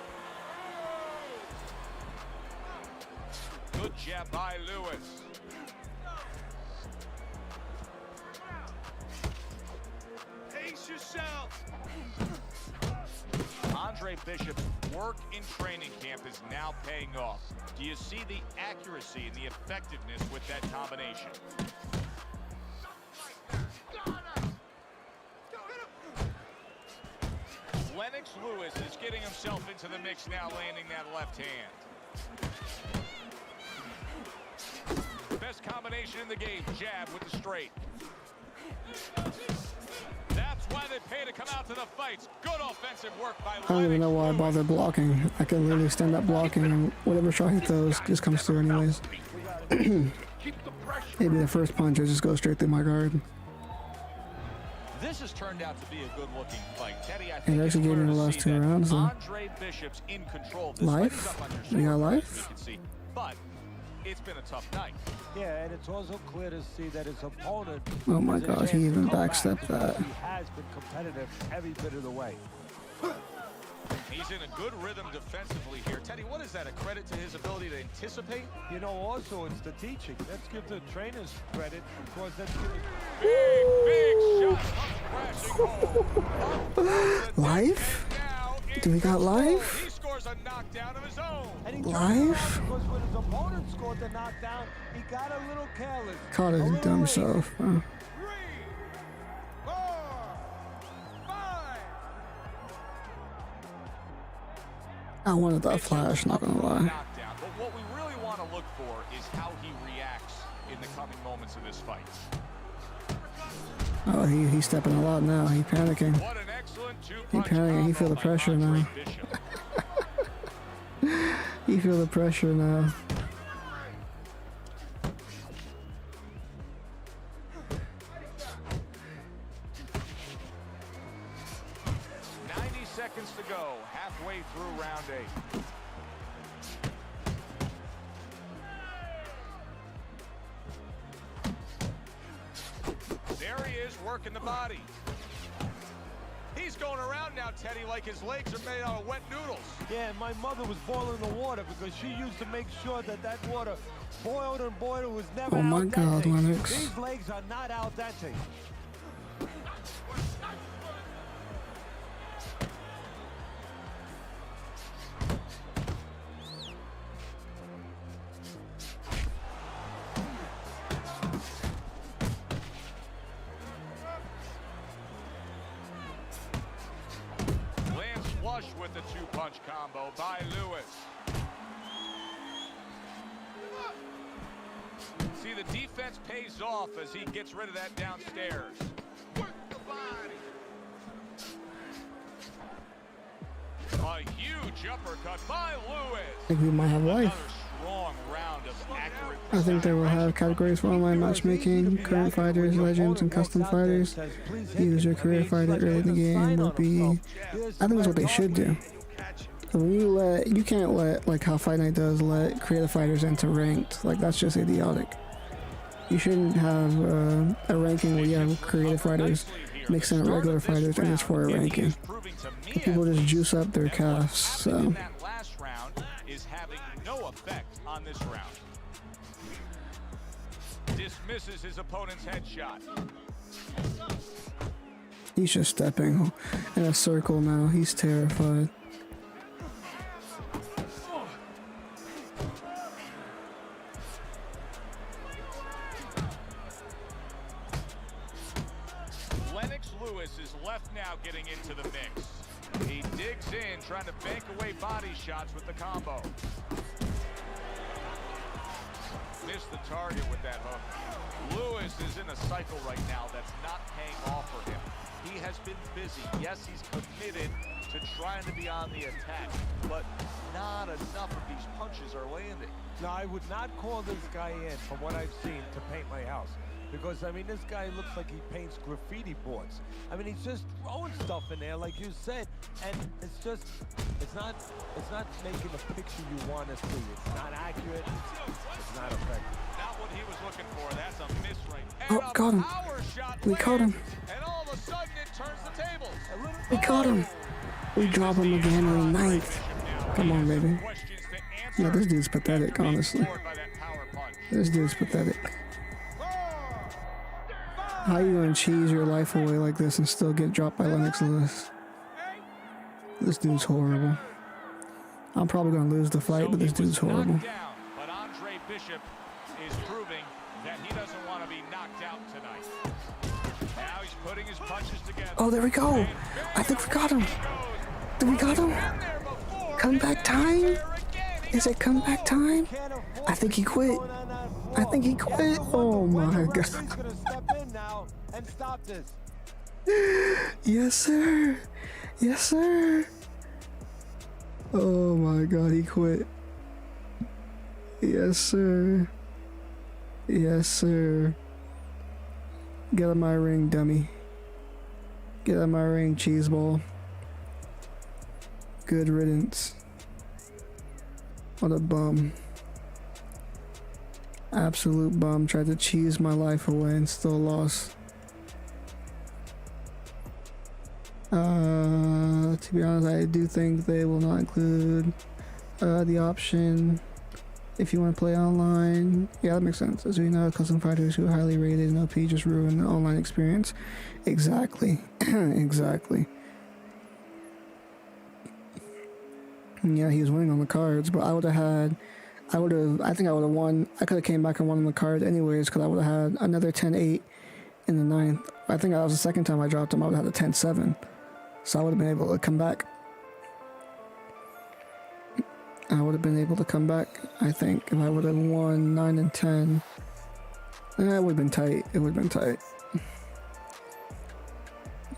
Good jab by Lewis. Yourself. Andre Bishop's work in training camp is now paying off. Do you see the accuracy and the effectiveness with that combination? Lennox Lewis is getting himself into the mix now, landing that left hand. Best combination in the game, jab with the straight. That's why they pay to come out to the fights. Good offensive work by Lennox. I don't even know why I bother blocking. I can literally stand up blocking and whatever shot he throws just comes through anyways. Maybe the first punch I just go straight through my guard. This has turned out to be a good-looking fight. Teddy, I think it actually gave me the last 2 rounds. Andre Bishop's in control. Life? We got life? But it's been a tough night. Yeah, and it's also clear to see that his opponent. Oh my gosh, he even backstepped that. He has been competitive every bit of the way. He's in a good rhythm defensively here. Teddy, what is that? A credit to his ability to anticipate? You know, also it's the teaching. Let's give the trainers credit because that's big shot crashing home. Life? Do we got life? He scores a knockdown of his own. Life? Because when his opponent scored the knockdown, he got a little careless. Caught his dumb self. 3, 4, 5. I wanted that flash, not gonna lie. Knockdown, but what we really want to look for is how he reacts in the coming moments of this fight. Oh, he's stepping a lot now. He's panicking. What an excellent He panicking. He feel the pressure now. He feel the pressure now. Seconds to go, halfway through round 8. There he is, working the body. He's going around now, Teddy, like his legs are made out of wet noodles. Yeah, my mother was boiling the water because she used to make sure that that water boiled and boiled was never Oh my al God, dente. Lennox. These legs are not al dente. punch combo by Lewis. See, the defense pays off as he gets rid of that downstairs. Work the body. A huge uppercut by Lewis. I think we might have life. Another strong round of accurate. I think they will have categories for online matchmaking, current fighters, legends, and custom fighters. Use your career fighter early in the game would be. I think that's what they should do. When you can't let, like how Fight Night does, let creative fighters into ranked. Like, that's just idiotic. You shouldn't have a ranking where you have creative fighters mixing in regular fighters and it's for a ranking. People just juice up their calves. So That last round is having no effect on this round. Dismisses his opponent's headshot. he's just stepping in a circle now. He's terrified. Lewis is left now getting into the mix. He digs in, trying to bank away body shots with the combo. Missed the target with that hook. Lewis is in a cycle right now that's not paying off for him. He has been busy. Yes, he's committed to trying to be on the attack, but not enough of these punches are landing. No, I would not call this guy in, from what I've seen, to paint my house. Because, I mean, this guy looks like he paints graffiti boards. I mean, he's just throwing stuff in there, like you said, and it's just, it's not making the picture you want to see. It's not accurate. It's not effective. Not what he was looking for. That's a miss right. Oh, got him. We caught him. And all of a sudden, it turns the tables. We caught him. We drop him again in the ninth. Come on, baby. Yeah, this dude's pathetic, honestly. This dude's pathetic. How you gonna cheese your life away like this and still get dropped by Lennox Lewis? This dude's horrible. I'm probably gonna lose the fight, but this dude's horrible. But Andre Bishop is proving that he doesn't want to be knocked out tonight. Now he's putting his punches together. Oh, there we go. I think we got him. Did we got him? Comeback time? Is it comeback time? I think he quit. I think he quit. Oh my god. He's gonna step in now and stop this. Yes, sir. Yes, sir. Oh my god, he quit. Yes, sir. Yes, sir. Get out of my ring, dummy. Get out of my ring, cheeseball. Good riddance. What a bum. Absolute bum. Tried to cheese my life away and still lost. To be honest, I do think they will not include the option if you want to play online. Yeah, that makes sense. As we know, custom fighters who are highly rated in OP just ruin the online experience. Exactly. Exactly. Yeah, he was winning on the cards, but I think I would have won. I could have came back and won on the card anyways, because I would have had another 10-8 in the ninth. I think that was the second time I dropped him. I would have had a 10-7. So I would have been able to come back. I would have been able to come back, I think, if I would have won 9 and 10. It would have been tight. It would have been tight. It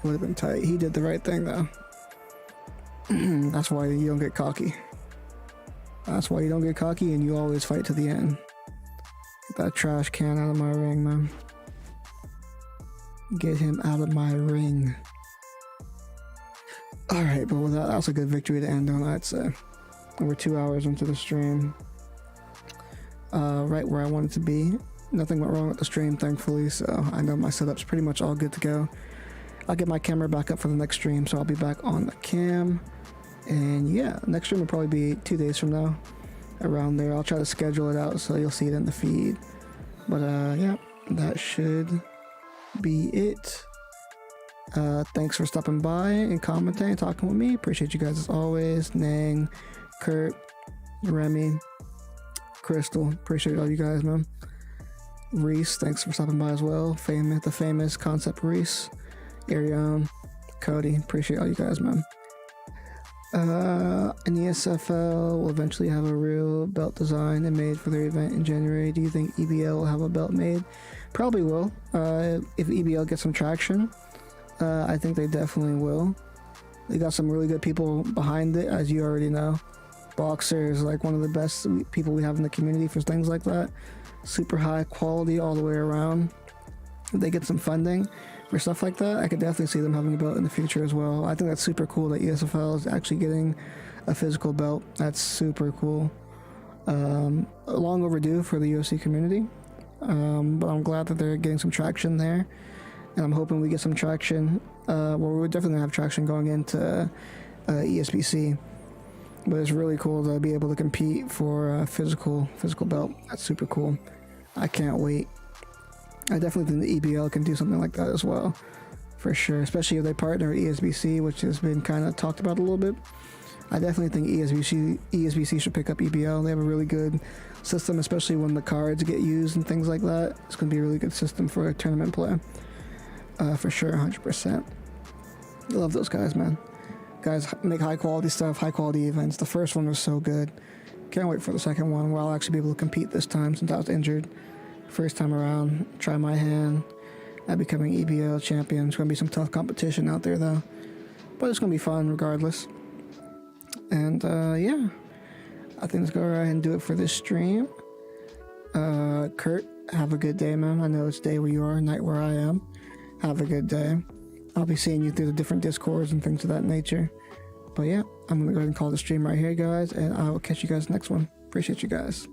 would have been tight. He did the right thing, though. That's why you don't get cocky. That's why you don't get cocky and you always fight to the end. Get that trash can out of my ring, man. Get him out of my ring. Alright, but with that, that's a good victory to end on, I'd say. We're 2 hours into the stream. Right where I wanted to be. Nothing went wrong with the stream, thankfully, so I know my setup's pretty much all good to go. I'll get my camera back up for the next stream, so I'll be back on the cam. And yeah, next stream will probably be 2 days from now. Around there. I'll try to schedule it out so you'll see it in the feed. But yeah, that should be it. Thanks for stopping by and commenting and talking with me. Appreciate you guys as always. Nang, Kurt, Remy, Crystal. Appreciate all you guys, man. Reese, thanks for stopping by as well. The famous Concept Reese. Ariane, Cody, appreciate all you guys, man. And the ESFL will eventually have a real belt design and made for their event in January. Do you think EBL will have a belt made? Probably will. If EBL gets some traction, I think they definitely will. They got some really good people behind it, as you already know. Boxer is like one of the best people we have in the community for things like that. Super high quality all the way around. If they get some funding for stuff like that, I could definitely see them having a belt in the future as well. I think that's super cool that ESFL is actually getting a physical belt. That's super cool. Long overdue for the UFC community, but I'm glad that they're getting some traction there, and I'm hoping we get some traction. Well, we're definitely gonna have traction going into ESBC, but it's really cool to be able to compete for a physical belt. That's super cool. I can't wait. I definitely think the EBL can do something like that as well, for sure, especially if they partner with ESBC, which has been kind of talked about a little bit. I definitely think ESBC should pick up EBL. They have a really good system, especially when the cards get used and things like that. It's going to be a really good system for tournament play, for sure, 100%. I love those guys, man. Guys make high quality stuff, high quality events. The first one was so good. Can't wait for the second one, where I'll actually be able to compete this time since I was injured. First time around, try my hand at becoming EBL champion. It's going to be some tough competition out there, though. But it's going to be fun regardless. And, yeah. I think let's go right ahead and do it for this stream. Kurt, have a good day, man. I know it's day where you are, night where I am. Have a good day. I'll be seeing you through the different Discords and things of that nature. But, yeah, I'm going to go ahead and call the stream right here, guys. And I will catch you guys next one. Appreciate you guys.